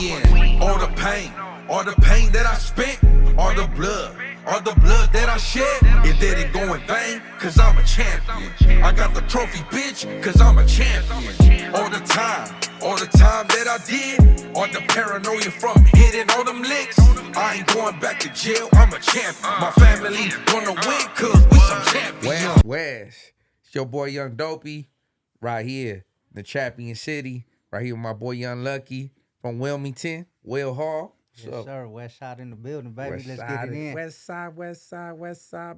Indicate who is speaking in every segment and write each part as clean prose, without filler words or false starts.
Speaker 1: in. All the pain that I spent, all the blood that I shed. It didn't go in vain, cause I'm a champion. I got the trophy, bitch, cause I'm a champion. All the time that I did, all the paranoia from hitting all them licks. I ain't going back to jail, I'm a champion. My family gonna win, cause we some champions.
Speaker 2: West, it's your boy Young Dopey, right here, the Champion City, right here with my boy Young Lucky from Wilmington, Will Hall.
Speaker 3: Yes, sir. West side in the building, baby.
Speaker 2: West
Speaker 3: Let's
Speaker 2: side,
Speaker 3: get it in.
Speaker 2: West side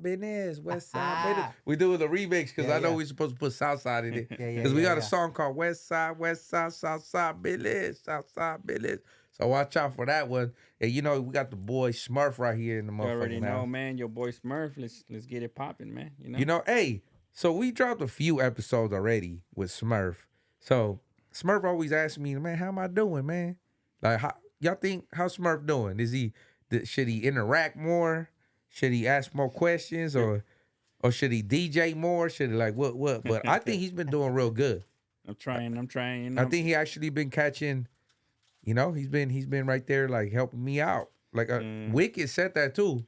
Speaker 2: business, West side business. We do the remix because I know we're supposed to put South Side in it. Because we got a song called West Side, South Side business, South Side business. So watch out for that one. And you know, we got the boy Smurf right here in the motherfucking
Speaker 4: You already know,
Speaker 2: house.
Speaker 4: man. Your boy Smurf. Let's get it popping, man.
Speaker 2: You know, hey, so we dropped a few episodes already with Smurf. So Smurf always asks me, man, how am I doing, man? Like, y'all think how Smurf doing? Should he interact more? Should he ask more questions, or should he DJ more? Should he like what? But I think he's been doing real good.
Speaker 4: I'm trying. You know?
Speaker 2: I think he actually been catching. You know, he's been right there like helping me out. Like Wicked said that too.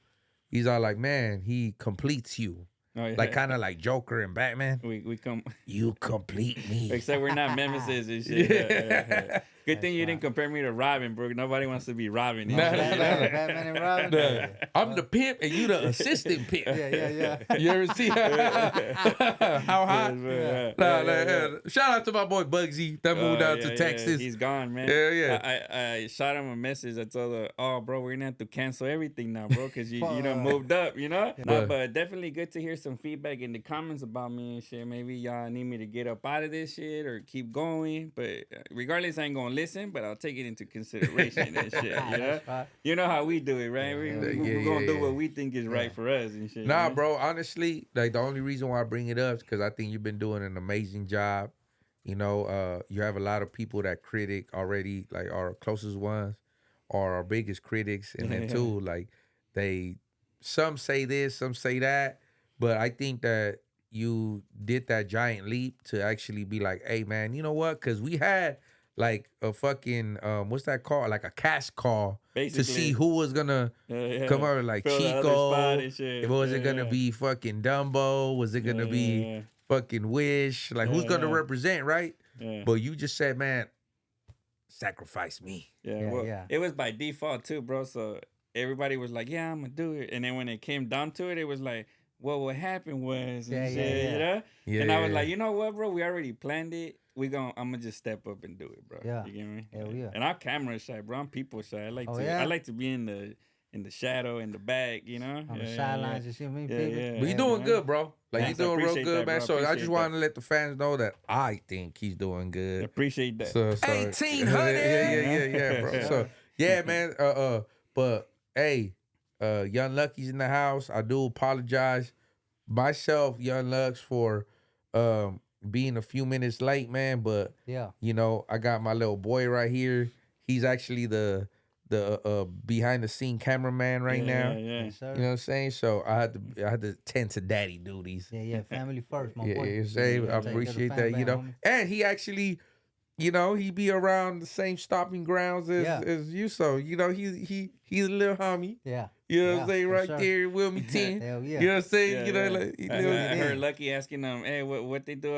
Speaker 2: He's all like, man, he completes you. Oh, yeah. Like kind of like Joker and Batman.
Speaker 4: We come.
Speaker 2: You complete me.
Speaker 4: Except we're not Nemesis and shit. Yeah. Good thing you didn't compare me to Robin, bro. Nobody wants to be Robin.
Speaker 2: No.
Speaker 3: Batman and Robin.
Speaker 2: No. I'm the pimp and you the assistant pimp.
Speaker 3: Yeah.
Speaker 2: You ever see how hot? Shout out to my boy Bugsy that moved out to Texas.
Speaker 4: He's gone, man.
Speaker 2: Yeah.
Speaker 4: I shot him a message. I told her, oh, bro, we're gonna have to cancel everything now, bro, because you done moved up, you know. No, but definitely good to hear some feedback in the comments about me and shit. Maybe y'all need me to get up out of this shit or keep going. But regardless, I ain't gonna listen, but I'll take it into consideration and shit. You know, you know how we do it, right? We're gonna do what we think is right for us and shit.
Speaker 2: Nah, bro. Honestly, like the only reason why I bring it up is because I think you've been doing an amazing job. You know, you have a lot of people that critic already, like our closest ones, or our biggest critics, and then too, like some say this, some say that, but I think that you did that giant leap to actually be like, hey man, you know what? Because we had like a fucking what's that called? Like a cast call basically, to see who was gonna come over, like
Speaker 4: fill
Speaker 2: Chico. Was it gonna be fucking Dumbo? Was it gonna be fucking Wish? Like who's gonna represent, right? But you just said, man, sacrifice me.
Speaker 4: It was by default too, bro. So everybody was like, yeah, I'm gonna do it. And then when it came down to it, it was like, well, what happened was, you know? And I was like, you know what, bro? We already planned it. I'm gonna just step up and do it, bro. You get me?
Speaker 3: Hell yeah.
Speaker 4: And I'm camera shy, bro. I'm people shy. I like to be in the shadow, in the back, you know?
Speaker 3: On the sidelines and shit.
Speaker 2: But you doing good, bro. Like you doing real good, man. So I just wanted to let the fans know that I think he's doing good.
Speaker 4: Appreciate that.
Speaker 2: So
Speaker 1: 1800.
Speaker 2: Yeah, bro. So yeah, man. But hey, Young Lucky's in the house. I do apologize myself, Young Lux, for being a few minutes late, man. But you know, I got my little boy right here. He's actually the behind the scene cameraman right now.
Speaker 3: Yes, sir.
Speaker 2: You know what I'm saying? So I had to tend to daddy duties.
Speaker 3: Family first, my boy.
Speaker 2: I appreciate that, you know. Homie. And he actually, you know, he be around the same stopping grounds as you. So, you know, he's a little homie. You know what I'm saying? Right there in Wilmington.
Speaker 3: Hell yeah.
Speaker 2: You know what I'm saying? You know, like,
Speaker 4: I heard Lucky asking them, hey, what they do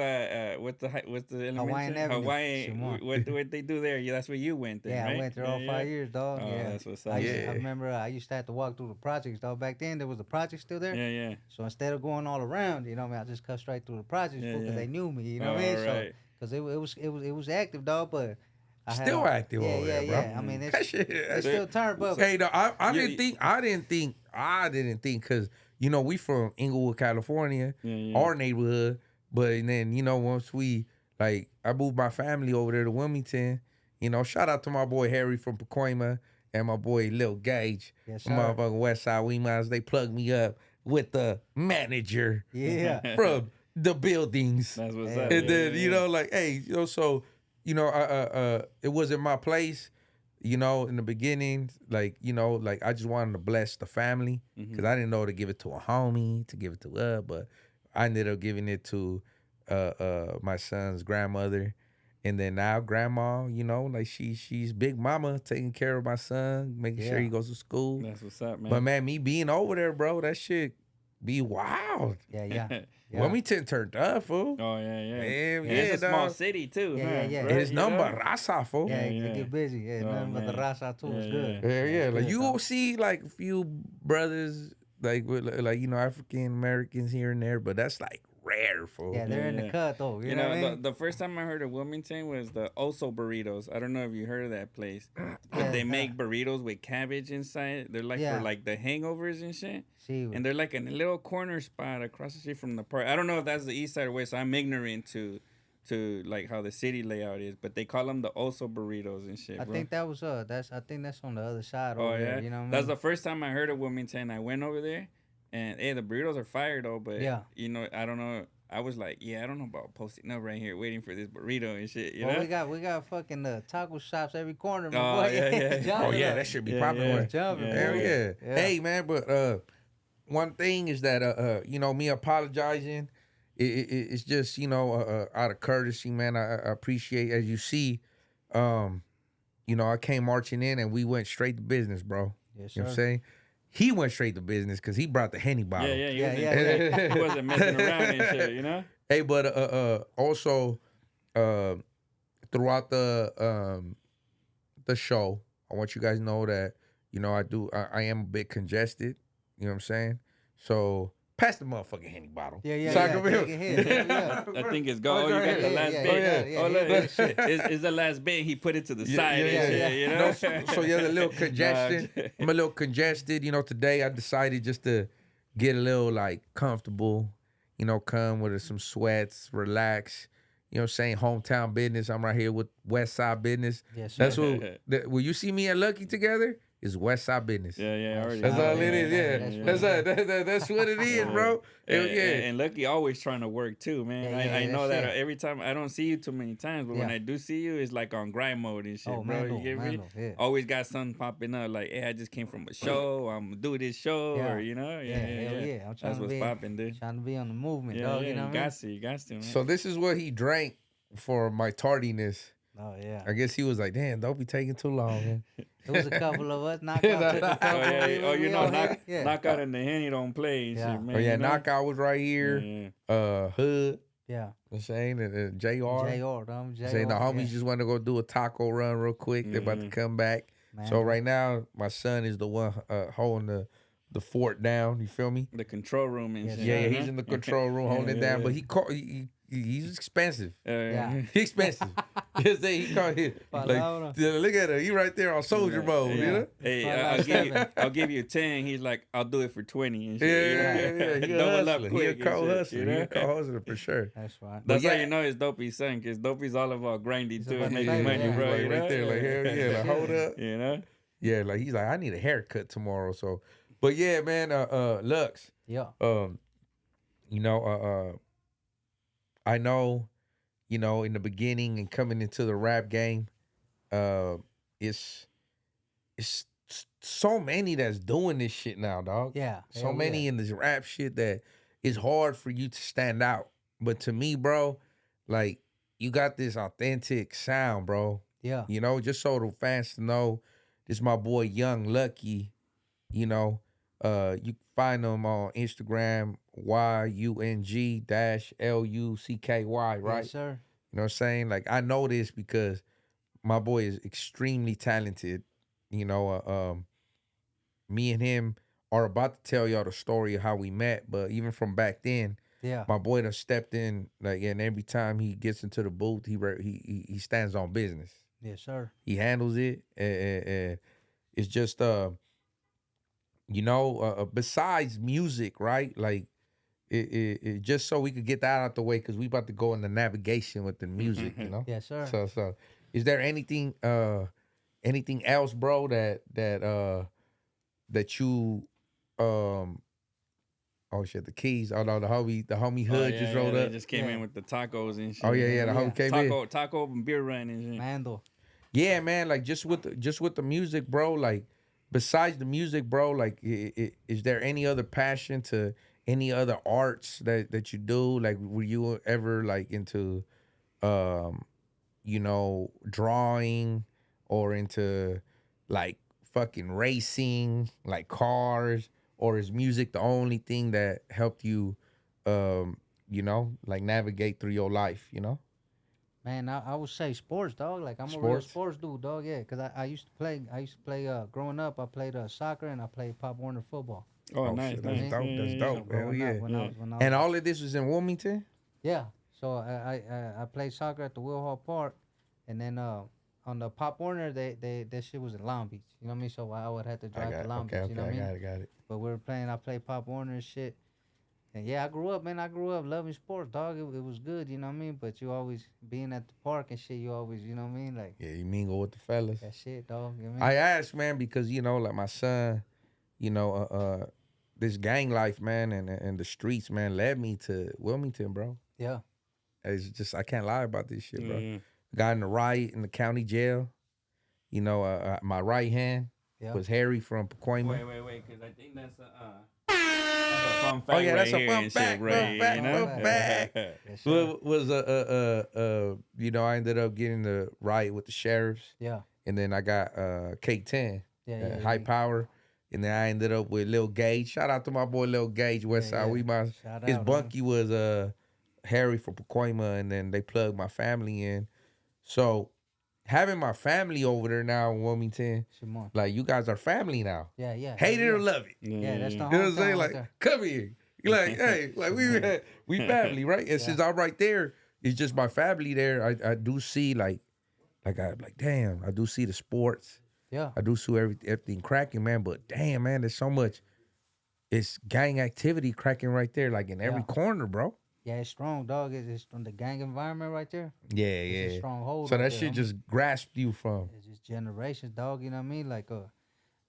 Speaker 4: what's the
Speaker 3: Hawaiian Avenue.
Speaker 4: Hawaii, what they do there? Yeah, that's where you went there, right?
Speaker 3: I went there all 5 years, dog.
Speaker 4: Oh, that's what's up.
Speaker 3: I remember I used to have to walk through the projects, dog. Back then, there was the project still there. So instead of going all around, you know what I mean, I just cut straight through the projects because they knew me, you know what I mean? So, because it was active, dog, but
Speaker 2: still active over there, bro.
Speaker 3: I mean, it's still turnbuckle.
Speaker 2: Hey, no, I didn't think, because, you know, we from Inglewood, California, our neighborhood. But then, you know, once I moved my family over there to Wilmington, you know, shout out to my boy Harry from Pacoima and my boy Lil Gage.
Speaker 3: Yes, sir.
Speaker 2: Motherfucking West Side Weemans. They plugged me up with the manager from the buildings.
Speaker 4: That's what's up.
Speaker 2: And then, you know, like, hey, you know, so, you know, it wasn't my place, you know, in the beginning, like, you know, like I just wanted to bless the family because I didn't know to give it to a homie, to give it to but I ended up giving it to my son's grandmother. And then now grandma, you know, like she's big mama, taking care of my son, making sure he goes to school.
Speaker 4: That's what's up, man.
Speaker 2: But man, me being over there, bro, that shit be wild.
Speaker 3: Yeah.
Speaker 2: Wilmington turned up, fool.
Speaker 4: Oh yeah.
Speaker 2: Man,
Speaker 4: It's a small city too.
Speaker 3: Yeah.
Speaker 4: Bro,
Speaker 2: It's nothing but raza, fool.
Speaker 3: Yeah, they get busy. Yeah, nothing but the raza too is good.
Speaker 2: Yeah. Like
Speaker 3: good,
Speaker 2: you will see like a few brothers like you know, African Americans here and there, but that's like rare, fool.
Speaker 3: Yeah, they're in the cut though. You know what I mean?
Speaker 4: the first time I heard of Wilmington was the Oso burritos. I don't know if you heard of that place, but they make burritos with cabbage inside. They're like for like the hangovers and shit. And they're like in a little corner spot across the street from the park. I don't know if that's the east side or west. So I'm ignorant to like how the city layout is, but they call them the Oso burritos and shit.
Speaker 3: I think that was I think that's on the other side.
Speaker 4: Oh
Speaker 3: over
Speaker 4: yeah,
Speaker 3: there, you know what I mean?
Speaker 4: That's the first time I heard of Wilmington. I went over there, and the burritos are fire though. But you know, I don't know. I was like, I don't know about posting up right here waiting for this burrito and shit. You know?
Speaker 3: we got fucking taco shops every corner. My
Speaker 4: boy.
Speaker 2: Yeah. That should be popular. Hell yeah. Hey man, but one thing is that you know, me apologizing, it's just, you know, out of courtesy, man. I appreciate, as you see, you know, I came marching in and we went straight to business, bro.
Speaker 3: Yes, sir.
Speaker 2: You know what I'm saying? He went straight to business because he brought the Henny bottle.
Speaker 4: Yeah. He wasn't messing around and shit, you know?
Speaker 2: Hey, but also throughout the show, I want you guys to know that, you know, I am a bit congested. You know what I'm saying? So pass the motherfucking Henny bottle.
Speaker 3: Yeah.
Speaker 4: I think it's gone. You got the last bit. Oh, look, it's the last bit. He put it to the side. You know?
Speaker 2: So you're a little congested. I'm a little congested. You know, today I decided just to get a little like comfortable. You know, come with some sweats, relax. You know what I'm saying? Hometown business. I'm right here with West Side business.
Speaker 3: Yes, sir.
Speaker 2: That's when you see me and Lucky together, it's West Side business.
Speaker 4: Yeah.
Speaker 2: That's all it is. That's what it is, bro.
Speaker 4: And Lucky always trying to work too, man. I know that every time. I don't see you too many times, but when I do see you, it's like on grind mode and shit, bro. You get me? Always got something popping up, like, hey, I just came from a show. I'm gonna do this show, or you know,
Speaker 3: yeah.
Speaker 4: That's what's popping, dude.
Speaker 3: Trying to be on the movement, dog. You know what I mean?
Speaker 4: You got to, man.
Speaker 2: So this is what he drank for my tardiness.
Speaker 3: Oh yeah.
Speaker 2: I guess he was like, "Damn, don't be taking too long, man."
Speaker 3: It was a couple of us. Knockout.
Speaker 4: Knockout and the Henny don't play and shit, man.
Speaker 2: Oh yeah, Knockout was right here. Hood.
Speaker 3: Yeah.
Speaker 2: I'm saying and JR.
Speaker 3: JR.
Speaker 2: Saying the homies just want to go do a taco run real quick. They're about to come back. Man. So right now, my son is the one holding the fort down. You feel me?
Speaker 4: The control room and shit.
Speaker 2: Yeah, he's in the control room holding it down. But he's expensive. He's expensive. He called it. Like, look at her. He right there on soldier mode. You know?
Speaker 4: Hey, I'll give you 10. He's like, I'll do it for 20 and shit.
Speaker 2: He double up quick. He a co-hustler. He a co-hustler for sure.
Speaker 3: That's right.
Speaker 4: That's how you know it's Dopey's son, because Dopey's all about grinding too and making money, bro.
Speaker 2: Like, right there, like, hell yeah, like, hold up.
Speaker 4: You know?
Speaker 2: Yeah, like he's like, I need a haircut tomorrow. So, but yeah, man, Lux.
Speaker 3: Yeah.
Speaker 2: You know, I know, you know, in the beginning and coming into the rap game, it's so many that's doing this shit now, dog.
Speaker 3: Yeah.
Speaker 2: So many in this rap shit that it's hard for you to stand out. But to me, bro, like, you got this authentic sound, bro.
Speaker 3: Yeah.
Speaker 2: You know, just so the fans to know, this is my boy Young Lucky. You know, you can find him on Instagram, YUNG-LUCKY, right?
Speaker 3: Yes, sir.
Speaker 2: You know what I'm saying? Like, I know this because my boy is extremely talented. You know, me and him are about to tell y'all the story of how we met, but even from back then, my boy done stepped in, like, and every time he gets into the booth, he stands on business.
Speaker 3: Yes, sir.
Speaker 2: He handles it, and it's just you know, besides music, right? Like, it just so we could get that out the way, because we about to go into navigation with the music, you know?
Speaker 3: Yes, sir.
Speaker 2: So is there anything else, bro, that you oh shit, the keys. Oh no, the homie Hood just rolled up.
Speaker 4: They just came in with the tacos and shit.
Speaker 2: Oh yeah, the homie came in.
Speaker 4: Taco and beer run and shit.
Speaker 3: Mando.
Speaker 2: Yeah, man, like just with the music, bro, like besides the music, bro, like is there any other passion to any other arts that you do? Like, were you ever like into you know, drawing or into like fucking racing, like cars, or is music the only thing that helped you, you know, like navigate through your life, you know?
Speaker 3: Man, I would say sports, dog. Like I'm a real
Speaker 2: Sports?
Speaker 3: sports dude, dog. Yeah, cause I used to play. Growing up. I played soccer and I played Pop Warner football.
Speaker 4: Oh,
Speaker 2: Oh
Speaker 4: nice,
Speaker 2: shit,
Speaker 4: nice.
Speaker 2: that's dope. That's
Speaker 3: So
Speaker 2: dope. Hell
Speaker 3: growing
Speaker 2: yeah.
Speaker 3: up, when I was
Speaker 2: And all of this was in Wilmington?
Speaker 3: yeah. So I played soccer at the Will Hall Park, and then on the Pop Warner that shit was in Long Beach. You know what I mean? So I would have to drive to Long Beach. You know what I mean?
Speaker 2: Got it.
Speaker 3: But we were playing. I played Pop Warner and shit. And yeah, I grew up, man. I grew up loving sports, dog. It was good, you know what I mean? But you always being at the park and shit, you always, you know what I mean? Like,
Speaker 2: Yeah, you mingle with the fellas.
Speaker 3: that shit, dog. You know what I
Speaker 2: I
Speaker 3: mean?
Speaker 2: asked, man, because you know, like my son, you know, this gang life, man, and the streets, man, led me to Wilmington, bro.
Speaker 3: Yeah.
Speaker 2: It's just I can't lie about this shit, bro.
Speaker 4: Yeah.
Speaker 2: Got in the riot in the county jail. You know, my right hand was Harry from Pacoima.
Speaker 4: Wait, because I think that's a fun fact.
Speaker 2: Oh yeah, that's
Speaker 4: right
Speaker 2: a
Speaker 4: here
Speaker 2: fun
Speaker 4: and
Speaker 2: fact,
Speaker 4: shit, right?
Speaker 3: fun
Speaker 4: You know?
Speaker 3: fact. Yes, sir.
Speaker 2: Was you know, I ended up getting the riot with the sheriffs,
Speaker 3: Yeah.
Speaker 2: and then I got K10,
Speaker 3: Yeah.
Speaker 2: high power, and then I ended up with Lil Gage. Shout out to my boy Lil Gage, West Side.
Speaker 3: yeah.
Speaker 2: His
Speaker 3: Shout out,
Speaker 2: bunkie was Harry from Pacoima, and then they plugged my family in. So having my family over there now in Wilmington,
Speaker 3: Simone.
Speaker 2: like you guys are family now.
Speaker 3: Yeah.
Speaker 2: Hate it
Speaker 3: yeah.
Speaker 2: or love it.
Speaker 3: Yeah, that's the
Speaker 2: You know what I'm
Speaker 3: hometown
Speaker 2: saying?
Speaker 3: right
Speaker 2: Like,
Speaker 3: there.
Speaker 2: come here. You're like, hey, like we family, right? And since I'm right there, it's just my family there. I do see like damn, I do see the sports.
Speaker 3: Yeah.
Speaker 2: I do see everything cracking, man. But damn, man, there's so much. It's gang activity cracking right there, like in every corner, bro.
Speaker 3: Yeah, it's strong, dog. It's from the gang environment right there.
Speaker 2: Yeah,
Speaker 3: It's a strong hold.
Speaker 2: So
Speaker 3: right
Speaker 2: that
Speaker 3: there,
Speaker 2: shit
Speaker 3: homie.
Speaker 2: just grasped you from.
Speaker 3: It's just generations, dog. You know what I mean? Like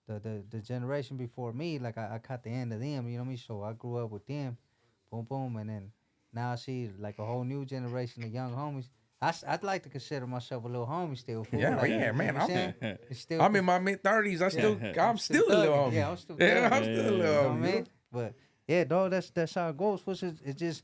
Speaker 3: the generation before me, like I caught the end of them. You know what I mean? So I grew up with them, boom, boom, and then now I see like a whole new generation of young homies. I'd like to consider myself a little homie still. Fool.
Speaker 2: Yeah,
Speaker 3: like,
Speaker 2: yeah,
Speaker 3: you
Speaker 2: man.
Speaker 3: know what I'm saying? It's still.
Speaker 2: I'm in my mid-30s. I'm still a little homie.
Speaker 3: Yeah, I'm still.
Speaker 2: Yeah,
Speaker 3: thugging.
Speaker 2: I'm still a
Speaker 3: You
Speaker 2: little
Speaker 3: know what I
Speaker 2: homie.
Speaker 3: mean? But yeah, dog, that's how it goes. It's just.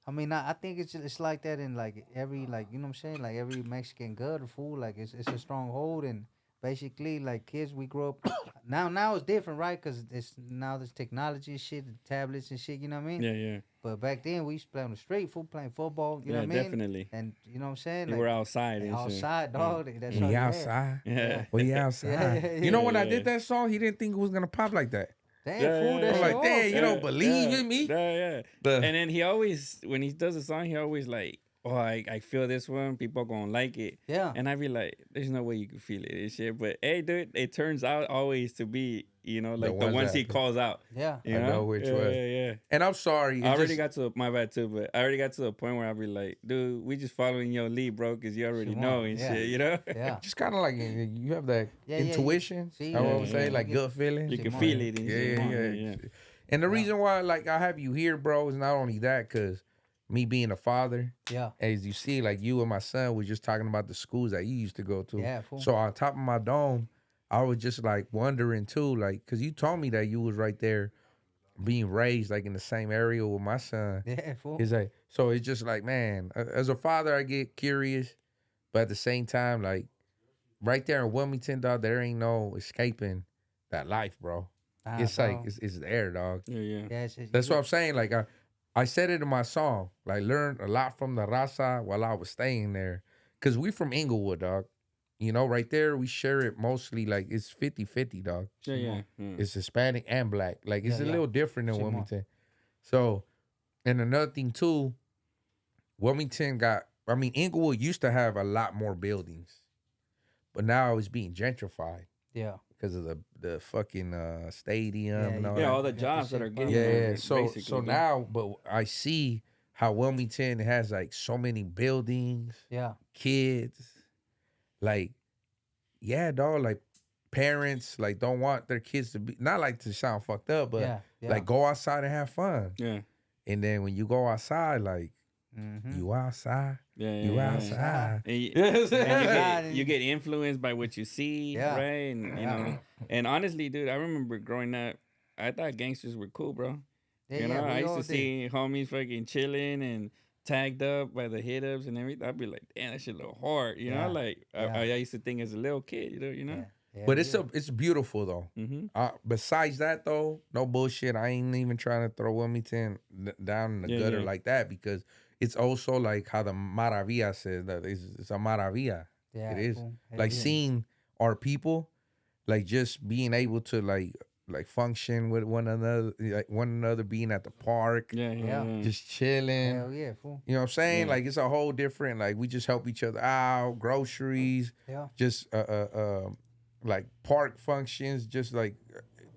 Speaker 3: I mean, I think it's like that in like every like you know what I'm saying, like every Mexican gut or food, like it's a strong hold, and basically like kids we grow up now it's different, right? Because now there's technology and shit, tablets and shit, you know what I mean?
Speaker 4: Yeah.
Speaker 3: But back then we used to play on the street, playing football, you know what I mean?
Speaker 4: Definitely.
Speaker 3: And you know what I'm saying?
Speaker 4: You
Speaker 3: Like,
Speaker 4: were outside and shit.
Speaker 3: outside, dog. That's all
Speaker 2: We
Speaker 3: you had.
Speaker 2: outside.
Speaker 4: Yeah.
Speaker 2: We outside.
Speaker 3: Yeah.
Speaker 2: You know when I
Speaker 4: Yeah.
Speaker 2: did that song, he didn't think it was gonna pop like that.
Speaker 3: Damn,
Speaker 4: Yeah,
Speaker 3: fool,
Speaker 4: yeah,
Speaker 3: that's
Speaker 2: I'm like, damn, you don't believe in me?
Speaker 4: Yeah.
Speaker 2: The-
Speaker 4: And then he always, when he does a song, he always like, oh, I feel this one, people gonna like it.
Speaker 3: Yeah.
Speaker 4: And I be like, there's no way you can feel it and shit. But hey, dude, it turns out always to be, you know, like the
Speaker 2: ones
Speaker 4: ones
Speaker 2: that-
Speaker 4: he calls out.
Speaker 3: Yeah.
Speaker 4: You
Speaker 2: I know which one.
Speaker 4: Yeah.
Speaker 2: And I'm sorry.
Speaker 4: I already got to my bad too, but I already got to the point where I be like, dude, we just following your lead, bro, because you already
Speaker 3: Come
Speaker 4: know
Speaker 3: on,
Speaker 4: and
Speaker 3: yeah.
Speaker 4: shit, you know?
Speaker 3: Yeah.
Speaker 2: just kind of like you have that
Speaker 3: Yeah, yeah,
Speaker 2: intuition.
Speaker 3: see,
Speaker 2: I
Speaker 3: yeah,
Speaker 2: would say
Speaker 3: yeah.
Speaker 2: like gut feeling.
Speaker 4: You can
Speaker 3: Simone.
Speaker 4: feel it and shit.
Speaker 2: Yeah. And the reason why like I have you here, bro, is not only that, cause me being a father,
Speaker 3: Yeah.
Speaker 2: as you see, like you and my son was just talking about the schools that you used to go to.
Speaker 3: Yeah, fool.
Speaker 2: So on top of my dome, I was just like wondering too, like, cause you told me that you was right there being raised like in the same area with my son.
Speaker 3: Yeah, fool.
Speaker 2: It's like, so it's just like, man, as a father, I get curious, but at the same time, like right there in Wilmington, dog, there ain't no escaping that life, bro.
Speaker 3: Nah,
Speaker 2: It's like,
Speaker 3: dog.
Speaker 2: it's there, dog.
Speaker 4: Yeah.
Speaker 3: Yeah, it's
Speaker 2: That's what I'm saying. Like, I said it in my song, like, learned a lot from the raza while I was staying there. Because we from Inglewood, dog. You know, right there, we share it mostly, like, it's 50-50, dog.
Speaker 4: Yeah.
Speaker 2: It's Hispanic and black. Like, it's a
Speaker 3: Yeah.
Speaker 2: little different than
Speaker 3: Simone.
Speaker 2: Wilmington. So, and another thing, too, Inglewood used to have a lot more buildings. But now it's being gentrified
Speaker 3: Yeah.
Speaker 2: because of the fucking stadium
Speaker 3: Yeah,
Speaker 2: and all
Speaker 4: Yeah,
Speaker 2: that.
Speaker 4: all the
Speaker 3: Yeah,
Speaker 4: jobs that
Speaker 3: shit
Speaker 4: are
Speaker 3: bummed.
Speaker 4: getting
Speaker 2: Yeah,
Speaker 4: there,
Speaker 2: so
Speaker 4: basically, dude.
Speaker 2: now, but I see how Wilmington has like so many buildings,
Speaker 3: Yeah.
Speaker 2: kids, like, yeah, dog, like parents like don't want their kids to be not like to sound fucked up, but
Speaker 3: Yeah.
Speaker 2: like go outside and have fun.
Speaker 4: Yeah.
Speaker 2: And then when you go outside, like
Speaker 3: Mm-hmm.
Speaker 2: you outside,
Speaker 4: Yeah.
Speaker 2: you
Speaker 4: yeah.
Speaker 2: outside.
Speaker 4: And you,
Speaker 2: You know what I'm saying?
Speaker 4: and you get influenced by what you see,
Speaker 3: Yeah.
Speaker 4: right? And you know, and honestly, dude, I remember growing up, I thought gangsters were cool, bro.
Speaker 3: Yeah,
Speaker 4: You know,
Speaker 3: we
Speaker 4: I used
Speaker 3: all
Speaker 4: to
Speaker 3: did.
Speaker 4: see homies fucking chilling and tagged up by the hit ups and everything, I'd be like, damn, that shit a little hard, you know? Like I used to think as a little kid, you know.
Speaker 2: But it's beautiful though. Besides that though, no bullshit. I ain't even trying to throw Wilmington down in the gutter like that, because it's also like how the Maravilla says that it's a maravilla.
Speaker 3: Yeah,
Speaker 2: it is
Speaker 3: cool.
Speaker 2: like seeing our people, like just being able to like function with one another, like one another, being at the park, just chilling.
Speaker 3: Hell yeah, fool.
Speaker 2: You know what I'm saying? Like it's a whole different. Like we just help each other out, groceries, just like park functions, just like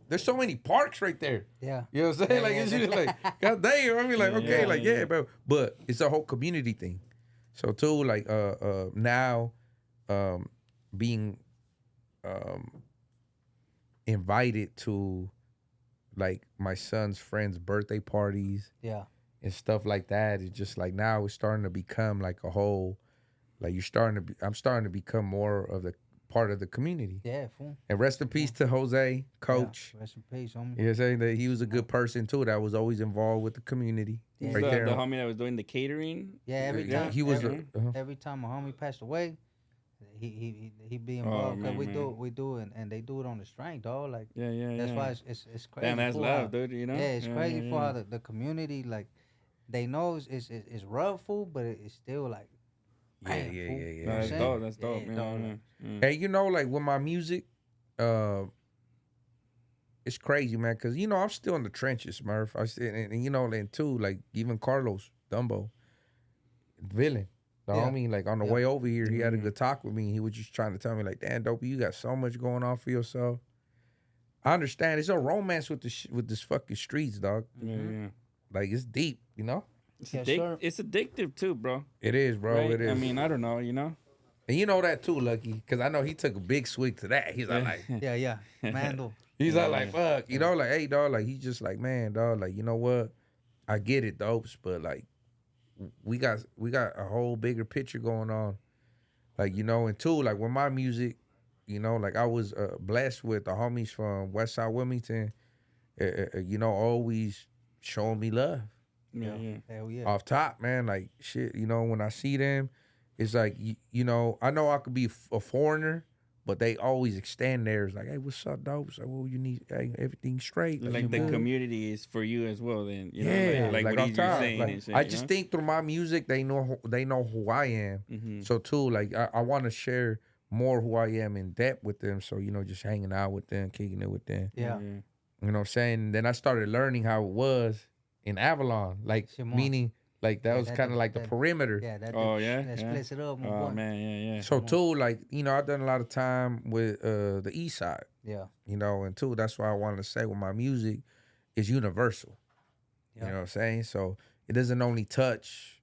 Speaker 2: there's so many parks right there.
Speaker 3: Yeah.
Speaker 2: You know what I'm saying? Like it's just like, god damn, I mean like okay, bro. But it's a whole community thing. So too, like now being invited to like my son's friends' birthday parties.
Speaker 3: Yeah.
Speaker 2: And stuff like that. It's just like now it's starting to become like a whole, like I'm starting to become more of the part of the community.
Speaker 3: Yeah, fool.
Speaker 2: And rest in peace to Jose, coach.
Speaker 3: Yeah, rest in peace, homie.
Speaker 2: You know what I'm saying? That he was a good person too, that was always involved with the community.
Speaker 3: Yeah.
Speaker 2: Right there.
Speaker 4: The homie that was doing the catering.
Speaker 3: Yeah, every time
Speaker 2: he was
Speaker 3: every time a homie passed away, he be involved, because we do it, and they do it on the strength, dog. Like that's why it's crazy.
Speaker 4: Damn, that's love, dude. You know.
Speaker 3: Yeah, it's crazy for how the community, like, they know it's rough, fool, but it's still like.
Speaker 2: Yeah.
Speaker 4: That's dope.
Speaker 2: Hey, you know, like with my music, it's crazy, man, because you know I'm still in the trenches, Smurf. And you know, and too, like even Carlos Dumbo, villain, the homie, like on the way over here, he had a good talk with me. He was just trying to tell me, like, damn, Dopey, you got so much going on for yourself. I understand. It's a romance with this fucking streets, dog. Like it's deep, you know.
Speaker 4: It's addictive too, bro.
Speaker 2: It is, bro.
Speaker 4: Right?
Speaker 2: It is.
Speaker 4: I mean, I don't know, you know.
Speaker 2: And you know that too, Lucky, because I know he took a big swig to that. He's like,
Speaker 3: Mandel.
Speaker 2: He's like, fuck, you know, like, hey, dog, like, he's just like, man, dog, like, you know what? I get it, dopes, but like, we got a whole bigger picture going on, like, you know, and two, like, with my music, you know, like, I was blessed with the homies from Westside Wilmington, you know, always showing me love.
Speaker 3: Hell yeah.
Speaker 2: Off top, man, like, shit, you know, when I see them, it's like, you know I could be a foreigner, but they always extend there. It's like, hey, what's up, dog? It's like, well, you need everything straight.
Speaker 4: Like the community is for you as well, then. You know,
Speaker 2: yeah,
Speaker 4: like what you're saying.
Speaker 2: Like,
Speaker 4: and shit,
Speaker 2: I just think through my music, they know who I am. So too, like I want to share more who I am in depth with them. So, you know, just hanging out with them, kicking it with them.
Speaker 3: Yeah.
Speaker 2: You know what I'm saying? Then I started learning how it was in Avalon, like meaning. Like that was kind of like the perimeter.
Speaker 3: Yeah, that splits it up.
Speaker 4: Oh man, yeah.
Speaker 2: So too, like, you know, I've done a lot of time with the East Side.
Speaker 3: Yeah.
Speaker 2: You know, and too, that's why I wanted to say with my music is universal. You know what I'm saying? So it doesn't only touch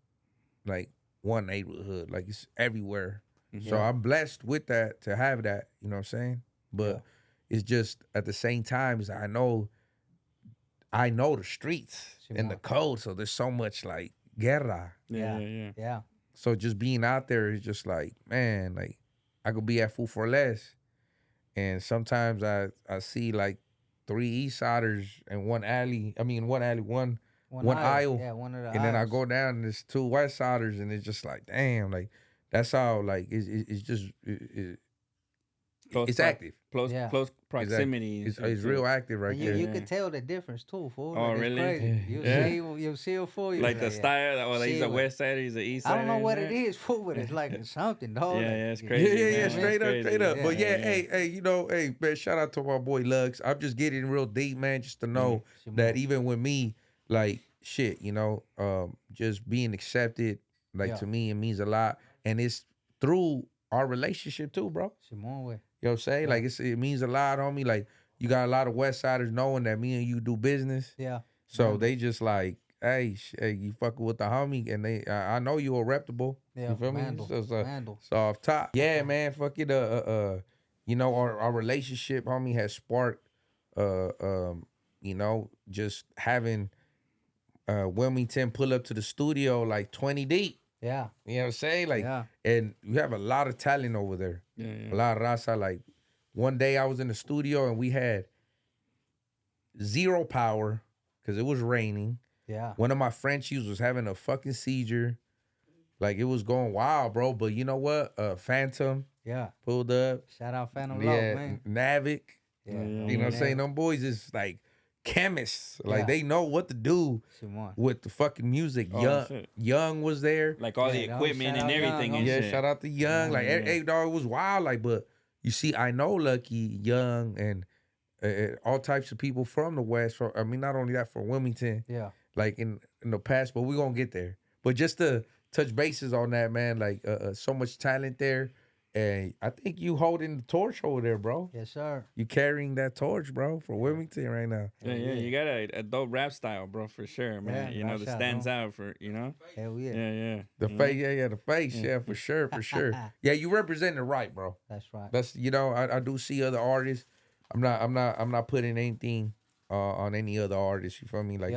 Speaker 2: like one neighborhood, like it's everywhere. So I'm blessed with that, to have that. You know what I'm saying? But it's just at the same time, is I know the streets and the code. So there's so much like guerra.
Speaker 3: Yeah.
Speaker 2: So just being out there is just like, man, like I could be at Food for Less, and sometimes I see like 3 East Siders in one aisle, one aisle.
Speaker 3: Yeah, one of the
Speaker 2: and then I go down and there's 2 West Siders, and it's just like, damn, like that's how like it's just it's active.
Speaker 4: Close proximity.
Speaker 2: It's real active right there.
Speaker 3: You could tell the difference too, fool.
Speaker 4: Oh,
Speaker 3: like,
Speaker 4: really?
Speaker 3: Crazy. You'll see it for you.
Speaker 4: Like the style, like he's a West Side, he's a East Side.
Speaker 3: I don't know what it is, fool, but it's like something, dog.
Speaker 4: Yeah, it's crazy.
Speaker 2: Yeah, straight up.
Speaker 3: Yeah,
Speaker 2: but hey, you know, hey, man, shout out to my boy Lux. I'm just getting real deep, man, just to know that even with me, like, shit, you know, just being accepted, like, to me, it means a lot. And it's through our relationship too, bro. You know what I'm saying? Like, it means a lot, homie. Like, you got a lot of West Siders knowing that me and you do business.
Speaker 3: Yeah.
Speaker 2: So they just like, hey, you fucking with the homie, and I know you are reputable.
Speaker 3: Yeah,
Speaker 2: you feel
Speaker 3: Mandel,
Speaker 2: me? So off top, yeah, man, fuck it. You know, our relationship, homie, has sparked. You know, just having Wilmington pull up to the studio like 20 deep.
Speaker 3: Yeah.
Speaker 2: You know what I'm saying? Like, and you have a lot of talent over there. A lot of raza. Like, one day I was in the studio and we had 0 power because it was raining.
Speaker 3: Yeah.
Speaker 2: One of my Frenchies was having a fucking seizure. Like, it was going wild, bro. But you know what? Phantom
Speaker 3: Yeah.
Speaker 2: pulled up.
Speaker 3: Shout out Phantom Law,
Speaker 2: Yeah,
Speaker 3: man.
Speaker 2: Navic.
Speaker 3: Yeah.
Speaker 2: You know what I'm saying? Them boys is like chemists. Like,
Speaker 3: Yeah.
Speaker 2: they know what to do
Speaker 3: Simone.
Speaker 2: with the fucking music.
Speaker 4: Oh, shit.
Speaker 2: Young was there.
Speaker 4: Like all the
Speaker 3: Yeah, dog,
Speaker 4: equipment
Speaker 3: shout
Speaker 4: and
Speaker 3: out
Speaker 4: everything
Speaker 3: Young,
Speaker 4: and
Speaker 2: Yeah,
Speaker 4: shit.
Speaker 2: shout out to Young. Like, hey, dog, it was wild. Like, but you see, I know Lucky, Young, and all types of people from the West. I mean, not only that, from Wilmington.
Speaker 3: Yeah.
Speaker 2: Like in the past, but we're gonna get there. But just to touch bases on that, man, like so much talent there. And I think you holding the torch over there, bro.
Speaker 3: Yes, sir.
Speaker 2: You carrying that torch, bro, for Wilmington right now.
Speaker 4: Yeah, you got a dope rap style, bro, for sure, man.
Speaker 3: Yeah,
Speaker 4: You know,
Speaker 3: rap
Speaker 4: that
Speaker 3: style,
Speaker 4: stands
Speaker 3: bro.
Speaker 4: out for, you know?
Speaker 3: Hell yeah.
Speaker 4: Yeah.
Speaker 2: The face, the face, yeah, for sure, for sure. Yeah, you representing it right, bro.
Speaker 3: That's right.
Speaker 2: That's I do see other artists. I'm not putting anything on any other artists. You feel me? Like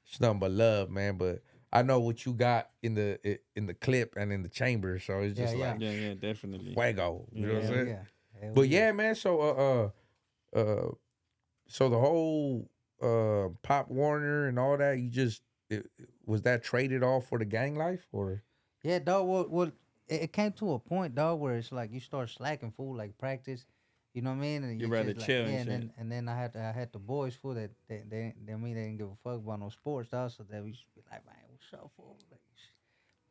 Speaker 2: it's nothing but love, man. But I know what you got in the clip and in the chamber, so it's just like
Speaker 4: yeah, definitely.
Speaker 2: fuego. You know what I'm saying?
Speaker 3: Hell
Speaker 2: But yeah, man. So so the whole Pop Warner and all that, was that traded off for the gang life or?
Speaker 3: Yeah, dog. What it came to a point, dog, where it's like you start slacking, fool, like practice. You know what I mean? And
Speaker 4: You rather
Speaker 3: just
Speaker 4: chill
Speaker 3: like,
Speaker 4: and shit.
Speaker 3: and then I had the boys, fool, that they didn't give a fuck about no sports, dog. So that we used to be like, man, what's up, fool? Like,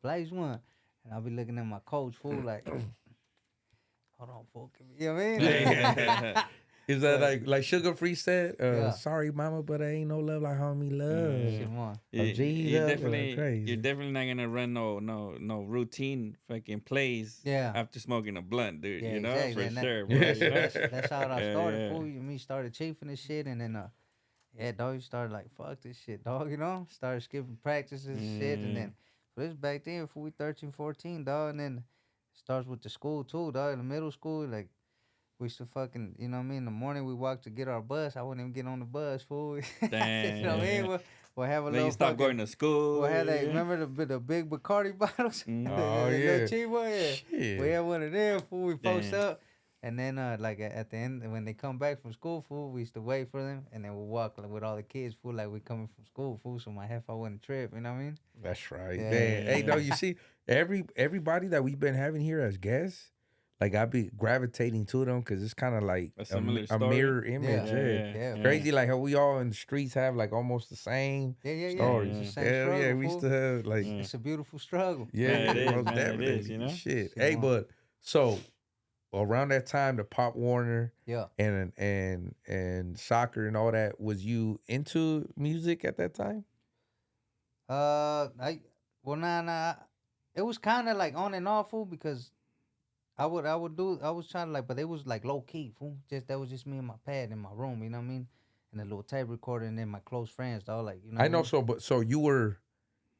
Speaker 3: Blaze one, and I'll be looking at my coach, fool, like, hold on, fool. You know what I mean?
Speaker 2: Is that like Sugar Free said? Sorry, mama, but I ain't no love like homie love.
Speaker 3: Shit, man.
Speaker 4: You're definitely not gonna run no routine fucking plays. After smoking a blunt, dude.
Speaker 3: Yeah,
Speaker 4: you know,
Speaker 3: exactly.
Speaker 4: for sure.
Speaker 3: That's how I started. Fool, me started chiefing this shit, and then dog, you started like fuck this shit, dog. You know, started skipping practices and shit, and then this back then, fool, we 13, 14, dog, and then it starts with the school too, dog. In the middle school, like. We used to fucking, you know what I mean? In the morning we walked to get our bus. I wouldn't even get on the bus, fool.
Speaker 4: Damn.
Speaker 3: You know what I mean? We'll have a
Speaker 4: then
Speaker 3: little.
Speaker 4: You stop going to school.
Speaker 3: We'll have that. Remember the big Bacardi bottles?
Speaker 2: Oh
Speaker 3: the
Speaker 2: yeah.
Speaker 3: cheap one, yeah.
Speaker 2: Shit.
Speaker 3: We had one of them, fool. We post up, and then like at the end when they come back from school, fool, we used to wait for them, and then we'll walk like, with all the kids, fool, like we coming from school, fool. So my half I wouldn't trip. You know what I mean?
Speaker 2: That's right.
Speaker 3: Yeah.
Speaker 2: Damn. Hey, no, you see everybody that we've been having here as guests. Like I be gravitating to them because it's kind of like a mirror image.
Speaker 3: Yeah.
Speaker 2: Crazy like how we all in the streets have like almost the same stories.
Speaker 3: It's the same struggle,
Speaker 2: yeah. We used to have like
Speaker 3: it's a beautiful struggle.
Speaker 2: Yeah,
Speaker 4: it is,
Speaker 2: most
Speaker 4: man,
Speaker 2: definitely.
Speaker 4: it is, you know?
Speaker 2: Shit. Hey, but so around that time, the Pop Warner, and soccer and all that. Was you into music at that time?
Speaker 3: Nah. It was kind of like on and off, fool, because. I was trying to like, but it was like low key, fool. That was just me and my pad in my room, you know what I mean? And a little tape recorder, and then my close friends, dog. Like, you know.
Speaker 2: I know, so you were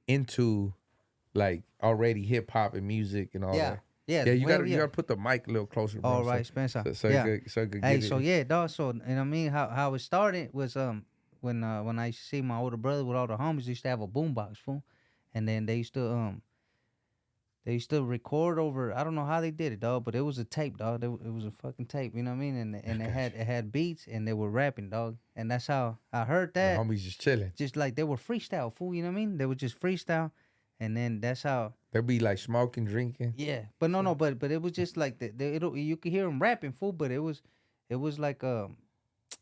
Speaker 2: into like already hip hop and music and all that.
Speaker 3: Yeah.
Speaker 2: You gotta put the mic a little closer, bro.
Speaker 3: All right, Spencer.
Speaker 2: So you could get it.
Speaker 3: So yeah, dog. So you know what I mean? How it started was when I used to see my older brother with all the homies, they used to have a boombox, fool, and then they used to record over. I don't know how they did it, dog, but it was a tape, dog. It was a fucking tape, you know what I mean? And it had beats, and they were rapping, dog. And that's how I heard that.
Speaker 2: The homies just chilling.
Speaker 3: Just like they were freestyle, fool. You know what I mean? They were just freestyle, and then that's how.
Speaker 2: They'd be like smoking, drinking.
Speaker 3: Yeah, but no, but it was just like you could hear them rapping, fool. But it was like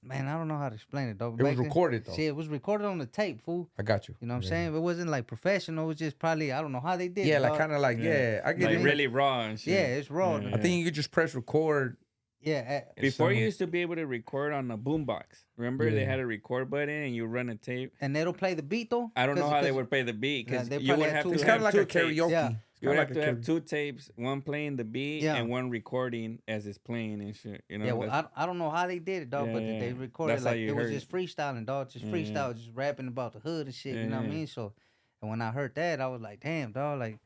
Speaker 3: man, I don't know how to explain it, dog.
Speaker 2: It was recorded, though.
Speaker 3: See, it was recorded on the tape, fool.
Speaker 2: I got you.
Speaker 3: You know what I'm saying? It wasn't like professional. It was just probably, I don't know how they did it.
Speaker 2: Yeah, like kind of like, I get
Speaker 4: like
Speaker 2: it.
Speaker 4: really raw and shit.
Speaker 3: Yeah, it's raw.
Speaker 2: I think you could just press record.
Speaker 3: Yeah.
Speaker 4: Before you used to be able to record on the boombox. Remember they had a record button and you run a tape.
Speaker 3: And they don't play the beat though.
Speaker 4: I don't know how they would play the beat because you would have to.
Speaker 2: It's kind of like a karaoke.
Speaker 3: Yeah.
Speaker 4: You would have to have two tapes, one playing the beat and one recording as it's playing and shit. You know.
Speaker 3: Yeah, well, I don't know how they did it, dog, but they recorded
Speaker 4: That's
Speaker 3: like it was just freestyling, dog, just freestyle, just rapping about the hood and shit. You know what I mean? So, and when I heard that, I was like, damn, dog, like,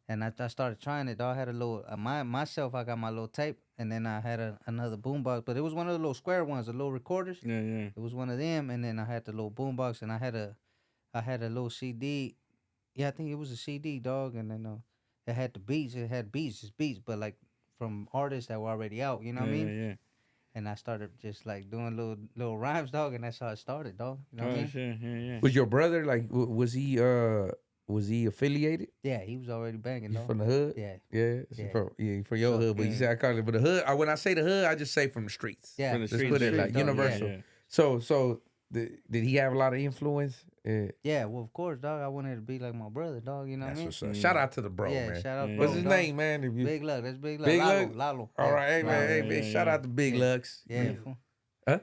Speaker 3: and I started trying it, dog. I had a little myself. I got my little tape, and then I had another boombox, but it was one of the little square ones, the little recorders.
Speaker 4: Yeah.
Speaker 3: It was one of them, and then I had the little boombox, and I had a little CD. Yeah, I think it was a CD, dog, and then it had the beats. It had beats, just beats, but like from artists that were already out. You know what I mean?
Speaker 4: Yeah.
Speaker 3: and I started just like doing little rhymes, dog, and that's how it started, dog. You know what I mean?
Speaker 4: Sure. Yeah.
Speaker 2: Was your brother like? Was he affiliated?
Speaker 3: Yeah, he was already banging,
Speaker 2: He's
Speaker 3: dog.
Speaker 2: from the hood.
Speaker 3: Yeah.
Speaker 2: Yeah,
Speaker 3: Yeah.
Speaker 2: From your
Speaker 3: So,
Speaker 2: hood. But you
Speaker 3: yeah.
Speaker 2: say I call it, but the hood. When I say the hood, I just say from the streets.
Speaker 3: Yeah,
Speaker 4: From the
Speaker 2: Let's
Speaker 4: streets,
Speaker 2: put it
Speaker 3: streets,
Speaker 2: like
Speaker 3: dog,
Speaker 2: universal.
Speaker 4: Yeah.
Speaker 2: So did he have a lot of influence?
Speaker 3: Yeah, well, of course, dog. I wanted to be like my brother, dog. You know what I
Speaker 2: That's
Speaker 3: mean?
Speaker 2: what's up. Shout out to the bro,
Speaker 3: Yeah,
Speaker 2: man.
Speaker 3: shout out,
Speaker 4: Yeah.
Speaker 3: bro.
Speaker 2: What's his
Speaker 3: dog.
Speaker 2: name, man? If you
Speaker 3: Big Luck. That's Big Luck.
Speaker 2: Big
Speaker 3: Lalo.
Speaker 2: Luck?
Speaker 3: Lalo.
Speaker 2: all
Speaker 3: Yeah,
Speaker 2: right, hey, man,
Speaker 3: Lalo.
Speaker 2: hey,
Speaker 4: Yeah,
Speaker 2: man,
Speaker 4: yeah,
Speaker 2: shout
Speaker 4: yeah.
Speaker 2: out to Big
Speaker 3: Yeah.
Speaker 2: Lux.
Speaker 3: Yeah, fool.
Speaker 2: Huh?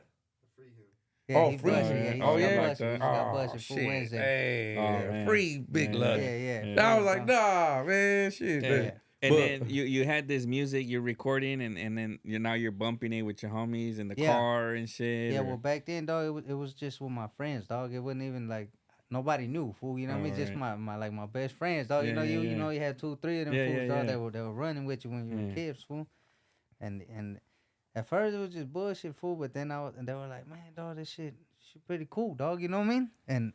Speaker 3: Yeah,
Speaker 2: Oh,
Speaker 3: he
Speaker 2: free
Speaker 3: busted.
Speaker 2: him.
Speaker 3: Yeah, he
Speaker 2: Oh,
Speaker 3: just
Speaker 2: yeah?
Speaker 3: got busted. He just got
Speaker 2: Oh,
Speaker 3: busted for
Speaker 2: shit.
Speaker 3: Wednesday.
Speaker 2: Hey,
Speaker 4: Oh, man.
Speaker 2: free Big
Speaker 4: Yeah.
Speaker 2: Lux.
Speaker 3: Yeah.
Speaker 2: And I was like, nah, man, shit.
Speaker 4: Yeah.
Speaker 2: man.
Speaker 4: And
Speaker 2: But-
Speaker 4: then you had this music you're recording, and then you're bumping it with your homies in the
Speaker 3: Yeah.
Speaker 4: car and shit.
Speaker 3: Yeah,
Speaker 4: or-
Speaker 3: well, back then, dog, it was just with my friends, dog. It wasn't even like nobody knew, fool. You know what I mean? Just
Speaker 4: Alright.
Speaker 3: my best friends, dog.
Speaker 4: Yeah,
Speaker 3: you know,
Speaker 4: yeah,
Speaker 3: you
Speaker 4: yeah.
Speaker 3: know, you had 2-3 of them
Speaker 4: Yeah,
Speaker 3: fools,
Speaker 4: yeah,
Speaker 3: dog.
Speaker 4: yeah.
Speaker 3: They were running with you when you
Speaker 4: Yeah.
Speaker 3: were kids, fool. And at first it was just bullshit, fool. But then and they were like, man, dog, this shit pretty cool, dog. You know what I mean? And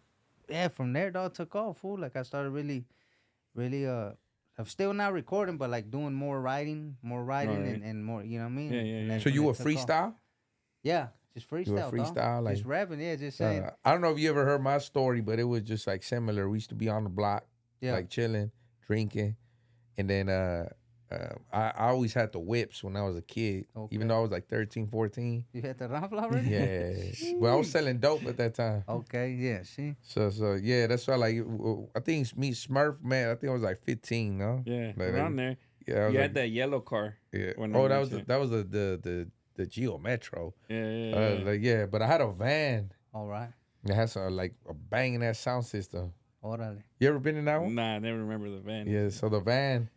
Speaker 3: yeah, from there, dog, took off, fool. Like I started really. I'm still not recording, but like doing more writing
Speaker 4: Alright.
Speaker 3: and more. You know what I mean?
Speaker 4: Yeah,
Speaker 3: And
Speaker 4: yeah.
Speaker 3: that's
Speaker 2: So
Speaker 3: when
Speaker 2: you
Speaker 3: it
Speaker 2: were
Speaker 3: took off.
Speaker 2: freestyle?
Speaker 3: Yeah, just freestyle.
Speaker 2: You were
Speaker 3: dog.
Speaker 2: freestyle, like
Speaker 3: just rapping, yeah, just saying.
Speaker 2: I don't know if you ever heard my story, but it was just like similar. We used to be on the block,
Speaker 3: Yeah.
Speaker 2: like chilling, drinking, and then I always had the whips when I was a kid,
Speaker 3: Okay.
Speaker 2: even though I was like 13, 14.
Speaker 3: You had the rifle already?
Speaker 2: Yeah, but I was selling dope at that time.
Speaker 3: Okay, yeah, see?
Speaker 2: So yeah, that's why like I think me Smurf, man. I think I was like 15, no?
Speaker 4: Yeah,
Speaker 2: Like,
Speaker 4: around there.
Speaker 2: Yeah, I was
Speaker 4: You
Speaker 2: like,
Speaker 4: had that yellow car.
Speaker 2: yeah.
Speaker 4: when
Speaker 2: Oh,
Speaker 4: I
Speaker 2: that was
Speaker 4: mentioned
Speaker 2: the Geo Metro.
Speaker 4: Yeah.
Speaker 2: Like yeah, but I had a van.
Speaker 3: All right.
Speaker 2: It has a banging ass sound system.
Speaker 3: Orale.
Speaker 2: You ever been in that one?
Speaker 4: Nah, I never remember the van.
Speaker 2: Yeah, so the van,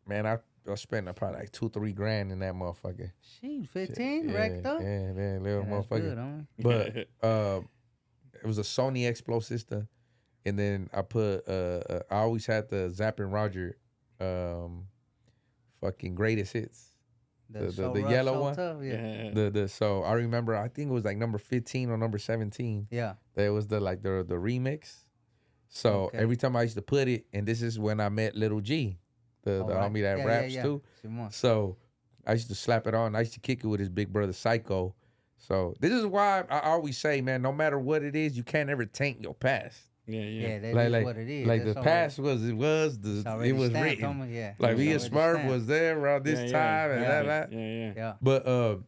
Speaker 2: man, I spent probably like $2-3 grand in that motherfucker.
Speaker 3: She 15,
Speaker 2: yeah,
Speaker 3: racked up?
Speaker 2: Yeah, little
Speaker 3: Yeah, that's
Speaker 2: motherfucker.
Speaker 3: good, homie.
Speaker 2: But it was a Sony Explo system, and then I put I always had the Zapp and Roger, fucking greatest hits. The
Speaker 3: So
Speaker 2: the
Speaker 3: rough,
Speaker 2: yellow
Speaker 3: so
Speaker 2: one.
Speaker 3: tough, yeah.
Speaker 2: The so I remember I think it was like number 15 or number 17.
Speaker 3: Yeah.
Speaker 2: That was the remix. So
Speaker 3: Okay.
Speaker 2: every time I used to put it, and this is when I met Little G, the
Speaker 3: All right.
Speaker 2: homie that
Speaker 3: Yeah,
Speaker 2: raps
Speaker 3: yeah.
Speaker 2: too.
Speaker 3: Simon.
Speaker 2: So I used to slap it on. I used to kick it with his big brother Psycho. So this is why I always say, man, no matter what it is, you can't ever taint your past.
Speaker 3: Yeah, that is
Speaker 2: Like
Speaker 3: what it is.
Speaker 2: like
Speaker 3: That's
Speaker 2: the
Speaker 3: already-
Speaker 2: past was
Speaker 3: it's
Speaker 2: it
Speaker 3: already
Speaker 2: was
Speaker 3: stamped,
Speaker 2: written.
Speaker 3: homie, yeah.
Speaker 2: Like
Speaker 3: It's
Speaker 2: me and
Speaker 3: already
Speaker 2: Smurf
Speaker 3: stamped.
Speaker 2: was there around this time and that.
Speaker 4: Yeah.
Speaker 2: But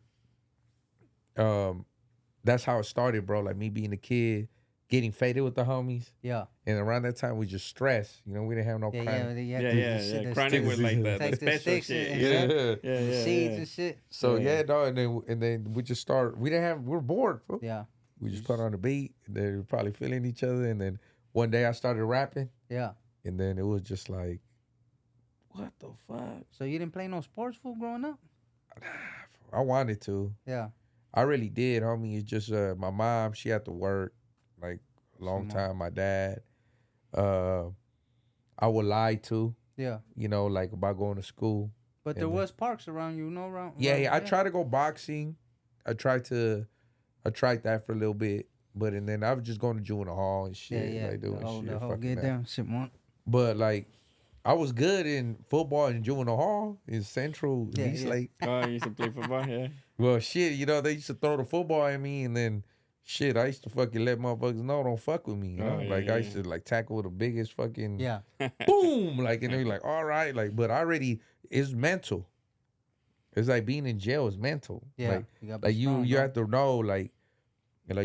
Speaker 2: that's how it started, bro. Like me being a kid, getting faded with the homies.
Speaker 3: Yeah.
Speaker 2: And around that time, we just stressed. You know, we didn't have no
Speaker 3: Yeah,
Speaker 2: chronic.
Speaker 3: yeah. You have to
Speaker 4: Yeah. Chronic with like the
Speaker 3: Take the
Speaker 4: special
Speaker 3: sticks
Speaker 4: shit.
Speaker 3: and
Speaker 4: Yeah.
Speaker 3: stuff. The seeds and shit.
Speaker 2: So
Speaker 4: Yeah.
Speaker 2: yeah, dog, and then we just start. We were bored, fool.
Speaker 3: Yeah.
Speaker 2: We just put on the beat. And then we were probably feeling each other, and then one day I started rapping,
Speaker 3: Yeah.
Speaker 2: and then it was just like, what the fuck?
Speaker 3: So you didn't play no sports, fool, growing up?
Speaker 2: I wanted to.
Speaker 3: Yeah.
Speaker 2: I really did, homie. It's just my mom. She had to work like a long
Speaker 3: Smart.
Speaker 2: time. My dad. I would lie too.
Speaker 3: Yeah.
Speaker 2: You know, like about going to school.
Speaker 3: But there
Speaker 2: And
Speaker 3: was parks around you, know, around.
Speaker 2: Yeah, I tried to go boxing. I tried that for a little bit, but and then I was just going to juvenile hall and shit,
Speaker 3: Yeah.
Speaker 2: like doing
Speaker 3: the whole,
Speaker 2: shit.
Speaker 3: the whole
Speaker 2: fucking
Speaker 3: get
Speaker 2: that.
Speaker 3: down, Simon.
Speaker 2: But like, I was good in football in juvenile hall in Central,
Speaker 3: Yeah,
Speaker 2: East
Speaker 3: yeah.
Speaker 2: Lake.
Speaker 4: Oh, you used to play football, yeah.
Speaker 2: Well, shit, you know they used to throw the football at me, and then shit, I used to fucking let motherfuckers know don't fuck with me. You know?
Speaker 4: Oh, yeah,
Speaker 2: like
Speaker 4: yeah,
Speaker 2: I used to like tackle the biggest fucking
Speaker 3: Yeah.
Speaker 2: boom, like and they be like, all right, like, but it's mental. It's like being in jail is mental.
Speaker 3: Yeah.
Speaker 2: Like,
Speaker 3: you gotta be
Speaker 2: like
Speaker 3: strong,
Speaker 2: you
Speaker 3: dog.
Speaker 2: have to know, like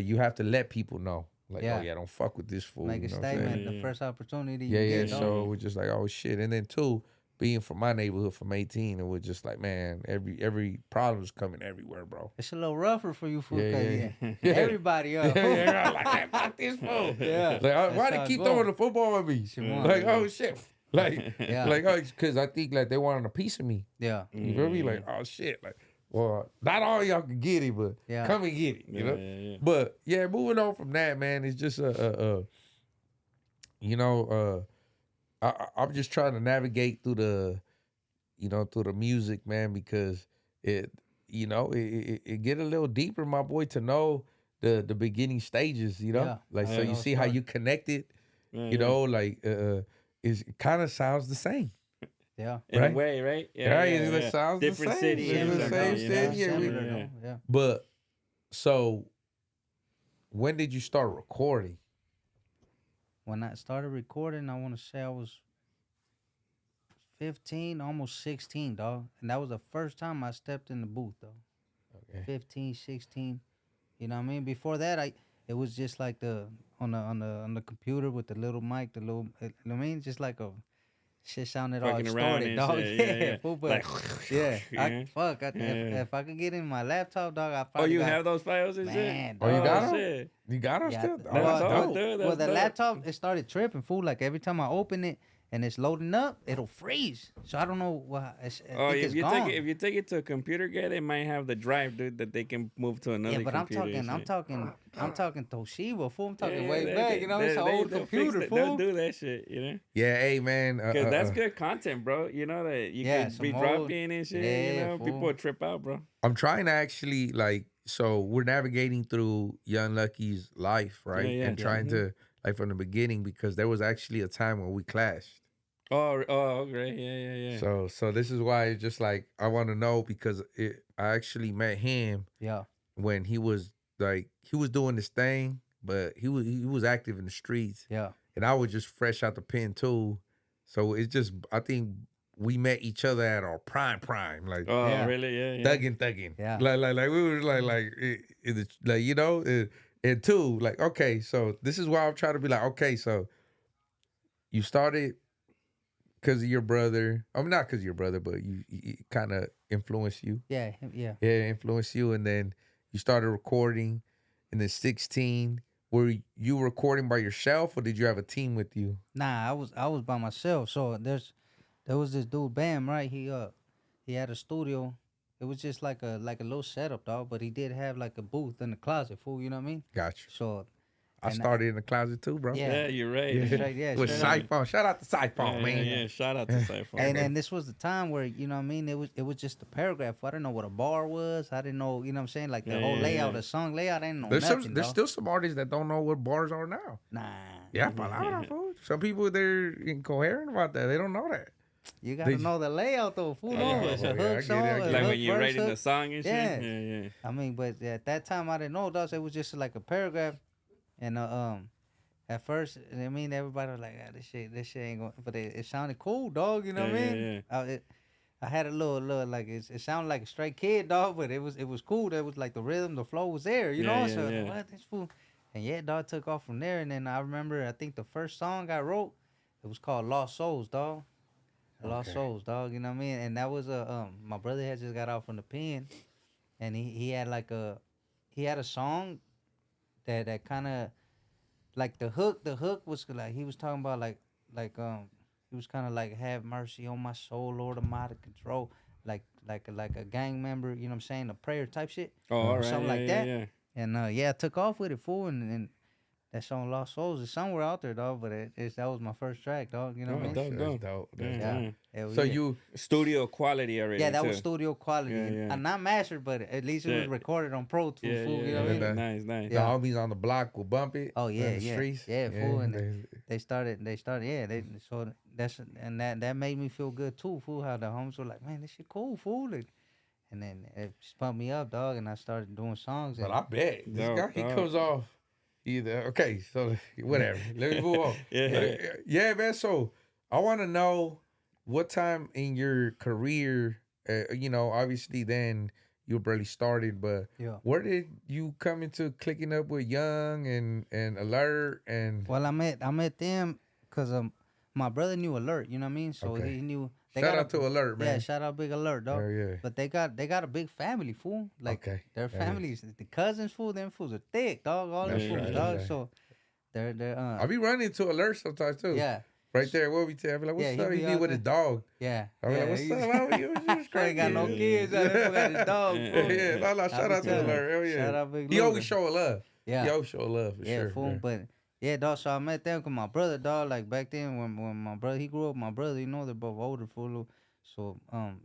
Speaker 2: you have to let people know, like,
Speaker 3: Yeah.
Speaker 2: oh yeah, don't fuck with this fool.
Speaker 3: Make
Speaker 2: you
Speaker 3: a
Speaker 2: know what I'm saying?
Speaker 3: statement
Speaker 4: Yeah,
Speaker 3: the
Speaker 4: yeah.
Speaker 3: first opportunity
Speaker 2: Yeah,
Speaker 3: you
Speaker 2: yeah.
Speaker 3: get, dog.
Speaker 2: So it was just like, oh shit, and then two, being from my neighborhood from 18, it was just like, man, every problem was coming everywhere, bro.
Speaker 3: It's a little rougher for you, fool.
Speaker 2: Yeah,
Speaker 3: 'cause
Speaker 2: yeah.
Speaker 3: yeah. Everybody up.
Speaker 2: Yeah, like, hey, fuck this fool.
Speaker 3: Yeah.
Speaker 2: Like, why
Speaker 3: That's
Speaker 2: they
Speaker 3: how
Speaker 2: keep
Speaker 3: it
Speaker 2: throwing
Speaker 3: go.
Speaker 2: the football at me?
Speaker 3: Shimon.
Speaker 2: Like, oh shit. Like,
Speaker 3: Yeah.
Speaker 2: like, oh, because I think like they wanted a piece of me.
Speaker 3: Yeah.
Speaker 2: You feel me? Like, oh shit. Like, well, not all y'all can get it, but
Speaker 3: Yeah.
Speaker 2: come and get it. You know.
Speaker 4: Yeah.
Speaker 2: But yeah, moving on from that, man, it's just I'm just trying to navigate through the music, man, because it get a little deeper, my boy, to know the beginning stages, you know,
Speaker 3: Yeah.
Speaker 2: like so
Speaker 3: Yeah.
Speaker 2: you see how you connected,
Speaker 4: Yeah,
Speaker 2: you know, like it kind of sounds the same.
Speaker 3: Yeah.
Speaker 4: In
Speaker 2: Right?
Speaker 4: a way, right?
Speaker 2: It sounds
Speaker 4: different
Speaker 2: the same.
Speaker 4: cities.
Speaker 2: It's the same city.
Speaker 3: Yeah.
Speaker 2: But so, when did you start recording?
Speaker 3: When I started recording, I want to say I was 15, almost 16, dog. And that was the first time I stepped in the booth, though.
Speaker 2: Okay.
Speaker 3: 15, 16. You know what I mean? Before that, it was just like on the computer with the little mic, you know what I mean? Just like a shit sounded all
Speaker 4: Fucking around
Speaker 3: distorted,
Speaker 4: and
Speaker 3: dog.
Speaker 4: shit. Yeah.
Speaker 3: Fool, but
Speaker 4: Like,
Speaker 3: yeah.
Speaker 4: yeah.
Speaker 3: If I could get in my laptop, dog, I
Speaker 4: Oh,
Speaker 3: probably
Speaker 4: you
Speaker 3: got,
Speaker 4: have those files and
Speaker 3: man,
Speaker 4: shit?
Speaker 2: Oh, you got
Speaker 3: dog.
Speaker 2: them?
Speaker 4: Shit.
Speaker 2: You got them
Speaker 3: Yeah,
Speaker 2: still?
Speaker 3: th-
Speaker 2: Oh,
Speaker 4: That's
Speaker 2: that's
Speaker 4: dope,
Speaker 2: dope.
Speaker 4: dude.
Speaker 3: Well,
Speaker 4: That's
Speaker 3: the
Speaker 4: dope.
Speaker 3: laptop, it started tripping, fool. Like every time I open it and it's loading up, it'll freeze. So I don't know why. I think
Speaker 4: If
Speaker 3: it's
Speaker 4: you
Speaker 3: gone.
Speaker 4: if you take it to a computer guy, they might have the drive, dude, that they can move to another
Speaker 3: Yeah, but
Speaker 4: computer.
Speaker 3: I'm talking Toshiba, fool. I'm talking way
Speaker 4: they-
Speaker 3: back. You know, it's an old
Speaker 4: they'll fix
Speaker 3: computer,
Speaker 4: that.
Speaker 3: fool.
Speaker 4: They'll do that shit, you know?
Speaker 2: Yeah, hey man.
Speaker 4: Because that's good content, bro. You know that you
Speaker 3: Yeah,
Speaker 4: can
Speaker 3: some
Speaker 4: be
Speaker 3: old-
Speaker 4: dropping and shit. You
Speaker 3: yeah,
Speaker 4: know,
Speaker 3: fool.
Speaker 4: people trip out, bro.
Speaker 2: I'm trying to actually so we're navigating through Young Lucky's life, right?
Speaker 4: Yeah.
Speaker 2: And trying to from the beginning, because there was actually a time when we clashed.
Speaker 4: Oh, okay, yeah.
Speaker 2: So this is why it's just like I want to know, because I actually met him
Speaker 3: Yeah,
Speaker 2: when he was doing this thing, but he was active in the streets,
Speaker 3: yeah.
Speaker 2: and I was just fresh out the pen too. So it's just, I think we met each other at our prime, like
Speaker 4: Oh,
Speaker 3: Yeah.
Speaker 4: really? Yeah.
Speaker 2: thugging,
Speaker 3: Yeah.
Speaker 2: like we were like you know, and two, like, okay, so this is why I'm trying to be like, okay, so you started because of your brother. I mean, not because of your brother, but you kind of influenced you.
Speaker 3: Yeah.
Speaker 2: Influenced you, and then you started recording. And then 16, were you recording by yourself, or did you have a team with you?
Speaker 3: Nah, I was by myself. So there was this dude Bam, right? He had a studio. It was just like a little setup, dog. But he did have like a booth in the closet, fool. You know what I mean?
Speaker 2: Gotcha.
Speaker 3: So
Speaker 2: I started in the closet too, bro.
Speaker 3: Yeah.
Speaker 4: Yeah, you're right.
Speaker 2: With
Speaker 3: straight up.
Speaker 2: Siphon. Shout out to Siphon, man.
Speaker 4: Yeah, shout out to Siphon.
Speaker 3: And this was the time where, you know what I mean, it was just a paragraph. I didn't know what a bar was. I didn't know, you know what I'm saying, like the whole layout, the song layout. I didn't know nothing.
Speaker 2: There's still some artists that don't know what bars are now.
Speaker 3: Nah.
Speaker 2: Yeah, fool. Some people, they're incoherent about that. They don't know that.
Speaker 3: You gotta know the layout though, fool. It's a hook song.
Speaker 4: Like when you're writing the song and shit.
Speaker 3: Yeah.
Speaker 4: Yeah.
Speaker 3: I mean, but at that time I didn't know those. It was just like a paragraph, and at first, I mean, everybody was like, this shit ain't going. But it sounded cool, dog. You know what I mean?
Speaker 4: Yeah.
Speaker 3: I had a little like it sounded like a straight kid, dog. But it was cool. There was like the rhythm, the flow was there. You know? So what this fool? And yeah, dog took off from there. And then I remember, I think the first song I wrote, it was called Lost Souls, dog. Lost Souls, dog. You know what I mean? And that was my brother had just got out from the pen, and he had a song that kind of. Like the hook was like he was talking about he was kind of like, have mercy on my soul, Lord, I'm out of control, like a gang member, you know what I'm saying, a prayer type shit,
Speaker 4: or
Speaker 3: something like that.
Speaker 4: Yeah.
Speaker 3: And I took off with it, fool, and that song Lost Souls is somewhere out there, dog. But that was my first track, dog. You know what I mean?
Speaker 2: That's dope.
Speaker 3: Yeah.
Speaker 2: So you
Speaker 4: studio quality already.
Speaker 3: Yeah, that
Speaker 4: too.
Speaker 3: was studio quality.
Speaker 4: Yeah.
Speaker 3: And not mastered, but at least it was recorded on Pro Tools,
Speaker 4: Yeah,
Speaker 3: fool. You know what I mean?
Speaker 4: Nice.
Speaker 2: the homies on the block will bump it.
Speaker 3: Oh yeah,
Speaker 2: in the streets.
Speaker 3: yeah, fool. And they started, yeah. So that made me feel good too, fool. How the homies were like, man, this shit cool, fool. And then it just pumped me up, dog. And I started doing songs.
Speaker 2: But I bet this guy, he comes off either. Okay, so whatever. Let me move on. Yeah, man. So I want to know what time in your career, obviously then you barely started, but where did you come into clicking up with Young and Alert and?
Speaker 3: Well, I met them because my brother knew Alert. You know what I mean? So he knew.
Speaker 2: Shout out to Alert, man.
Speaker 3: Yeah, shout out Big Alert, dog.
Speaker 2: Yeah.
Speaker 3: But they got a big family, fool. Like their families, the cousins, fool. Them fools are thick, dog. All them fools, dog. So they're
Speaker 2: I be running to Alert sometimes too.
Speaker 3: Yeah.
Speaker 2: Right there, what we tell? I be like, what's up? He be with his dog.
Speaker 3: Yeah.
Speaker 2: I be like, what's up? How are you?
Speaker 3: Ain't got no kids. I got his dog.
Speaker 2: Yeah, shout out to Alert. Hell yeah.
Speaker 3: Shout out Big
Speaker 2: He always show love.
Speaker 3: Yeah.
Speaker 2: He always show love for sure.
Speaker 3: Yeah, fool. But yeah, dog. So I met them because my brother, dog. Like back then, when my brother he grew up, my brother, they're both older, fool. So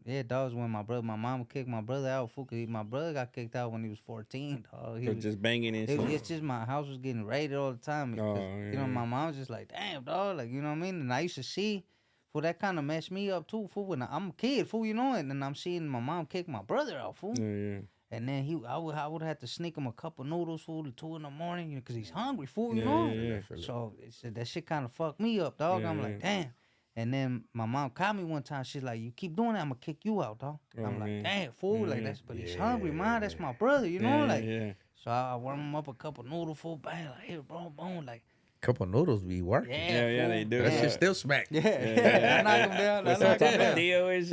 Speaker 3: yeah, dog. Was when my mama kicked my brother out, fool. Cause my brother got kicked out when he was 14, dog. He was
Speaker 4: just banging and shit.
Speaker 3: It's just my house was getting raided all the time. You know, my mom was just like, damn, dog. Like, you know what I mean? And I used to see, fool, that kind of messed me up too, fool. When I'm a kid, fool, you know, and then I'm seeing my mom kick my brother out, fool.
Speaker 4: Yeah.
Speaker 3: And then I would have to sneak him a couple noodles, fool, at 2 a.m, you know, cause he's hungry, fool, you know. So that shit kind of fucked me up, dog. I'm like, damn. And then my mom called me one time. She's like, "You keep doing that, I'm gonna kick you out, dog." I'm like, "Damn, fool, like that's, but he's hungry, man. That's my brother, you know, like." So I warm him up a couple noodles, fool, bang, like, "Here, bro, boom, like."
Speaker 2: Couple noodles be working.
Speaker 4: Yeah, they do.
Speaker 2: That shit still smack.
Speaker 3: Yeah. I knock him down.
Speaker 4: With some tapatio and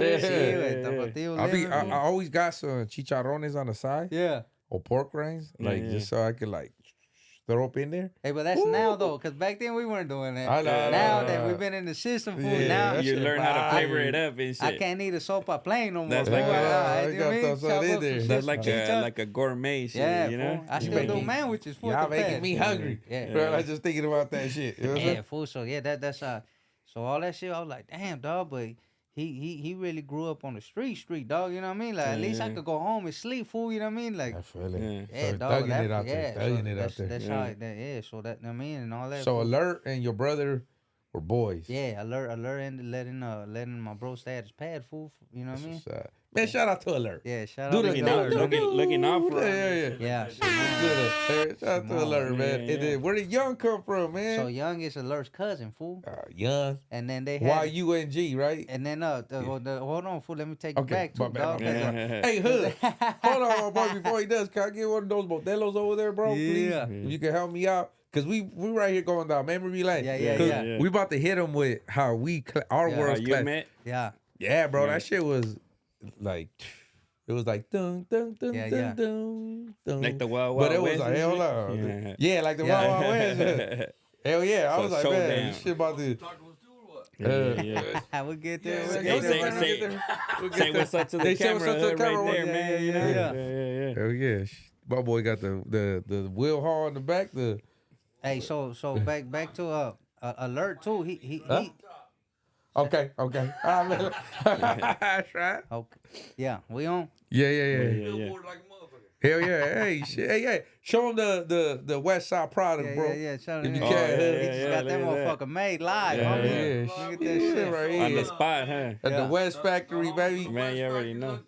Speaker 4: shit.
Speaker 2: I always got some chicharrones on the side.
Speaker 3: Yeah.
Speaker 2: Or pork rinds, like just so I could like throw up in there.
Speaker 3: Hey, but that's now though, because back then we weren't doing that.
Speaker 2: I know,
Speaker 3: now that we've been in the system, fool, now
Speaker 4: you learn how to flavor it up and shit.
Speaker 3: I can't eat a sopa plain no more.
Speaker 4: That's like
Speaker 3: that's
Speaker 4: like a gourmet shit.
Speaker 3: Yeah,
Speaker 4: you know.
Speaker 3: Fool. I still do sandwiches.
Speaker 2: Y'all making me hungry.
Speaker 3: Yeah,
Speaker 2: bro. I just thinking about that shit. You know what I'm saying?
Speaker 3: Fool. So yeah, that's so all that shit. I was like, damn, dog, but. He really grew up on the street, dog. You know what I mean? Like at least I could go home and sleep, fool. You know what I mean? Like
Speaker 2: I feel it.
Speaker 3: Yeah,
Speaker 2: so
Speaker 3: dog.
Speaker 2: thugging it out there. Thugging it out there.
Speaker 3: That's how. So that I mean and all that.
Speaker 2: So
Speaker 3: fool.
Speaker 2: Alert and your brother were boys.
Speaker 3: Yeah, alert, and letting my bro stay at his pad, fool. You know what I mean?
Speaker 2: Man, shout out to Alert.
Speaker 3: Yeah, shout out to
Speaker 4: Alert. Looking out for him.
Speaker 3: Yeah.
Speaker 2: Shout out to Alert, man. And then where did Young come from, man?
Speaker 3: So Young is Alert's cousin, fool.
Speaker 2: Young.
Speaker 3: And then they had
Speaker 2: Y-U-N-G, right?
Speaker 3: And then hold on, fool. Let me take you back to dog.
Speaker 2: Hey, Hood. Hold on, boy. Before he does, can I get one of those Modelos over there, bro? Please?
Speaker 3: Yeah.
Speaker 2: If you can help me out. Because we right here going down memory lane.
Speaker 3: Yeah.
Speaker 2: We about to hit him with how our world's class.
Speaker 3: Yeah.
Speaker 2: Yeah, bro. That shit was like, it was like, dun, dun, dun, dun, dun, dun.
Speaker 4: Like the Wild Wild
Speaker 2: But it was
Speaker 4: West
Speaker 2: like, hell no. Yeah, like the Wild Wild West. Hell yeah. I was like, man, this shit about to.
Speaker 3: We'll get there.
Speaker 4: Say what's up to the camera right there, man. You know?
Speaker 2: Hell yeah. My boy got the wheel haul in the back.
Speaker 3: Hey, so back to Alert too. He
Speaker 2: Okay. That's right.
Speaker 3: Okay. Yeah, we on.
Speaker 2: Yeah. Hell yeah. Hey, shit. Hey. Show him the West Side product, bro.
Speaker 3: Yeah. Shout
Speaker 2: if you
Speaker 3: out.
Speaker 2: can.
Speaker 3: He just got that motherfucker made live.
Speaker 2: Yeah.
Speaker 3: Look at that shit
Speaker 2: right here.
Speaker 4: On the spot, huh?
Speaker 2: At the West Factory, baby.
Speaker 4: Man, you already know.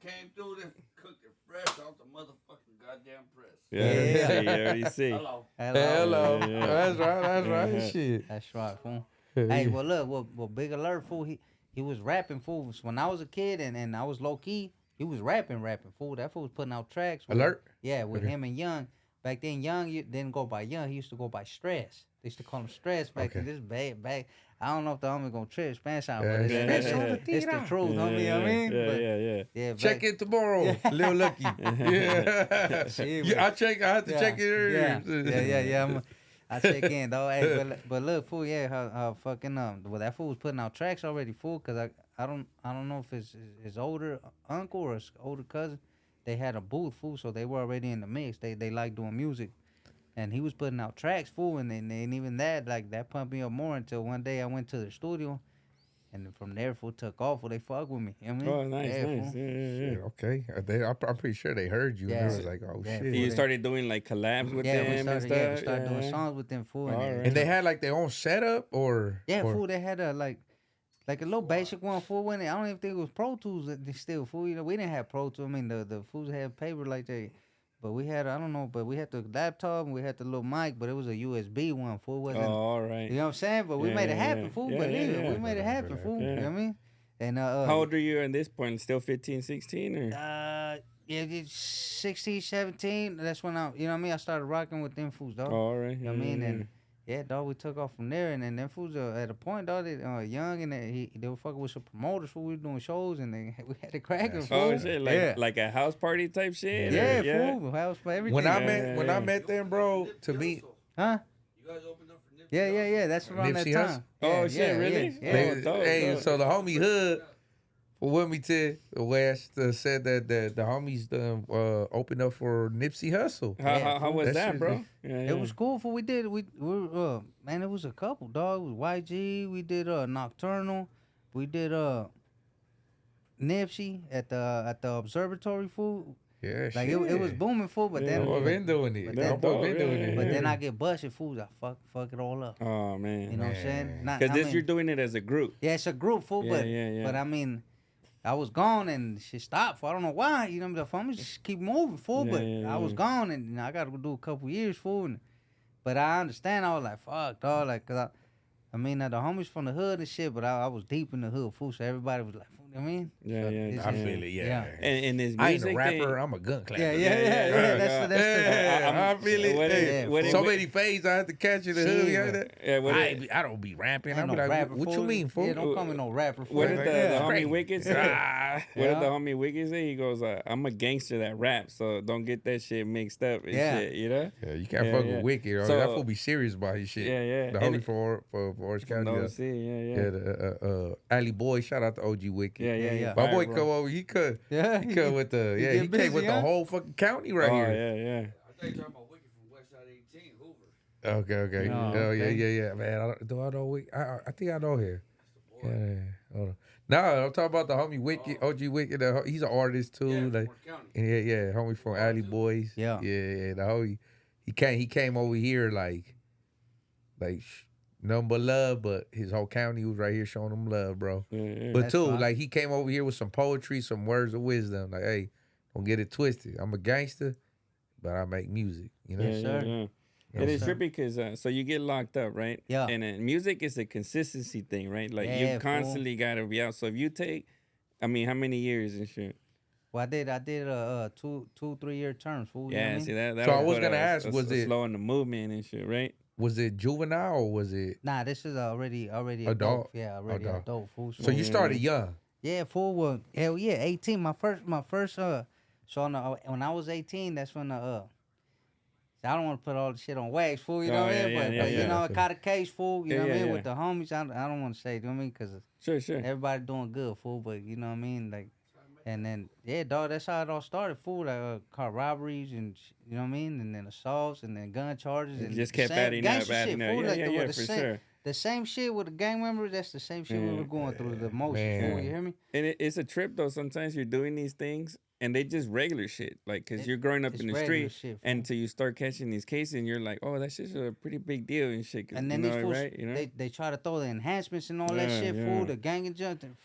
Speaker 1: Came through there, cooked it fresh off the motherfucking goddamn press.
Speaker 4: Yeah, you already see.
Speaker 1: Hello.
Speaker 2: That's right. Shit.
Speaker 3: That's right, fool. Hey, well look, well Big Alert, fool. He was rapping, fool. When I was a kid and I was low key, he was rapping, fool. That fool was putting out tracks.
Speaker 2: Alert?
Speaker 3: Yeah, with him and Young. Back then, Young didn't go by Young. He used to go by Stress. They used to call him Stress back then. This is bad. I don't know if the homie gonna trip Spanish out, but it's the truth, homie. You know what I mean? Yeah.
Speaker 2: Check it tomorrow, Lil Lucky. Yeah. I have to check it earlier.
Speaker 3: Yeah. I check in, though. Hey, but look, fool, how fucking well that fool was putting out tracks already, fool. Cause I don't know if it's his older uncle or his older cousin. They had a booth, fool, so they were already in the mix. They like doing music, and he was putting out tracks, fool, and even that that pumped me up more until one day I went to the studio. And from there, fool took off. Fool, they fuck with me. You know what I mean?
Speaker 4: Nice. Yeah.
Speaker 2: Okay. I'm pretty sure they heard you.
Speaker 3: Yeah.
Speaker 2: And it was like, oh shit.
Speaker 4: You started doing like collabs with them and stuff.
Speaker 3: Yeah, we started doing songs with them, fool.
Speaker 2: And they had like their own setup, or
Speaker 3: fool. They had a like a little basic one, fool. When I don't even think it was Pro Tools. Still, fool. You know, we didn't have Pro Tools. I mean, the fools had paper like that. But we had, but we had the laptop and we had the little mic, but it was a USB one, fool. Wasn't,
Speaker 4: all right.
Speaker 3: You know what I'm saying? But we made it happen, fool. We made it happen, fool. You know what I mean? And
Speaker 4: how old are you at this point? Still 15, 16? Or?
Speaker 3: Yeah, 16, 17. That's when you know what I mean? I started rocking with them fools, dog.
Speaker 4: All right.
Speaker 3: You know what I mean? And yeah, dog, we took off from there. And then them fools at a point, dog, Young and they were fucking with some promoters, fool. We were doing shows and we had it cracking, fool.
Speaker 4: Oh, shit. Like a house party type shit?
Speaker 3: Yeah, fool. House party, everything.
Speaker 2: When I met them, bro, to meet.
Speaker 3: Huh?
Speaker 1: You guys opened up for Nipsey?
Speaker 3: Yeah. That's around
Speaker 2: Nipsey
Speaker 3: that time.
Speaker 4: Oh, shit, really?
Speaker 3: Yeah.
Speaker 2: Hey, so the homie Hood from Wilmington West said that the homies opened up for Nipsey Hussle.
Speaker 4: How was that, bro?
Speaker 3: It was cool. For we were man, it was a couple, dog. It was YG. We did Nocturnal. We did Nipsey at the observatory, fool.
Speaker 2: Yeah,
Speaker 3: like
Speaker 2: shit.
Speaker 3: it was booming, fool. But then
Speaker 2: I've been doing it.
Speaker 3: But then I get busted, fools. I fuck it all up.
Speaker 4: Oh man,
Speaker 3: you know what I'm saying?
Speaker 4: Because you're doing it as a group.
Speaker 3: Yeah, it's a group, fool.
Speaker 4: Yeah,
Speaker 3: but I mean, I was gone and she stopped. I don't know why. You know, the family just keep moving, fool. But I was gone and I got to do a couple years, fool. But I understand. I was like, fuck, dog. Like, cause I mean, the homies from the hood and shit, but I was deep in the hood, fool. So everybody was like, you know what I mean?
Speaker 2: I feel it, yeah.
Speaker 4: And this music
Speaker 2: I ain't a rapper, I'm a gun clapper.
Speaker 3: Yeah.
Speaker 2: I feel it. So
Speaker 4: what-
Speaker 2: many fades I have to catch in the hood. You heard that?
Speaker 4: Yeah,
Speaker 2: I don't be rapping.
Speaker 3: Ain't
Speaker 2: I be
Speaker 3: no
Speaker 2: like,
Speaker 3: rapper,
Speaker 2: what you
Speaker 3: fool.
Speaker 2: mean, fool?
Speaker 3: Yeah, don't call me no rapper, fool.
Speaker 4: What did the homie
Speaker 2: Crazy.
Speaker 4: Wicked say? What did the homie Wicked say? He goes, I'm a gangster that raps, so don't get that shit mixed up and shit, you know?
Speaker 2: Yeah, you can't fuck with Wicked.
Speaker 4: So-
Speaker 2: that fool be serious about his shit.
Speaker 4: Yeah.
Speaker 2: The homie for Orange County.
Speaker 4: Yeah.
Speaker 2: Ali Boy, shout out to OG Wicked.
Speaker 4: Yeah.
Speaker 2: My boy
Speaker 4: Fire,
Speaker 2: come over, he came with the whole fucking county right here.
Speaker 4: Yeah.
Speaker 5: I think you're talking about Wicked from West Side 18, Hoover.
Speaker 2: Okay.
Speaker 3: Oh,
Speaker 2: Yeah. Man, do I know Wicked? I think I know him. Yeah. Hold on. No, I'm talking about the homie Wicked, OG Wicked. He's an artist too.
Speaker 5: Yeah,
Speaker 2: like,
Speaker 5: from County.
Speaker 2: yeah, homie from Alley Boys.
Speaker 3: Yeah.
Speaker 2: The homie, he came over here like nothing but love, but his whole county was right here showing him love, bro.
Speaker 4: Yeah.
Speaker 2: But
Speaker 3: That's
Speaker 2: too,
Speaker 3: fine.
Speaker 2: like he came over here with some poetry, some words of wisdom. Like, hey, don't get it twisted. I'm a gangster, but I make music. You know.
Speaker 4: Yeah. It is trippy because so you get locked up, right?
Speaker 3: Yeah.
Speaker 4: And then music is a consistency thing, right? Like
Speaker 3: Yeah,
Speaker 4: you constantly gotta be out. So if you take, how many years and shit?
Speaker 3: Well, I did 2-3 year terms, fool. You know what I mean?
Speaker 4: See that.
Speaker 2: So I
Speaker 4: would
Speaker 2: was
Speaker 4: put
Speaker 2: gonna
Speaker 4: a-
Speaker 2: ask,
Speaker 4: a-
Speaker 2: was
Speaker 4: a
Speaker 2: it-
Speaker 4: slowing the movement and shit, right?
Speaker 2: Was it juvenile or was it?
Speaker 3: Nah, this is already
Speaker 2: Adult?
Speaker 3: Yeah, already adult, fool.
Speaker 2: So you started young.
Speaker 3: Yeah, fool. Well, hell yeah, 18. My first. So when I was 18, that's when I don't want to put all the shit on wax, fool. You know what I mean? But you know, I caught a case, fool. You know what I mean? With the homies, I don't want to say. You know what I mean? Because
Speaker 4: Sure.
Speaker 3: everybody doing good, fool. But you know what I mean? Like, and then dog. That's how it all started, fool. Like car robberies and you know what I mean, and then assaults and then gun charges and
Speaker 4: just
Speaker 3: the
Speaker 4: kept
Speaker 3: same
Speaker 4: adding up,
Speaker 3: gangster shit, fool. Like
Speaker 4: Yeah,
Speaker 3: the
Speaker 4: for
Speaker 3: same,
Speaker 4: sure.
Speaker 3: The same shit with the gang members. That's the same shit we were going through. The emotions, fool. You hear me?
Speaker 4: And it's a trip though. Sometimes you're doing these things and they just regular shit. Like, cause you're growing up
Speaker 3: it's
Speaker 4: in the
Speaker 3: regular
Speaker 4: street
Speaker 3: shit, fool.
Speaker 4: until you start catching these cases and you're like, oh, that shit's a pretty big deal and shit.
Speaker 3: And then
Speaker 4: you
Speaker 3: these
Speaker 4: know,
Speaker 3: fools,
Speaker 4: right? You know?
Speaker 3: they try to throw the enhancements and all that
Speaker 4: Yeah,
Speaker 3: shit,
Speaker 4: yeah.
Speaker 3: fool. The gang injunction,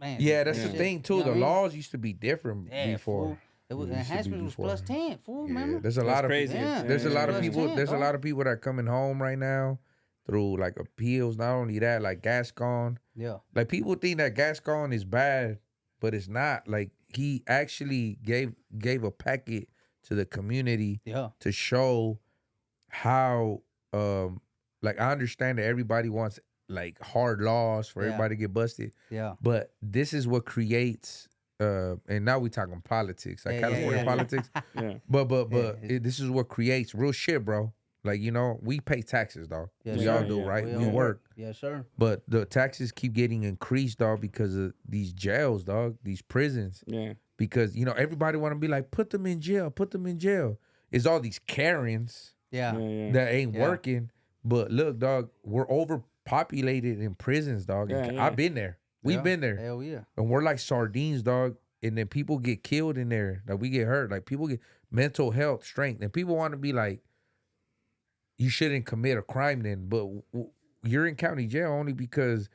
Speaker 3: man.
Speaker 2: Yeah, that's the
Speaker 3: shit,
Speaker 2: thing too.
Speaker 3: you know
Speaker 2: The
Speaker 3: what I mean?
Speaker 2: laws used to be different
Speaker 3: Yeah,
Speaker 2: before.
Speaker 3: fool. It was
Speaker 2: It used to be
Speaker 3: enhancements was
Speaker 2: before.
Speaker 3: plus 10, fool.
Speaker 2: Yeah,
Speaker 3: Remember?
Speaker 2: there's a
Speaker 4: That's
Speaker 2: lot of
Speaker 4: crazy.
Speaker 3: Yeah.
Speaker 2: there's a lot of
Speaker 3: Plus
Speaker 2: people.
Speaker 3: 10,
Speaker 2: There's a
Speaker 3: dog.
Speaker 2: lot of people that are coming home right now through like appeals. Not only that, like Gascon.
Speaker 3: Yeah.
Speaker 2: Like people think that Gascon is bad, but it's not. Like he actually gave a packet to the community
Speaker 3: Yeah.
Speaker 2: to show how like I understand that everybody wants like hard laws for
Speaker 3: Yeah.
Speaker 2: everybody to get busted,
Speaker 3: Yeah.
Speaker 2: but this is what creates and now we talking politics, like
Speaker 3: Yeah,
Speaker 2: California
Speaker 3: yeah.
Speaker 2: politics.
Speaker 4: Yeah.
Speaker 2: But
Speaker 3: Yeah,
Speaker 2: this is what creates real shit, bro. Like, you know, we pay taxes, dog.
Speaker 3: Yes,
Speaker 2: we all
Speaker 3: sir.
Speaker 2: do,
Speaker 4: Yeah.
Speaker 2: right?
Speaker 3: We
Speaker 2: We
Speaker 3: all
Speaker 2: work.
Speaker 3: Yes, sir.
Speaker 2: But the taxes keep getting increased, dog, because of these jails, dog, these prisons.
Speaker 4: Yeah.
Speaker 2: Because, you know, everybody want to be like, put them in jail, put them in jail. It's all these Karens
Speaker 3: Yeah.
Speaker 2: that ain't
Speaker 3: Yeah.
Speaker 2: working. But look, dog, we're overpopulated in prisons, dog.
Speaker 4: Yeah, yeah.
Speaker 2: I've been there. We've
Speaker 3: Yeah.
Speaker 2: been there.
Speaker 3: Hell yeah.
Speaker 2: And we're like sardines, dog. And then people get killed in there. Like we get hurt. Like people get mental health, strength. And people want to be like, you shouldn't commit a crime then. But you're in county jail only because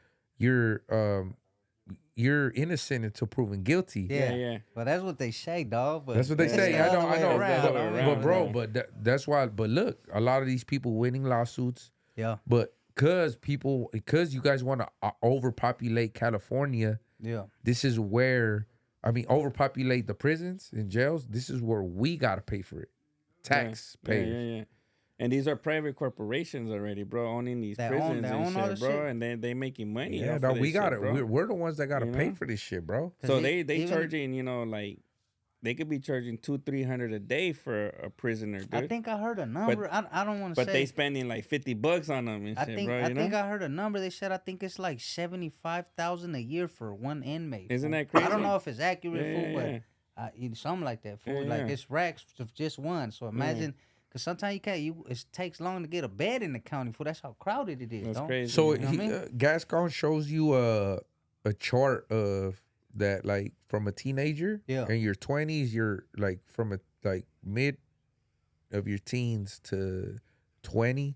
Speaker 2: you're innocent until proven guilty.
Speaker 3: Yeah. Well, that's what they say, dog. But
Speaker 2: That's what they
Speaker 3: it's
Speaker 2: say.
Speaker 3: the
Speaker 2: I know.
Speaker 3: other way around,
Speaker 4: But-
Speaker 3: dog.
Speaker 2: But bro, but that's why. But look, a lot of these people winning lawsuits.
Speaker 3: Yeah.
Speaker 2: But because you guys want to overpopulate California,
Speaker 3: Yeah.
Speaker 2: this is where, I mean, overpopulate the prisons and jails. This is where we gotta pay for it, taxpayers.
Speaker 4: Yeah. And these are private corporations already, bro, owning these
Speaker 3: They own-
Speaker 4: prisons
Speaker 3: they
Speaker 4: and
Speaker 3: own all
Speaker 4: shit,
Speaker 3: the
Speaker 4: bro.
Speaker 3: shit.
Speaker 4: And they making money.
Speaker 2: Yeah,
Speaker 4: off
Speaker 2: no,
Speaker 4: of
Speaker 2: we
Speaker 4: this
Speaker 2: got
Speaker 4: shit,
Speaker 2: it.
Speaker 4: bro.
Speaker 2: We're the ones that gotta
Speaker 4: You
Speaker 2: pay
Speaker 4: know?
Speaker 2: for this shit, bro.
Speaker 4: So
Speaker 3: 'Cause
Speaker 4: they
Speaker 3: even-
Speaker 4: charging, you know, like they could be charging $200-300 a day for a prisoner, dude.
Speaker 3: I think I heard a number. I don't want to say.
Speaker 4: But they spending like $50 on them and
Speaker 3: I
Speaker 4: shit,
Speaker 3: think
Speaker 4: bro.
Speaker 3: I
Speaker 4: You
Speaker 3: think
Speaker 4: know?
Speaker 3: I heard a number. They said I think it's like 75,000 a year for one inmate.
Speaker 4: Isn't
Speaker 3: fool.
Speaker 4: that crazy?
Speaker 3: I don't know if it's accurate,
Speaker 4: Yeah,
Speaker 3: fool,
Speaker 4: yeah,
Speaker 3: but something like that, fool.
Speaker 4: Yeah,
Speaker 3: Like
Speaker 4: yeah.
Speaker 3: it's racks for just one. So imagine, because sometimes you can't. It takes long to get a bed in the county, fool. That's how crowded it is.
Speaker 4: That's
Speaker 3: dog.
Speaker 4: crazy.
Speaker 2: So
Speaker 3: You know what I mean?
Speaker 2: Gascon shows you a chart of that like from a teenager in your 20s, you're like from a like mid of your teens to 20,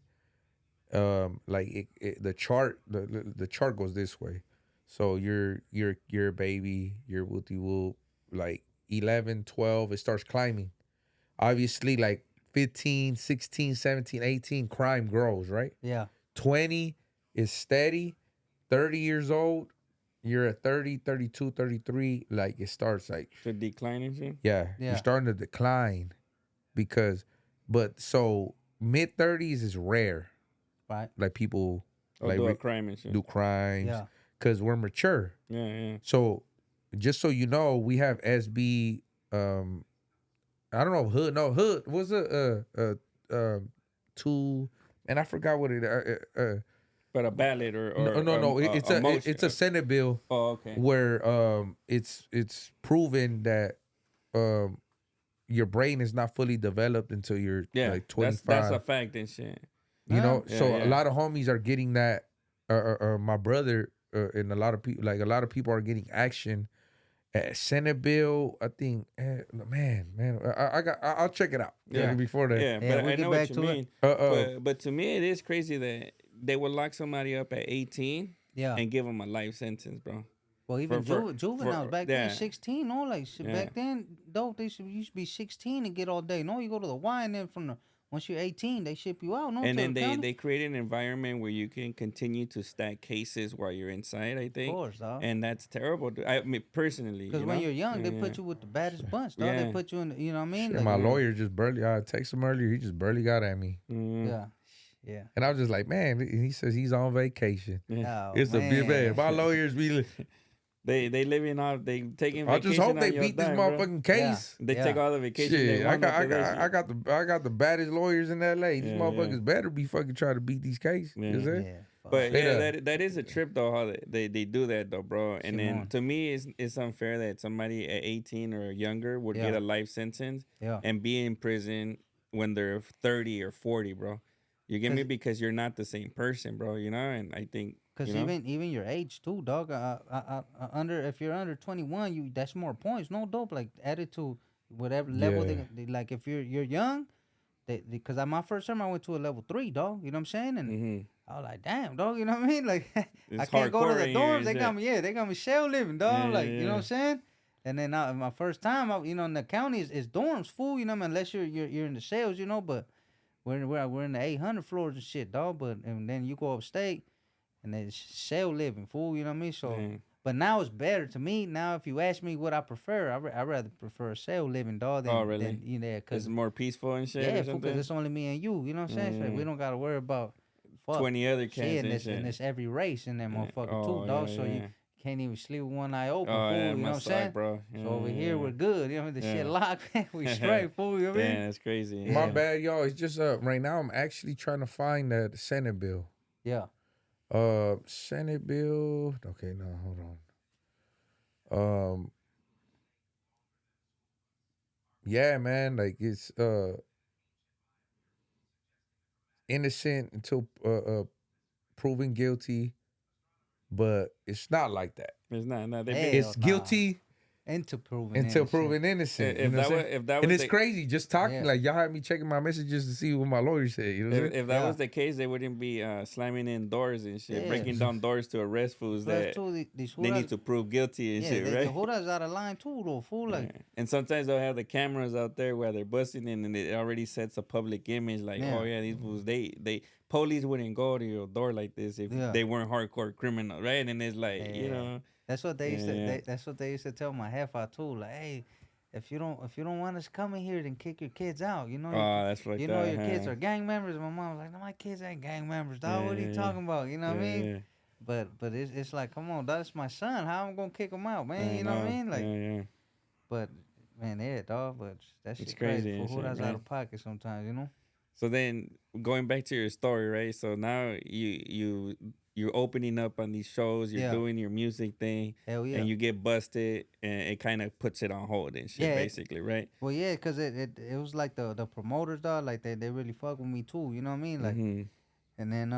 Speaker 2: like the chart the chart goes this way. So you're a baby, you're whoopty whoop, like 11, 12, it starts climbing. Obviously, like 15, 16, 17, 18, crime grows, right?
Speaker 3: Yeah.
Speaker 2: 20 is steady. 30 years old, you're at 30, 32, 33, like it starts like
Speaker 4: to decline and shit.
Speaker 2: Yeah,
Speaker 3: Yeah.
Speaker 2: you're starting to decline because, but so mid 30s is rare.
Speaker 3: Right.
Speaker 2: Like people
Speaker 4: like do a crime and shit.
Speaker 2: do crimes.
Speaker 3: Yeah.
Speaker 2: Because we're mature.
Speaker 4: Yeah, yeah.
Speaker 2: So just so you know, we have SB. I don't know Hood. No Hood was a two, and I forgot what it.
Speaker 4: But a ballot or
Speaker 2: no. It's a Senate bill.
Speaker 4: Oh, okay.
Speaker 2: Where it's proven that your brain is not fully developed until you're like 25.
Speaker 4: That's a fact and shit.
Speaker 2: You know,
Speaker 4: Yeah,
Speaker 2: so
Speaker 4: yeah.
Speaker 2: a lot of homies are getting that. My brother and a lot of people are getting action. Senate bill, I think. Man, I'll check it out.
Speaker 4: Yeah,
Speaker 2: before that.
Speaker 4: Yeah, but
Speaker 3: we'll
Speaker 4: I know
Speaker 3: get
Speaker 4: what
Speaker 3: back
Speaker 4: you
Speaker 3: to
Speaker 4: mean.
Speaker 3: it.
Speaker 4: But to me, it is crazy that they would lock somebody up at 18
Speaker 3: Yeah.
Speaker 4: and give them a life sentence, bro.
Speaker 3: Well, even
Speaker 4: For-
Speaker 3: juveniles back
Speaker 4: yeah.
Speaker 3: then, 16, no, like shit,
Speaker 4: Yeah.
Speaker 3: back then, dope. They used to be 16 and get all day. No, you go to the Y, and then once you're 18, they ship you out. No,
Speaker 4: And
Speaker 3: to
Speaker 4: then
Speaker 3: the county.
Speaker 4: they create an environment where you can continue to stack cases while you're inside, I think.
Speaker 3: Of course, dog.
Speaker 4: And that's terrible. I mean, personally.
Speaker 3: Because when you're young, they put you with the baddest bunch, dog. They
Speaker 4: Yeah.
Speaker 3: put you in, you know what I mean?
Speaker 2: Shit,
Speaker 3: Like,
Speaker 2: my lawyer just barely. I texted him earlier. He just barely got at me,
Speaker 3: Yeah.
Speaker 2: and I was just like, man. He says he's on vacation.
Speaker 3: Oh,
Speaker 2: It's a big man. My lawyers be.
Speaker 4: They living off. They taking.
Speaker 2: I
Speaker 4: Vacation
Speaker 2: just hope
Speaker 4: on
Speaker 2: they
Speaker 4: your
Speaker 2: beat this
Speaker 4: dime, bro.
Speaker 2: motherfucking case.
Speaker 4: They
Speaker 3: Yeah.
Speaker 4: take all the vacation.
Speaker 2: Shit,
Speaker 4: they
Speaker 2: I
Speaker 4: want
Speaker 2: got
Speaker 4: after that shit.
Speaker 2: I got the baddest lawyers in LA. These
Speaker 4: Yeah,
Speaker 2: motherfuckers better be fucking trying to beat these cases.
Speaker 4: Yeah.
Speaker 2: You see?
Speaker 3: Yeah. fuck.
Speaker 4: But
Speaker 2: Straight
Speaker 4: yeah,
Speaker 2: up.
Speaker 4: that is a trip though. How they do that though, bro. And then
Speaker 3: Simone.
Speaker 4: to me, it's unfair that somebody at 18 or younger would get
Speaker 3: Yeah.
Speaker 4: a life sentence
Speaker 3: Yeah.
Speaker 4: and be in prison when they're 30 or 40, bro. You get me?
Speaker 3: 'Cause-
Speaker 4: Because you're not the same person, bro. You know, and I think
Speaker 3: Because
Speaker 4: you know?
Speaker 3: even your age too, dog. If you're under 21, that's more points. No dope, like added to whatever level
Speaker 2: Yeah.
Speaker 3: they like. If you're young, because my first term I went to a level 3, dog. You know what I'm saying? And
Speaker 4: Mhm.
Speaker 3: I was like, damn, dog. You know what I mean? Like I
Speaker 4: It's
Speaker 3: can't go to
Speaker 4: hardcore
Speaker 3: the
Speaker 4: in here
Speaker 3: dorms.
Speaker 4: and
Speaker 3: They got
Speaker 4: shit.
Speaker 3: me. They got me shell living, dog.
Speaker 4: Yeah,
Speaker 3: like you know what I'm saying? And then my first time, in the county is dorms, fool. You know what I mean? Unless you're in the sales, you know. But we're in the 800 floors and shit, dog. But and then you go upstate. And then shell living, fool, you know what I mean? So, but now it's better to me. Now, if you ask me what I prefer, I rather prefer shell living, dog. Than,
Speaker 4: Oh, really?
Speaker 3: Than, you know,
Speaker 4: It's
Speaker 3: cause
Speaker 4: more peaceful and shit.
Speaker 3: yeah,
Speaker 4: or
Speaker 3: fool,
Speaker 4: something?
Speaker 3: cause it's only me and you. You know what I'm saying? So we don't gotta worry about
Speaker 4: 20 other cats
Speaker 3: shit,
Speaker 4: and
Speaker 3: and
Speaker 4: shit.
Speaker 3: it's every race in that motherfucker
Speaker 4: Oh,
Speaker 3: too, dog.
Speaker 4: yeah,
Speaker 3: so
Speaker 4: yeah.
Speaker 3: you can't even sleep with one eye open,
Speaker 4: Oh,
Speaker 3: fool.
Speaker 4: yeah,
Speaker 3: You know what I'm
Speaker 4: must suck,
Speaker 3: saying?
Speaker 4: bro.
Speaker 3: So over here we're good. You know, the shit
Speaker 4: Yeah.
Speaker 3: locked, we straight, fool. You know what I mean?
Speaker 4: Damn, that's crazy.
Speaker 2: My
Speaker 3: Yeah.
Speaker 2: bad, y'all. It's just right now. I'm actually trying to find that Senate bill.
Speaker 3: Yeah.
Speaker 2: Senate bill. Okay, no, hold on. Yeah, man. Like it's innocent until proven guilty, but it's not like that.
Speaker 4: It's not. They
Speaker 3: Hell
Speaker 2: It's
Speaker 3: nah.
Speaker 2: guilty
Speaker 3: Until proven
Speaker 2: until
Speaker 3: innocent.
Speaker 2: proven innocent.
Speaker 4: If
Speaker 2: you know
Speaker 4: that
Speaker 2: what I'm
Speaker 4: was-
Speaker 2: saying?
Speaker 4: if that was
Speaker 2: and it's
Speaker 4: the-
Speaker 2: crazy just talking
Speaker 3: Yeah.
Speaker 2: like y'all had me checking my messages to see what my lawyer said. You know what I'm saying?
Speaker 4: If that
Speaker 3: Yeah.
Speaker 4: was the case, they wouldn't be slamming in doors and shit,
Speaker 3: Yeah.
Speaker 4: breaking down doors to arrest fools
Speaker 3: Plus,
Speaker 4: that
Speaker 3: too, these
Speaker 4: they
Speaker 3: Huras-
Speaker 4: need to prove guilty and shit,
Speaker 3: the
Speaker 4: right?
Speaker 3: Huras out of line too, though, fool. Like,
Speaker 4: Yeah. And sometimes they'll have the cameras out there where they're busting in, and it already sets a public image. Like,
Speaker 3: Yeah.
Speaker 4: oh yeah, these fools, they police wouldn't go to your door like this if
Speaker 3: Yeah.
Speaker 4: they weren't hardcore criminals, right? And it's like, you
Speaker 3: Yeah.
Speaker 4: know,
Speaker 3: that's what they used
Speaker 4: Yeah.
Speaker 3: to. That's what they used to tell my half too. Like, hey, if you don't want us coming here, then kick your kids out. You know.
Speaker 4: oh, that's like
Speaker 3: you
Speaker 4: that.
Speaker 3: know your kids
Speaker 4: huh?
Speaker 3: are gang members. And my mom was like, no, my kids ain't gang members, dog.
Speaker 4: Yeah,
Speaker 3: What are you
Speaker 4: yeah,
Speaker 3: talking about? You know what I
Speaker 4: Yeah,
Speaker 3: mean?
Speaker 4: yeah.
Speaker 3: But it's like, come on, that's my son. How I'm gonna kick him out, man?
Speaker 4: Yeah,
Speaker 3: You know what I
Speaker 4: no,
Speaker 3: mean? Like,
Speaker 4: yeah.
Speaker 3: but man, yeah, dog. But that shit
Speaker 4: It's crazy
Speaker 3: crazy.
Speaker 4: and
Speaker 3: For
Speaker 4: shit,
Speaker 3: who that's
Speaker 4: man.
Speaker 3: out of pocket sometimes, you know.
Speaker 4: So then going back to your story, right? So now you're opening up on these shows, you're
Speaker 3: Yeah.
Speaker 4: doing your music thing,
Speaker 3: Hell yeah.
Speaker 4: and you get busted, and it kind of puts it on hold and shit,
Speaker 3: Yeah,
Speaker 4: basically, right?
Speaker 3: Well, yeah, cause it was like the promoters, dog. Like they really fuck with me too. You know what I mean? Like.
Speaker 4: Mhm.
Speaker 3: And then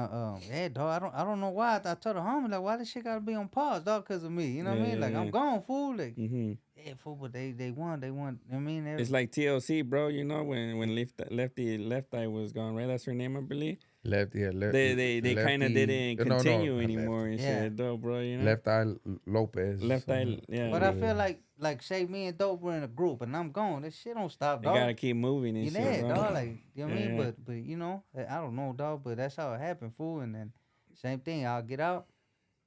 Speaker 3: yeah, dog, I don't know why. I told the homie like, why this shit gotta be on pause, dog, cause of me. You know what I mean? Like I'm gone, fool. Like yeah, fool, but they won. You know what I mean?
Speaker 4: It's like TLC, bro. You know when Left Eye was gone, right? That's her name, I believe.
Speaker 2: Left, yeah, left.
Speaker 4: They kind of didn't continue anymore and
Speaker 3: Yeah.
Speaker 4: shit, though, bro. You know.
Speaker 2: Left Eye Lopez.
Speaker 4: Left Eye, yeah.
Speaker 3: But I feel like say me and Dope were in a group and I'm gone. This shit don't stop,
Speaker 4: They
Speaker 3: dog.
Speaker 4: gotta keep moving and shit, bro.
Speaker 3: dog. Like you know what I mean?
Speaker 4: Yeah.
Speaker 3: But you know, I don't know, dog. But that's how it happened, fool. And then same thing, I'll get out,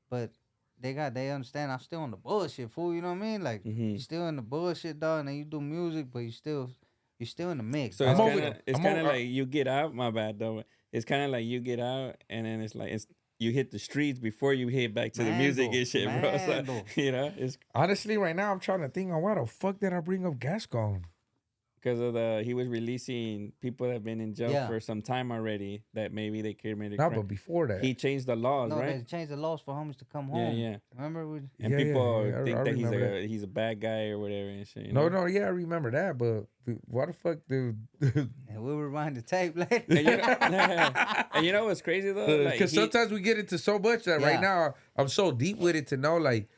Speaker 3: but they understand I'm still on the bullshit, fool. You know what I mean? Like you still in the bullshit, dog. And then you do music, but you still in the mix.
Speaker 4: So
Speaker 3: dog.
Speaker 4: it's kind of like you get out. My bad, though. It's kind of like you get out, and then it's like you hit the streets before you hit back to the music and shit, bro. So, you know, it's
Speaker 2: honestly right now I'm trying to think on why the fuck did I bring up Gascon?
Speaker 4: because of he was releasing people that have been in jail for some time already that maybe they committed crime.
Speaker 2: But before that
Speaker 4: He changed the laws,
Speaker 3: No,
Speaker 4: right?
Speaker 3: they changed the laws for homies to come home.
Speaker 4: Yeah.
Speaker 3: Remember?
Speaker 4: And people think
Speaker 2: I
Speaker 4: that
Speaker 2: remember
Speaker 4: he's a bad guy or whatever and shit. You
Speaker 2: No,
Speaker 4: know?
Speaker 2: I remember that, but why the fuck dude?
Speaker 3: And we'll rewind the tape later.
Speaker 4: And you know what's crazy though?
Speaker 2: Because sometimes we get into so much that right now I'm so deep with it to know like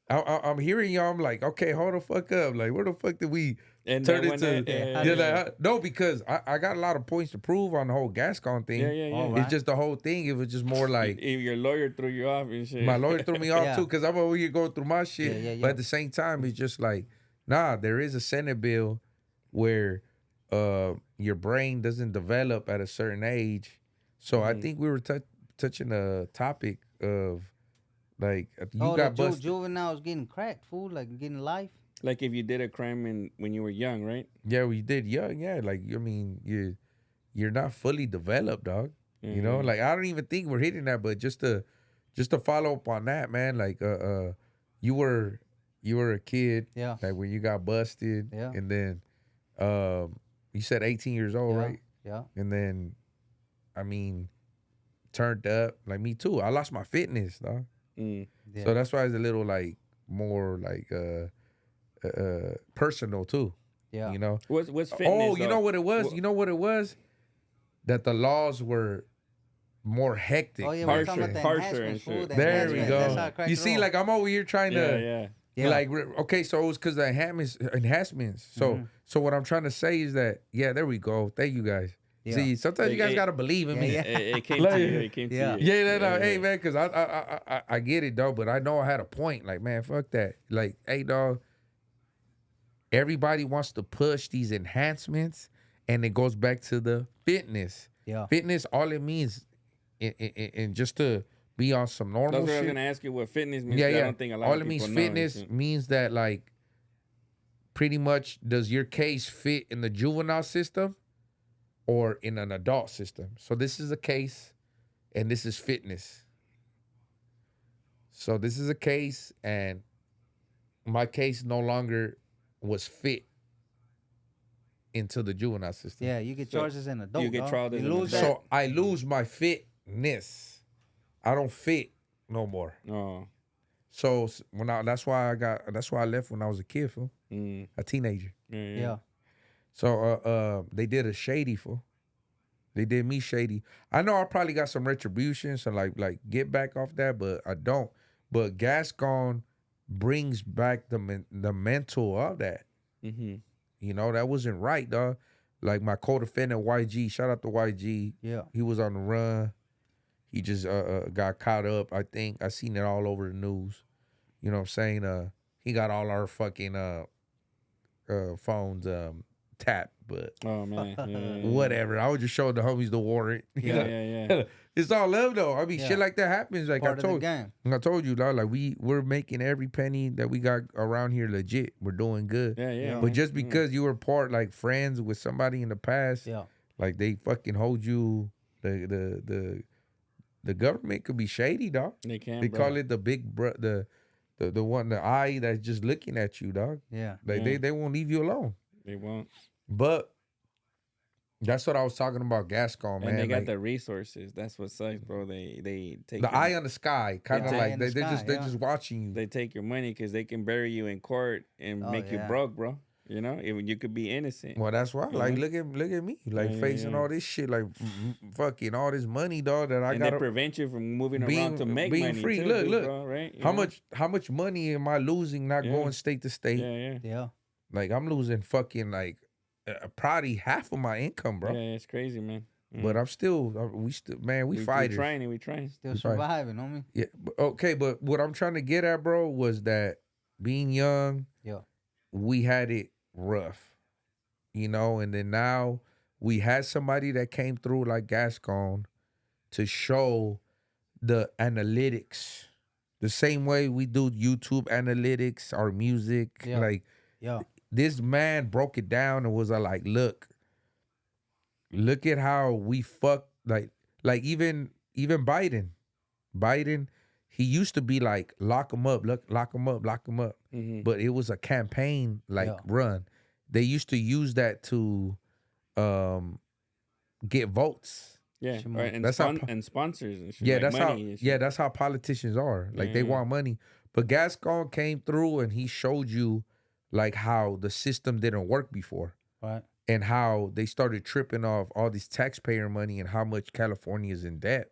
Speaker 2: I'm hearing y'all. I'm like, okay, hold the fuck up. Like, where the fuck did we turn into? No, because I got a lot of points to prove on the whole Gascon thing.
Speaker 4: Yeah.
Speaker 2: It's just the whole thing. It was just more like
Speaker 4: your lawyer threw you off and shit.
Speaker 2: My lawyer threw me off too because I'm over here going through my shit. But at the same time, it's just like, nah, there is a Senate bill where your brain doesn't develop at a certain age. So I think we were touching a topic of like you got busted.
Speaker 3: Juveniles getting cracked, fool, like getting life.
Speaker 4: Like if you did a crime when you were young, right?
Speaker 2: Yeah, we did young. Yeah, like I mean, you're not fully developed, dog. You know, like I don't even think we're hitting that, but just to follow up on that, man. Like you were a kid, like when you got busted, and then you said 18 years old, right?
Speaker 3: Yeah.
Speaker 2: And then, I mean, turned up like me too. I lost my fitness, dog. So that's why it's a little like more like personal too.
Speaker 3: Yeah.
Speaker 2: You know.
Speaker 4: What's fitness?
Speaker 2: Oh, you know what it was? You know what it was? That the laws were more hectic.
Speaker 3: Oh yeah,
Speaker 4: harsher and shit.
Speaker 2: There we go. You see, like I'm over here trying
Speaker 4: to
Speaker 2: like okay, so it was because the enhancements. So what I'm trying to say is that there we go. Thank you guys. Yeah. See, sometimes you guys gotta believe in me.
Speaker 4: It came to you. It came to you.
Speaker 2: Hey man, because I get it, dog. But I know I had a point. Like, man, fuck that. Like, hey, dog. Everybody wants to push these enhancements, and it goes back to the fitness.
Speaker 3: Yeah.
Speaker 2: Fitness, all it means, and just to be on some normal
Speaker 4: shit. That's what I was gonna ask you what fitness means. I don't think a lot of people know.
Speaker 2: All it means fitness means that like, pretty much, does your case fit in the juvenile system? Or in an adult system. So this is a case, and this is fitness. So this is a case, and my case no longer was fit into the juvenile system.
Speaker 3: Yeah, you get charged as an adult.
Speaker 4: You get tried as an adult.
Speaker 2: So I lose my fitness. I don't fit no more.
Speaker 4: Oh.
Speaker 2: So that's why I left when I was a kid, fool. A teenager.
Speaker 3: Yeah.
Speaker 2: So they did a shady, fool. They did me shady. I know I probably got some retribution, so like get back off that, but I don't. But Gascon brings back the mental of that.
Speaker 4: Mm-hmm.
Speaker 2: You know, that wasn't right, dog. Like my co-defendant YG, shout out to YG.
Speaker 3: Yeah.
Speaker 2: He was on the run. He just got caught up. I think I seen it all over the news. You know what I'm saying? He got all our fucking phones tapped, but
Speaker 4: oh man,
Speaker 2: whatever. I would just show the homies the warrant.
Speaker 4: Yeah.
Speaker 2: It's all love though. I mean, shit like that happens. Like I told you, dog. Like we're making every penny that we got around here legit. We're doing good.
Speaker 4: Yeah.
Speaker 2: But just because you were like friends with somebody in the past, like they fucking hold you. The government could be shady, dog.
Speaker 4: They can.
Speaker 2: They call it the big the one, the eye that's just looking at you, dog.
Speaker 3: Yeah.
Speaker 2: Like they won't leave you alone.
Speaker 4: They won't.
Speaker 2: But that's what I was talking about, Gascon, man.
Speaker 4: And they got the resources. That's what sucks, bro. They take
Speaker 2: the eye on the sky, kind of like they're just watching you.
Speaker 4: They take your money because they can bury you in court and make you broke, bro. You know, you could be innocent.
Speaker 2: Well, that's why. Like, look at me, like facing all this shit, like fucking all this money, dog. That I got.
Speaker 4: And they prevent you from moving around to make
Speaker 2: being
Speaker 4: money
Speaker 2: free.
Speaker 4: too,
Speaker 2: Look,
Speaker 4: bro, right?
Speaker 2: How much money am I losing not going state to state?
Speaker 3: Yeah.
Speaker 2: Like I'm losing fucking like probably half of my income, bro.
Speaker 4: Yeah, it's crazy, man.
Speaker 2: But I'm still, we fighters.
Speaker 4: We trying.
Speaker 3: Still surviving, homie.
Speaker 2: Yeah, okay, but what I'm trying to get at, bro, was that being young, we had it rough, you know, and then now we had somebody that came through like Gascon to show the analytics, the same way we do YouTube analytics, our music, this man broke it down and was like, look at how we fuck, like even Biden, he used to be like, lock him up, lock him up. But it was a campaign run. They used to use that to get votes.
Speaker 4: Yeah, right. And, and sponsors and shit.
Speaker 2: Yeah,
Speaker 4: like
Speaker 2: that's
Speaker 4: money
Speaker 2: how.
Speaker 4: and shit.
Speaker 2: Yeah, that's how politicians are. Like they want money. But Gascon came through and he showed you like how the system didn't work before.
Speaker 3: Right.
Speaker 2: And how they started tripping off all this taxpayer money and how much California is in debt.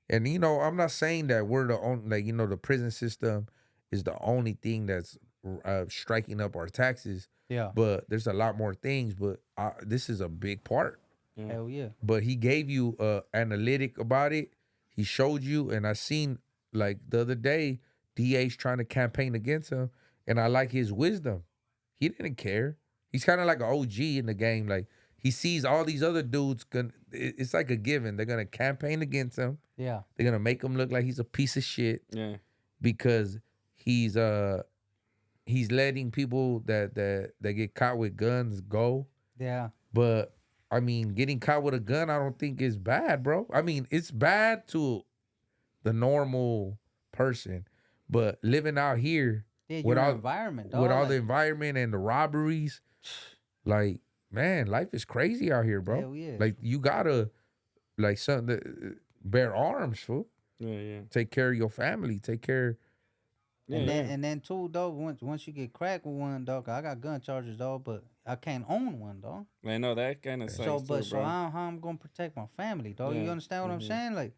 Speaker 2: And, you know, I'm not saying that we're the only, like, you know, the prison system is the only thing that's striking up our taxes.
Speaker 3: Yeah.
Speaker 2: But there's a lot more things, but this is a big part.
Speaker 3: Hell yeah.
Speaker 2: But he gave you analytic about it. He showed you, and I seen, like, the other day, DA's trying to campaign against him, and I like his wisdom. He didn't care. He's kind of like an OG in the game. Like, he sees all these other dudes. It's like a given. They're going to campaign against him.
Speaker 3: Yeah.
Speaker 2: They're going to make him look like he's a piece of shit.
Speaker 4: Yeah.
Speaker 2: Because he's letting people that get caught with guns go.
Speaker 3: Yeah.
Speaker 2: But, I mean, getting caught with a gun, I don't think is bad, bro. I mean, it's bad to the normal person. But living out here with all
Speaker 3: environment, dog,
Speaker 2: with all the environment and the robberies, like, man, life is crazy out here, bro.
Speaker 3: Hell yeah.
Speaker 2: Like, you gotta, like, something bear arms, fool.
Speaker 4: Yeah.
Speaker 2: Take care of your family. Take care.
Speaker 3: And then too, dog. Once you get cracked with one, dog, I got gun charges, dog, but I can't own one, dog.
Speaker 4: I know that kind of sucks
Speaker 3: So how I'm gonna protect my family, dog? You understand what I'm saying? Like,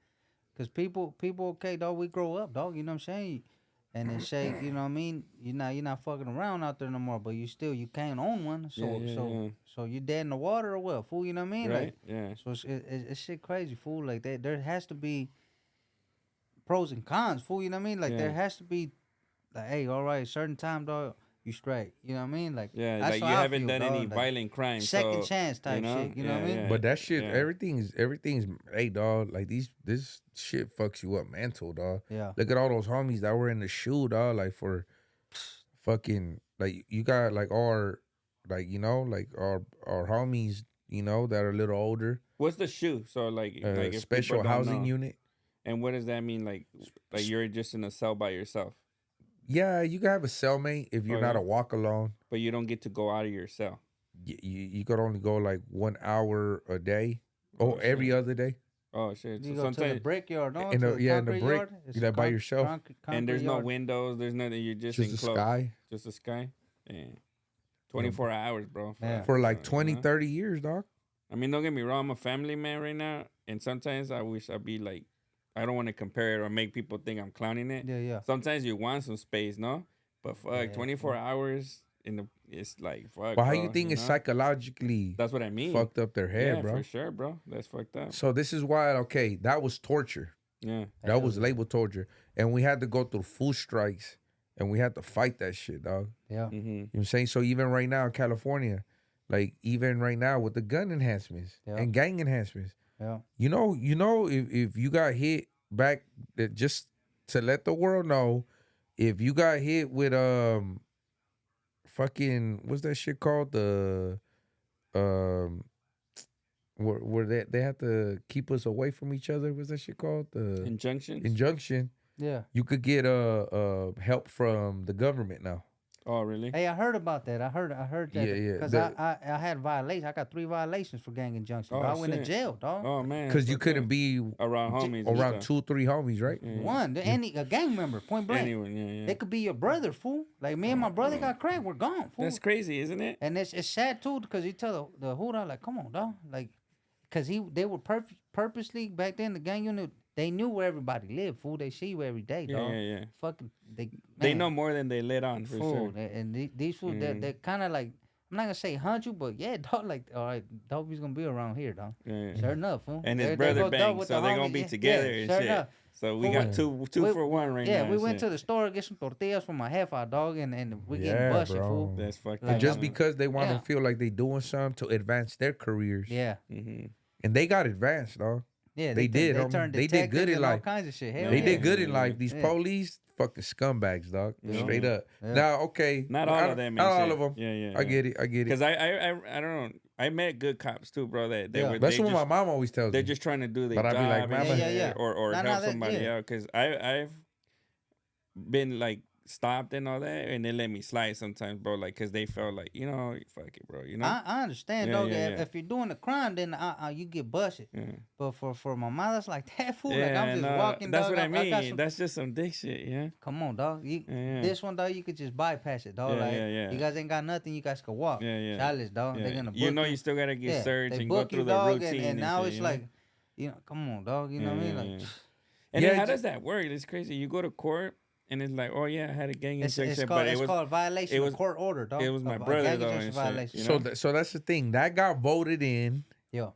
Speaker 3: cause people, okay, dog. We grow up, dog. You know what I'm saying? And then say, you know what I mean? You're not fucking around out there no more, but you can't own one. So you dead in the water or what, fool? You know what I mean?
Speaker 4: Right.
Speaker 3: Like,
Speaker 4: yeah.
Speaker 3: So it's shit crazy, fool. Like there has to be pros and cons, fool. You know what I mean? Like there has to be, like, hey, all right, certain time, dog, you straight. You know what I mean? Like,
Speaker 4: yeah,
Speaker 3: that's
Speaker 4: like you
Speaker 3: how I
Speaker 4: haven't
Speaker 3: feel,
Speaker 4: done
Speaker 3: dog.
Speaker 4: any
Speaker 3: Like,
Speaker 4: violent crimes.
Speaker 3: second chance type shit. You know what I mean?
Speaker 2: But that shit, everything's, hey, dog, like this shit fucks you up mental, dog.
Speaker 3: Yeah.
Speaker 2: Look at all those homies that were in the shoe, dog, like for fucking, like, you got like our, like, you know, like our homies, you know, that are a little older.
Speaker 4: What's the shoe? So like if
Speaker 2: special housing unit.
Speaker 4: And what does that mean? Like you're just in a cell by yourself?
Speaker 2: Yeah, you can have a cellmate if you're not a walk alone.
Speaker 4: But you don't get to go out of your cell.
Speaker 2: You could only go like 1 hour a day, every other day.
Speaker 4: Oh shit!
Speaker 3: You
Speaker 4: so
Speaker 3: go
Speaker 4: sometimes
Speaker 3: to the brickyard, no?
Speaker 2: in the brick,
Speaker 3: yard.
Speaker 2: you that by yourself,
Speaker 4: and there's no windows. There's nothing. You're just
Speaker 2: a
Speaker 4: enclosed.
Speaker 2: sky.
Speaker 4: Just a sky. Yeah. 24 hours, bro.
Speaker 2: For like 20, 30 years, dog.
Speaker 4: I mean, don't get me wrong. I'm a family man right now, and sometimes I wish I'd be like, I don't want to compare it or make people think I'm clowning it.
Speaker 3: Yeah.
Speaker 4: Sometimes you want some space, no? But fuck, 24 hours it's like fuck.
Speaker 2: But how you think it's psychologically?
Speaker 4: That's what I mean.
Speaker 2: Fucked up their head, bro.
Speaker 4: For sure, bro. That's fucked up.
Speaker 2: So this is why, that was torture.
Speaker 4: Yeah,
Speaker 2: that was labeled torture, and we had to go through food strikes, and we had to fight that shit, dog.
Speaker 3: Yeah,
Speaker 4: mm-hmm.
Speaker 2: You know what I'm saying? So even right now in California, like even right now with the gun enhancements and gang enhancements, you know, if you got hit back, just to let the world know, if you got hit with fucking, what's that shit called? The where they have to keep us away from each other. What's that shit called? The
Speaker 4: injunction.
Speaker 2: Injunction.
Speaker 3: Yeah.
Speaker 2: You could get help from the government now.
Speaker 4: Oh, really?
Speaker 3: Hey, I heard about that. I heard that.
Speaker 2: Yeah.
Speaker 3: Because I had violations. I got 3 violations for gang injunction.
Speaker 4: Oh,
Speaker 3: I went to
Speaker 4: shit.
Speaker 3: jail, dog.
Speaker 4: Oh, man.
Speaker 2: Because you
Speaker 4: fuck
Speaker 2: couldn't
Speaker 4: that.
Speaker 2: be
Speaker 4: around homies. and
Speaker 2: around
Speaker 4: stuff.
Speaker 2: 2 or 3 homies, right?
Speaker 3: One, any a gang member, point blank.
Speaker 4: Anyone, yeah.
Speaker 3: They could be your brother, fool. Like me and my brother got cracked. We're gone, fool.
Speaker 4: That's crazy, isn't it?
Speaker 3: And it's sad too, because you tell the hood out like, come on, dog, like, because they were purposely back then the gang unit. They knew where everybody lived, fool. They see you every day, dog.
Speaker 4: Yeah.
Speaker 3: Fucking,
Speaker 4: They know more than they let on, for
Speaker 3: fool.
Speaker 4: sure.
Speaker 3: And these fools, they're kind of like, I'm not gonna say hunt you, but yeah, dog. Like, all right, dog, he's gonna be around here, dog.
Speaker 4: Yeah.
Speaker 3: Sure enough, fool.
Speaker 4: And his
Speaker 3: They
Speaker 4: brother
Speaker 3: go, dog,
Speaker 4: bang,
Speaker 3: with
Speaker 4: so
Speaker 3: the
Speaker 4: they're gonna
Speaker 3: homies.
Speaker 4: be
Speaker 3: Yeah,
Speaker 4: together
Speaker 3: yeah,
Speaker 4: and
Speaker 3: sure
Speaker 4: shit.
Speaker 3: enough.
Speaker 4: So we
Speaker 3: Fool,
Speaker 4: got two for one right now.
Speaker 3: Yeah, we
Speaker 4: and
Speaker 3: went
Speaker 4: shit.
Speaker 3: to the store, get some tortillas for my half out, dog, and we getting
Speaker 2: Yeah,
Speaker 3: busted,
Speaker 2: bro.
Speaker 3: fool.
Speaker 4: That's fucking.
Speaker 3: Like,
Speaker 2: Just
Speaker 3: I'm-
Speaker 2: because they want
Speaker 3: Yeah.
Speaker 2: to feel like they doing something to advance their careers.
Speaker 3: Yeah.
Speaker 4: Mm-hmm.
Speaker 2: And they got advanced, dog.
Speaker 3: Yeah,
Speaker 2: They did,
Speaker 3: They
Speaker 2: homie.
Speaker 3: turned
Speaker 2: They did good
Speaker 3: detectives
Speaker 2: in
Speaker 3: and all
Speaker 2: life.
Speaker 3: kinds of shit. Hell
Speaker 2: They
Speaker 3: yeah.
Speaker 2: did good in
Speaker 4: Yeah.
Speaker 2: life. These
Speaker 3: Yeah.
Speaker 2: police, fucking scumbags, dog.
Speaker 4: Yeah.
Speaker 2: Straight up.
Speaker 3: Yeah.
Speaker 2: Now, okay.
Speaker 4: Not all of them.
Speaker 2: Not all
Speaker 4: and
Speaker 2: of
Speaker 4: shit.
Speaker 2: them.
Speaker 4: Yeah.
Speaker 2: I get it.
Speaker 4: Because I don't know. I met good cops too, bro. That they
Speaker 3: Yeah.
Speaker 4: were.
Speaker 2: That's
Speaker 4: they
Speaker 2: what
Speaker 4: just,
Speaker 2: my mom always tells
Speaker 4: They're
Speaker 2: me.
Speaker 4: just trying to do their
Speaker 2: But I'd
Speaker 4: job
Speaker 2: be like,
Speaker 4: and
Speaker 2: "Mama."
Speaker 4: shit,
Speaker 3: Yeah.
Speaker 4: or
Speaker 3: No,
Speaker 4: help
Speaker 3: that-
Speaker 4: somebody
Speaker 3: yeah.
Speaker 4: out. Because I've been like stopped and all that, and they let me slide sometimes, bro. Like, cause they felt like, fuck it, bro. You know.
Speaker 3: I understand,
Speaker 4: Yeah,
Speaker 3: dog.
Speaker 4: yeah,
Speaker 3: If-
Speaker 4: yeah.
Speaker 3: If you're doing a crime, then you get busted.
Speaker 4: Yeah.
Speaker 3: But for my mother's like that, fool. Like I'm just
Speaker 4: no,
Speaker 3: walking,
Speaker 4: that's
Speaker 3: dog.
Speaker 4: what I mean.
Speaker 3: got some,
Speaker 4: That's just some dick shit, yeah.
Speaker 3: come on, dog.
Speaker 4: Yeah.
Speaker 3: This one, dog, you could just bypass it, dog.
Speaker 4: Yeah,
Speaker 3: like,
Speaker 4: yeah.
Speaker 3: You guys ain't got nothing. You guys can walk.
Speaker 4: Yeah.
Speaker 3: Challenge, dog.
Speaker 4: Yeah.
Speaker 3: They're gonna book
Speaker 4: You know, you still gotta get searched
Speaker 3: they
Speaker 4: and go
Speaker 3: book
Speaker 4: through
Speaker 3: you,
Speaker 4: the
Speaker 3: dog,
Speaker 4: routine.
Speaker 3: and now
Speaker 4: shit,
Speaker 3: it's
Speaker 4: you know?
Speaker 3: like, come on, dog. You know what I mean? Like,
Speaker 4: And
Speaker 2: Yeah,
Speaker 4: then how
Speaker 2: it's-
Speaker 4: does that work? It's crazy. You go to court and it's like, oh yeah, I had a gang
Speaker 3: it's
Speaker 4: injection,
Speaker 3: called,
Speaker 4: but it was
Speaker 3: called violation
Speaker 4: it
Speaker 3: of
Speaker 4: was-
Speaker 3: court order, dog.
Speaker 4: it was my
Speaker 3: A
Speaker 4: brother,
Speaker 3: gang
Speaker 4: though,
Speaker 3: injunction
Speaker 4: and shit,
Speaker 3: violation.
Speaker 4: you
Speaker 2: So,
Speaker 4: know?
Speaker 2: so that's the thing. That got voted in,
Speaker 3: Yo,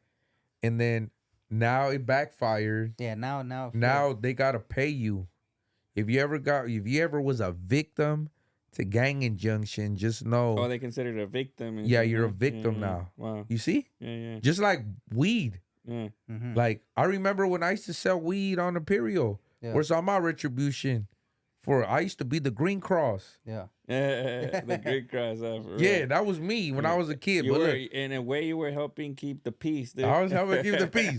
Speaker 2: and then now it backfired.
Speaker 3: yeah. Now.
Speaker 2: Now they gotta pay you. If you ever was a victim to gang injunction, just know.
Speaker 4: Oh, they considered a victim. And
Speaker 2: Yeah,
Speaker 4: shit,
Speaker 2: you're a
Speaker 4: huh?
Speaker 2: victim
Speaker 4: Yeah.
Speaker 2: now.
Speaker 4: Wow.
Speaker 2: You see,
Speaker 4: Yeah.
Speaker 2: just like weed.
Speaker 4: Yeah.
Speaker 3: Mm-hmm.
Speaker 2: Like I remember when I used to sell weed on Imperial.
Speaker 3: Yeah.
Speaker 2: Where's all my retribution? I used to be the Green Cross.
Speaker 3: Yeah.
Speaker 4: The Great Cross.
Speaker 2: Yeah, that was me when I was a kid.
Speaker 4: You
Speaker 2: But
Speaker 4: were,
Speaker 2: look,
Speaker 4: in a way, you were helping keep the peace, dude.
Speaker 2: I was helping keep the peace.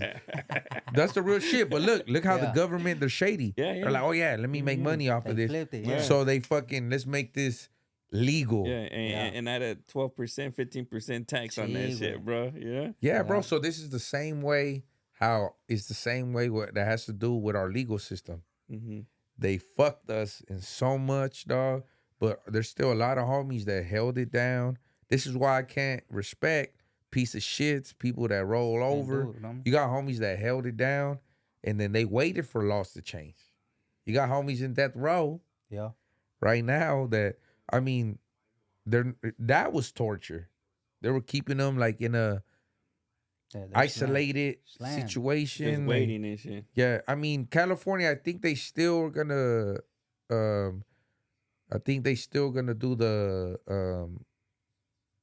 Speaker 2: That's the real shit. But look how the
Speaker 3: Yeah.
Speaker 2: government, they're shady.
Speaker 4: Yeah.
Speaker 2: They're like, oh yeah, let me make money off
Speaker 3: They
Speaker 2: of this.
Speaker 3: flipped it.
Speaker 4: Yeah.
Speaker 3: Yeah.
Speaker 2: So they let's make this legal.
Speaker 4: Yeah, and at a 12%, 15% tax on that
Speaker 3: Gee,
Speaker 4: shit, bro. Yeah.
Speaker 2: Yeah, bro.
Speaker 3: Yeah.
Speaker 2: So this is the same way. How it's the same way that has to do with our legal system.
Speaker 4: Mm-hmm.
Speaker 2: They fucked us in so much, dog. But there's still a lot of homies that held it down. This is why I can't respect piece of shits, people that roll over.
Speaker 3: do it, homie.
Speaker 2: You got homies that held it down, and then they waited for laws to change. You got homies in death row
Speaker 3: Yeah.
Speaker 2: right now that, I mean, that was torture. They were keeping them like in a
Speaker 3: They're
Speaker 2: isolated
Speaker 3: Slam.
Speaker 2: situation.
Speaker 4: Just
Speaker 2: like-
Speaker 4: waiting and shit.
Speaker 2: yeah, I mean, California, I think they still are gonna do the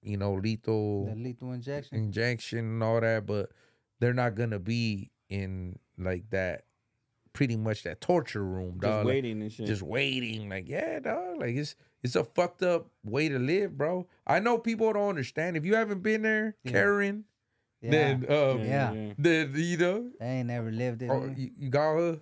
Speaker 2: lethal
Speaker 3: The lethal injection.
Speaker 2: injection and all that, but they're not gonna be in like that, pretty much that torture room,
Speaker 4: Just
Speaker 2: dog. Like,
Speaker 4: waiting and shit.
Speaker 2: just waiting. Like, yeah, dog. Like it's a fucked up way to live, bro. I know people don't understand. If you haven't been there,
Speaker 3: Yeah.
Speaker 2: Karen,
Speaker 3: Yeah.
Speaker 2: then
Speaker 3: Yeah.
Speaker 2: then you know,
Speaker 3: They ain't never lived it.
Speaker 2: oh,
Speaker 3: man.
Speaker 2: you got her.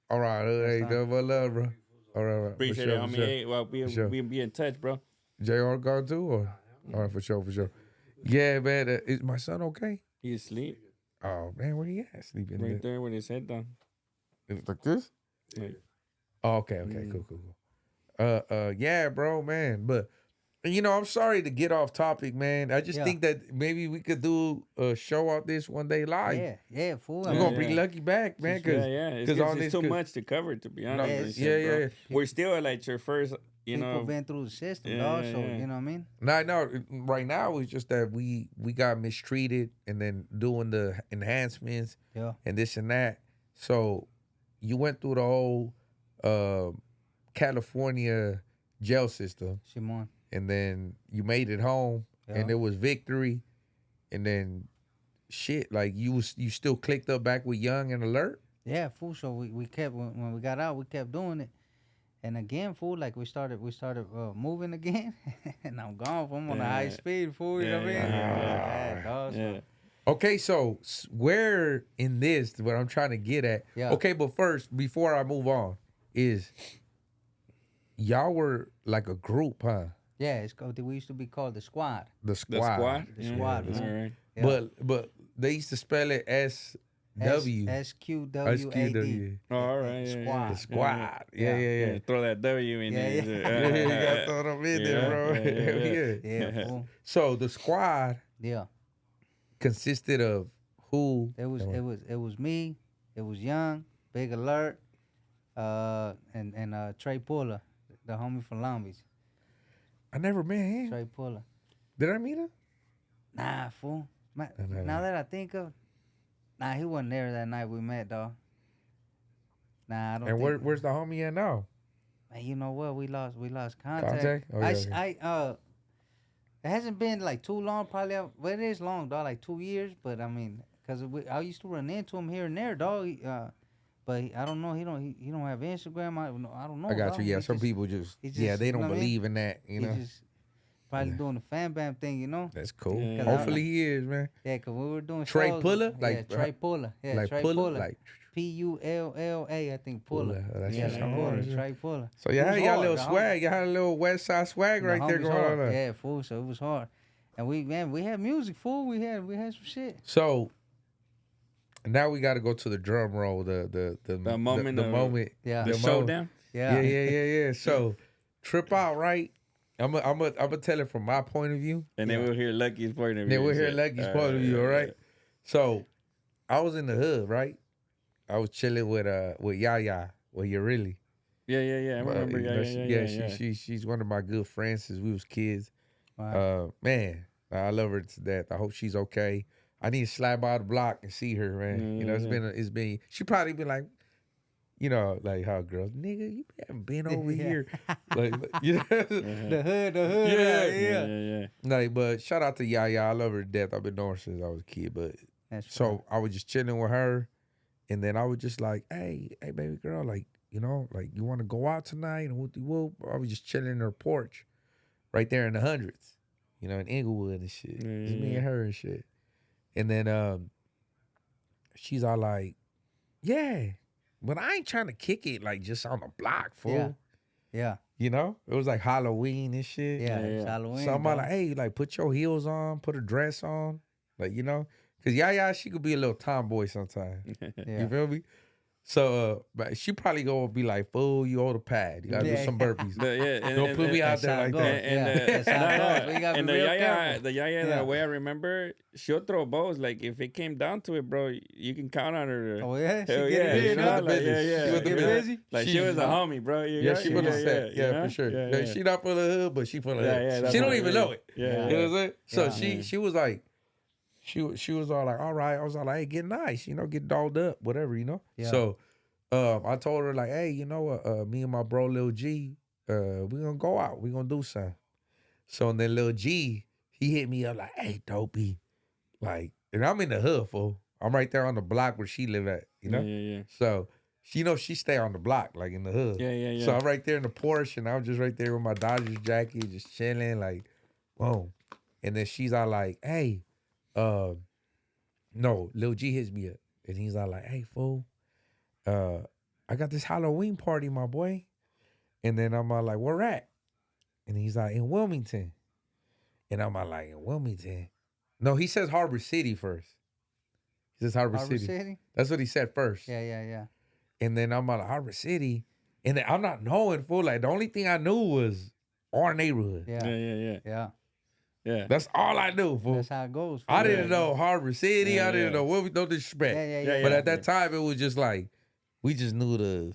Speaker 2: All right, hey,
Speaker 3: fine.
Speaker 2: double love, bro. All right,
Speaker 4: Appreciate it, homie. Hey, well,
Speaker 2: For sure.
Speaker 4: we'll be in touch, bro.
Speaker 2: JR gone too, or all right, for sure. Yeah, man. Is my son okay?
Speaker 4: You asleep
Speaker 2: Oh man, where he at? Sleeping
Speaker 4: right there with his head down.
Speaker 2: It's like this.
Speaker 4: Yeah.
Speaker 2: Oh, okay, cool. Yeah, bro, man. But I'm sorry to get off topic, man. I just
Speaker 3: Yeah.
Speaker 2: think that maybe we could do a show out this one day live.
Speaker 3: Yeah, fool.
Speaker 2: We're
Speaker 3: I
Speaker 2: gonna
Speaker 3: mean,
Speaker 2: bring Lucky back, man. Cause
Speaker 4: It's,
Speaker 2: 'cause all
Speaker 4: it's
Speaker 2: this
Speaker 4: too
Speaker 2: could-
Speaker 4: much to cover, to be honest.
Speaker 3: Yeah,
Speaker 4: and
Speaker 3: it's-
Speaker 4: shit, bro.
Speaker 2: yeah.
Speaker 4: We're still at like your first,
Speaker 3: people been through the system,
Speaker 4: Yeah,
Speaker 3: dog.
Speaker 4: yeah,
Speaker 3: So
Speaker 4: yeah.
Speaker 3: you know what I mean?
Speaker 2: no. Right now it's just that we got mistreated, and then doing the enhancements
Speaker 3: Yeah.
Speaker 2: and this and that. So you went through the whole California jail system.
Speaker 3: Shimon.
Speaker 2: And then you made it home, and
Speaker 3: Yeah.
Speaker 2: it was victory, and then shit, like you still clicked up back with Young and Alert.
Speaker 3: Yeah, fool. So we kept when we got out, we kept doing it. And again, fool, like we started moving again, and I'm gone. I'm on a high speed, fool. You know what I mean?
Speaker 4: Yeah.
Speaker 3: Dog, so-
Speaker 4: Yeah.
Speaker 2: Okay, so where in this, what I'm trying to get at?
Speaker 3: Yeah.
Speaker 2: Okay, but first, before I move on, is y'all were like a group, huh?
Speaker 3: Yeah, it's called. We used to be called the squad.
Speaker 2: The
Speaker 4: The
Speaker 2: squad.
Speaker 4: squad.
Speaker 3: The squad,
Speaker 4: All
Speaker 3: man.
Speaker 4: right.
Speaker 3: Yeah.
Speaker 2: But they used to spell it SW.
Speaker 3: SQWAD.
Speaker 4: Oh, all right.
Speaker 3: The
Speaker 4: Yeah,
Speaker 3: squad.
Speaker 2: The squad. Yeah,
Speaker 3: Yeah.
Speaker 2: yeah, yeah.
Speaker 4: Throw that W in
Speaker 3: Yeah,
Speaker 4: there.
Speaker 2: Yeah, you gotta throw them in there, bro.
Speaker 4: Yeah.
Speaker 3: Yeah, fool.
Speaker 2: So the squad
Speaker 3: Yeah.
Speaker 2: consisted of who?
Speaker 3: It was me. It was Young, Big Alert, and Trey Puller, the homie from Long Beach.
Speaker 2: I never met him.
Speaker 3: Trey Puller.
Speaker 2: Did I meet him?
Speaker 3: Nah, fool.
Speaker 2: no.
Speaker 3: Now that I think of, nah, he wasn't there that night we met, dog. Nah, I don't.
Speaker 2: And
Speaker 3: think,
Speaker 2: where's the homie at now?
Speaker 3: Man, you know what? We lost contact.
Speaker 2: Contact? Oh, yeah,
Speaker 3: It hasn't been like too long, probably. Well, it is long, dog, like 2 years. But I mean, cause I used to run into him here and there, dog. But I don't know. He don't have Instagram. I don't know.
Speaker 2: I got
Speaker 3: dog.
Speaker 2: you. Yeah,
Speaker 3: He
Speaker 2: some
Speaker 3: just-
Speaker 2: people just
Speaker 3: he
Speaker 2: yeah,
Speaker 3: just-
Speaker 2: they
Speaker 3: you know
Speaker 2: don't
Speaker 3: what I mean?
Speaker 2: believe in that. You
Speaker 3: He
Speaker 2: know,
Speaker 3: just probably doing the fan bam thing, you know.
Speaker 2: that's cool.
Speaker 4: Yeah.
Speaker 2: Hopefully he is, man.
Speaker 3: Yeah, cause we were doing
Speaker 2: Trey
Speaker 3: shows,
Speaker 2: Puller?
Speaker 3: yeah,
Speaker 2: Like,
Speaker 3: Trey Puller, yeah,
Speaker 2: like
Speaker 3: Trey
Speaker 2: Puller,
Speaker 3: Puller,
Speaker 2: like
Speaker 3: Pulla, I think Puller.
Speaker 2: Puller. That's
Speaker 3: Yeah,
Speaker 2: just
Speaker 3: Trey
Speaker 2: hard,
Speaker 3: Puller,
Speaker 2: yeah.
Speaker 3: Trey Puller.
Speaker 2: So
Speaker 3: It
Speaker 2: y'all
Speaker 3: was
Speaker 2: had y'all
Speaker 3: hard,
Speaker 2: little
Speaker 3: the
Speaker 2: swag. Y'all had a little West Side swag
Speaker 3: The
Speaker 2: right there
Speaker 3: homies
Speaker 2: going
Speaker 3: hard.
Speaker 2: on.
Speaker 3: Yeah, fool. So it was hard, and we had music, fool. We had some shit.
Speaker 2: So now we got to go to the drum roll. The
Speaker 4: moment
Speaker 2: The
Speaker 4: of-
Speaker 2: moment.
Speaker 3: Yeah,
Speaker 4: The showdown.
Speaker 2: Yeah. So trip out, right? I'm gonna tell it from my point of view.
Speaker 4: And then we'll hear Lucky's point of view.
Speaker 2: Then we'll hear
Speaker 4: and shit.
Speaker 2: Lucky's point of view, all right?
Speaker 4: yeah.
Speaker 2: So I was in the hood, right? I was chilling with Yaya. Well, you really.
Speaker 4: Yeah. I remember.
Speaker 2: She's one of my good friends since we was kids.
Speaker 3: Wow.
Speaker 2: Man, I love her to death. I hope she's okay. I need to slide by the block and see her, man. You know, it's been. She probably been like, you know, like how girls, nigga, you haven't been over here, like, you know,
Speaker 3: The hood.
Speaker 4: Yeah.
Speaker 2: like. But shout out to Yaya. I love her to death. I've been knowing her since I was a kid. But so I was just chilling with her, and then I was just like, hey, baby girl, like, you know, like you want to go out tonight and whoop. I was just chilling in her porch, right there in the hundreds, you know, in Inglewood and shit. It's me and her and shit. And then she's all like, yeah, but I ain't trying to kick it like just on the block, fool.
Speaker 3: Yeah.
Speaker 2: You know, it was like Halloween and shit.
Speaker 3: Yeah. It's Halloween.
Speaker 2: So I'm all
Speaker 3: dog.
Speaker 2: like, hey, like put your heels on, put a dress on, like, you know, cause Yaya, she could be a little tomboy sometimes.
Speaker 3: Yeah.
Speaker 2: You feel me? So, but she probably gonna be like, "Fool, you owe the pad. You gotta do some burpees. Don't put me out there like that."
Speaker 3: That's how it goes. We gotta
Speaker 4: And
Speaker 3: be
Speaker 4: the
Speaker 3: real
Speaker 4: Yaya,
Speaker 3: careful.
Speaker 4: the Yaya,
Speaker 3: Yeah.
Speaker 4: the way I remember, she'll throw bows. Like if it came down to it, bro, you can count on her.
Speaker 3: Oh yeah,
Speaker 4: Hell
Speaker 3: she
Speaker 4: yeah,
Speaker 3: get it
Speaker 4: you
Speaker 3: in,
Speaker 4: know,
Speaker 3: huh?
Speaker 2: the business.
Speaker 4: yeah.
Speaker 2: She was the
Speaker 4: you
Speaker 2: business.
Speaker 4: know? Like she
Speaker 2: She-
Speaker 4: was a homie, bro.
Speaker 2: Yeah, she full of set. Yeah,
Speaker 4: you know?
Speaker 2: for sure.
Speaker 4: Yeah,
Speaker 2: Yeah,
Speaker 4: yeah.
Speaker 2: she not full of hood, but she full of
Speaker 4: Yeah,
Speaker 2: hood.
Speaker 4: yeah, that's
Speaker 2: She don't
Speaker 4: what
Speaker 2: even
Speaker 4: it
Speaker 2: know
Speaker 4: is.
Speaker 2: it.
Speaker 4: Yeah,
Speaker 2: You know what I'm saying? So
Speaker 3: Yeah.
Speaker 2: she was like, she was all like, all right. I was all like, hey, get nice, you know, get dolled up, whatever, you know.
Speaker 3: Yeah.
Speaker 2: So I told her like, hey, you know what? Me and my bro Lil G, we gonna go out. We gonna do something. So and then Lil G, he hit me up like, hey, Dopey, like, and I'm in the hood, fool. I'm right there on the block where she live at, you know.
Speaker 4: Yeah.
Speaker 2: So she know she stay on the block, like in the hood.
Speaker 4: Yeah.
Speaker 2: So I'm right there in the Porsche, and I'm just right there with my Dodgers jacket, just chilling, like, boom. And then she's all like, hey, no, Lil G hits me up, and he's all like, hey, fool, I got this Halloween party, my boy. And then I'm all like, where at? And he's like, in Wilmington. And I'm all like, in Wilmington? No, he says Harbor City first. He says Harbor City. That's what he said first.
Speaker 3: Yeah.
Speaker 2: And then I'm like, Harbor City. And then I'm not knowing, fool. Like, the only thing I knew was our neighborhood.
Speaker 3: Yeah.
Speaker 2: That's all I knew, fool.
Speaker 3: That's how it goes.
Speaker 2: I
Speaker 3: fool.
Speaker 2: didn't know Harbor City. I didn't know what we no disrespect.
Speaker 3: Yeah.
Speaker 2: But at that time, it was just like, we just knew the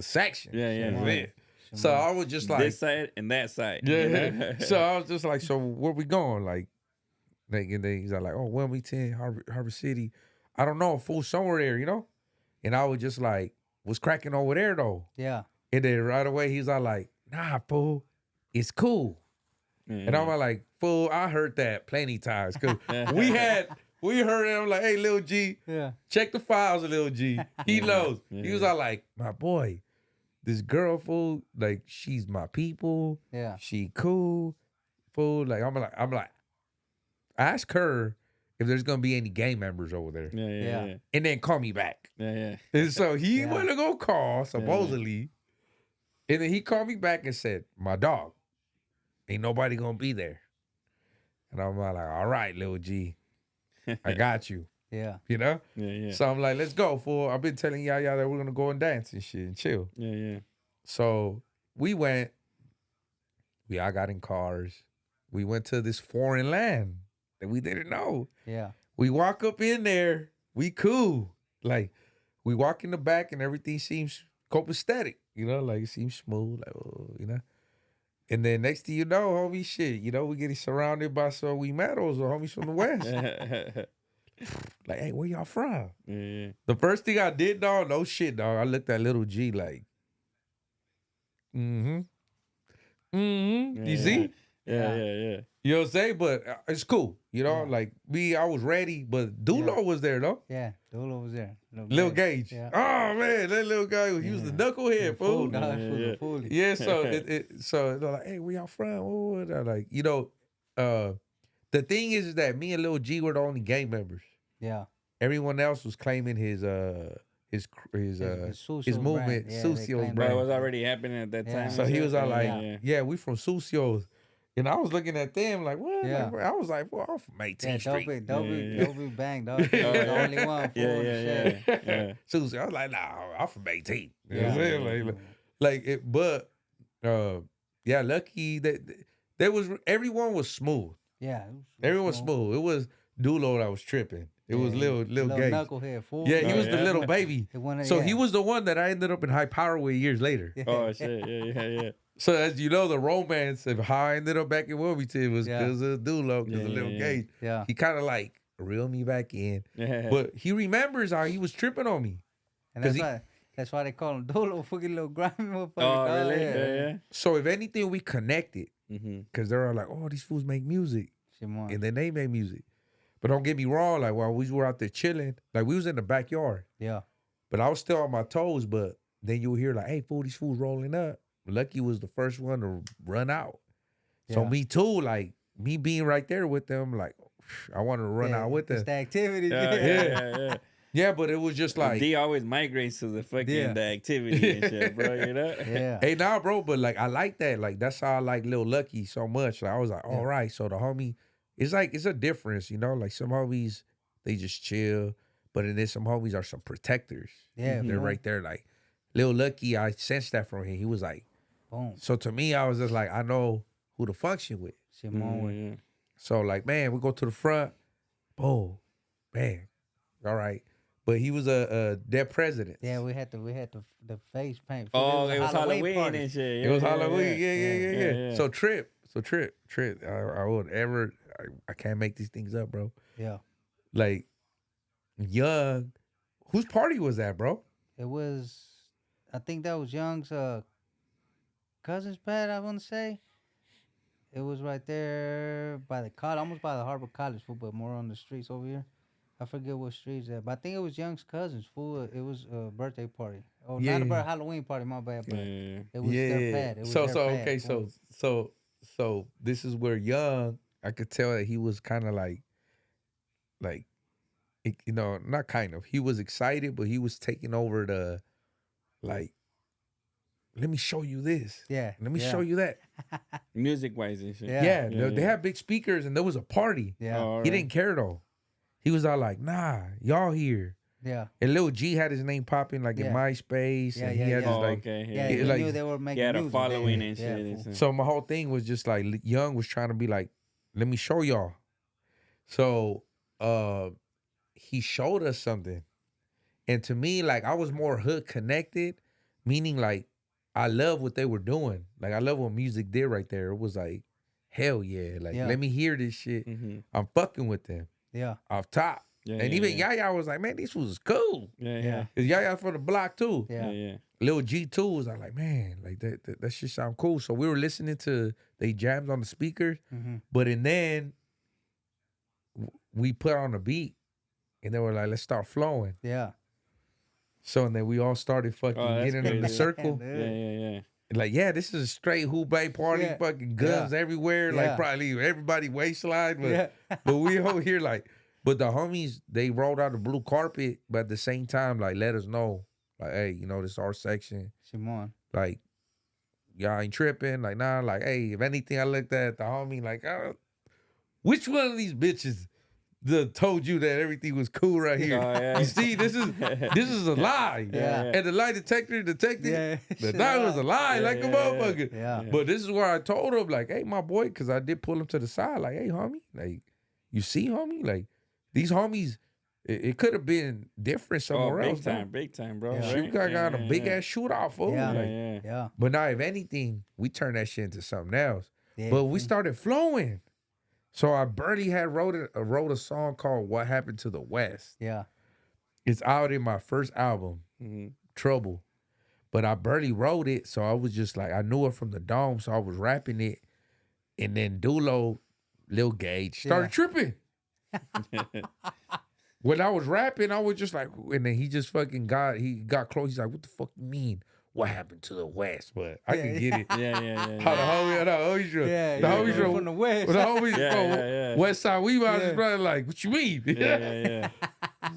Speaker 2: section.
Speaker 4: Yeah.
Speaker 2: That was it. So I was just like,
Speaker 4: this side and that side.
Speaker 2: yeah. So I was just like, so where we going? Like, and then he's like, oh, Wilmington, Harbor City. I don't know, fool, somewhere there, you know? And I was just like, what's cracking over there though?
Speaker 3: Yeah.
Speaker 2: And then right away, he's all like, nah, fool, it's cool. And I'm all like, fool, I heard that plenty times. Cause we heard it. I'm like, hey, Lil G, check the files of Lil G. He knows. He was all like, my boy, this girl, fool, like, she's my people.
Speaker 3: Yeah.
Speaker 2: She cool, fool. Like, I'm like, ask her if there's gonna be any gang members over there.
Speaker 4: Yeah.
Speaker 2: And then call me back.
Speaker 4: Yeah.
Speaker 2: And so he went to go call, supposedly. And then he called me back and said, my dog, ain't nobody gonna be there. And I'm like, all right, little G, I got you.
Speaker 3: Yeah.
Speaker 2: You know?
Speaker 4: Yeah.
Speaker 2: So I'm like, let's go, fool. I've been telling y'all that we're gonna go and dance and shit and chill.
Speaker 4: Yeah.
Speaker 2: So we went, we all got in cars. We went to this foreign land that we didn't know.
Speaker 3: Yeah.
Speaker 2: We walk up in there, we cool. Like, we walk in the back and everything seems copacetic, you know, like it seems smooth, like, oh, you know. And then next thing you know, homie, shit, you know, we getting surrounded by some we metals or homies from the West. Like, hey, where y'all from?
Speaker 4: Yeah.
Speaker 2: The first thing I did, dog, no shit, dog. I looked at little G like, you see?
Speaker 4: Yeah.
Speaker 2: You know what I'm saying? But it's cool. You know, like I was ready, but Dulo was there though.
Speaker 3: Yeah, Dulo was there.
Speaker 2: Lil Gage.
Speaker 3: Yeah.
Speaker 2: Oh man, that little guy, he was the knucklehead, fool. Yeah, so so they're like, hey, where y'all from? What? I'm like, you know, the thing is that me and Lil G were the only gang members.
Speaker 3: Yeah.
Speaker 2: Everyone else was claiming his movement, Sucio's
Speaker 4: But it
Speaker 2: brand.
Speaker 4: was already happening at that time.
Speaker 2: So he was all like, yeah, we from Sucio's. And I was looking at them like, what?
Speaker 3: Yeah.
Speaker 2: Like, I was like, well, I'm from 18th Street.
Speaker 3: Don't be bang, dog. The only one.
Speaker 4: Yeah.
Speaker 2: Susie, I was like, nah, I'm from 18th. You know what I'm saying? Like it, but yeah, lucky that there was everyone was smooth.
Speaker 3: Yeah.
Speaker 2: Everyone was smooth. It was Dulo that was tripping. It was Lil Gage.
Speaker 3: Knucklehead, fool.
Speaker 2: Yeah, he was the little baby. So he was the one that I ended up in high power with years later.
Speaker 4: Oh shit, yeah.
Speaker 2: So as you know, the romance of how I ended up back in Wilmington was because of Dulo, because of Lil Gage.
Speaker 3: Yeah.
Speaker 2: He kind of like reeled me back in. Yeah. But he remembers how he was tripping on me.
Speaker 3: And that's why they call him Dulo, fucking little grimy motherfucker.
Speaker 4: Oh, really? Yeah.
Speaker 2: So if anything, we connected. Because they're like, oh, these fools make music. And then they make music. But don't get me wrong, like while we were out there chilling, like we was in the backyard.
Speaker 3: Yeah.
Speaker 2: But I was still on my toes, but then you would hear like, hey, fool, these fools rolling up. Lucky was the first one to run out. So me too, like me being right there with them, like I want to run out with them.
Speaker 3: It's the activity.
Speaker 2: Yeah, but it was just like
Speaker 4: D always migrates to the fucking the activity and shit, bro. You know?
Speaker 3: Yeah.
Speaker 2: Hey, nah, bro, but like I like that. Like that's how I like Lil Lucky so much. Like I was like, all right. So the homie, it's like it's a difference, you know. Like some homies, they just chill, but then some homies are some protectors.
Speaker 3: Yeah,
Speaker 2: they're right there. Like Lil Lucky, I sensed that from him. He was like.
Speaker 3: Boom.
Speaker 2: So to me, I was just like, I know who to function with. So like, man, we go to the front. Boom, bang. All right, but he was a dead president.
Speaker 3: Yeah, we had the face paint.
Speaker 4: Oh, it was Halloween and shit.
Speaker 2: It was Halloween. Yeah. So trip. I can't make these things up, bro.
Speaker 3: Yeah.
Speaker 2: Like Young, whose party was that, bro?
Speaker 3: It was, I think that was Young's cousin's pad, I want to say. It was right there by the college, almost by the Harbor College, fool, but more on the streets over here. I forget what streets that, but I think it was Young's cousin's, fool. It was a birthday party. Oh, not a Halloween party, my bad, but it was their pad. It was their pad,
Speaker 2: okay,
Speaker 3: fool.
Speaker 2: so this is where Young, I could tell that he was kind of like, you know, not kind of. He was excited, but he was taking over the, like, let me show you this.
Speaker 3: Yeah.
Speaker 2: Let me show you that.
Speaker 4: Music wise and shit.
Speaker 2: Yeah. They had big speakers and there was a party.
Speaker 3: Yeah.
Speaker 2: He didn't care though. He was all like, nah, y'all here.
Speaker 3: Yeah.
Speaker 2: And Lil G had his name popping like in MySpace.
Speaker 3: Yeah,
Speaker 2: and he had his like,
Speaker 4: okay.
Speaker 3: Yeah, he
Speaker 2: like,
Speaker 3: knew they were making
Speaker 4: music.
Speaker 3: music.
Speaker 4: He had a following and shit.
Speaker 2: So my whole thing was just like Young was trying to be like, let me show y'all. So he showed us something. And to me, like I was more hood connected, meaning like I love what they were doing. Like I love what music did right there. It was like, hell yeah. Like let me hear this shit. I'm fucking with them.
Speaker 3: Yeah.
Speaker 2: Off top. And even Yaya was like, man, these fools is cool.
Speaker 3: Yeah.
Speaker 2: Cause Yaya from the block too.
Speaker 3: Yeah.
Speaker 2: Lil G2 was like, man, like that shit sound cool. So we were listening to they jams on the speakers, but and then we put on a beat and they were like, let's start flowing.
Speaker 3: Yeah.
Speaker 2: So and then we all started fucking getting in the circle.
Speaker 4: Yeah.
Speaker 2: Like, yeah, this is a straight hoopay party, fucking guns everywhere. Like probably everybody waistline. But we over here like, but the homies, they rolled out the blue carpet, but at the same time, like, let us know, like, hey, you know, this is our section.
Speaker 3: Simone.
Speaker 2: Like, y'all ain't tripping. Like, nah, like, hey, if anything, I looked at the homie, like, which one of these bitches told you that everything was cool right here?
Speaker 4: Oh, yeah.
Speaker 2: You see, this is a lie.
Speaker 3: Yeah.
Speaker 2: And the lie detector detected
Speaker 3: Yeah.
Speaker 2: that was a lie, like a motherfucker.
Speaker 3: Yeah.
Speaker 2: But this is where I told him, like, hey, my boy, because I did pull him to the side, like, hey, homie, like, you see, homie, like, these homies, it could have been different somewhere else.
Speaker 4: Big time, bro.
Speaker 3: Yeah.
Speaker 2: You got a big ass shootout, fool.
Speaker 3: Yeah.
Speaker 2: Like,
Speaker 3: Yeah.
Speaker 2: But now, if anything, we turned that shit into something else.
Speaker 3: Yeah.
Speaker 2: But we started flowing. So I barely had wrote a song called "What Happened to the West."
Speaker 3: Yeah.
Speaker 2: It's out in my first album, Trouble. But I barely wrote it, so I was just like, I knew it from the dome, so I was rapping it. And then Dulo, Lil Gage, started tripping. When I was rapping, I was just like, and then he just fucking got close. He's like, what the fuck you mean? What happened to the West? But I can get it.
Speaker 4: Yeah.
Speaker 2: How the homies
Speaker 3: from the West.
Speaker 2: The homies from West Side, we was just probably like, what you mean?
Speaker 4: Yeah.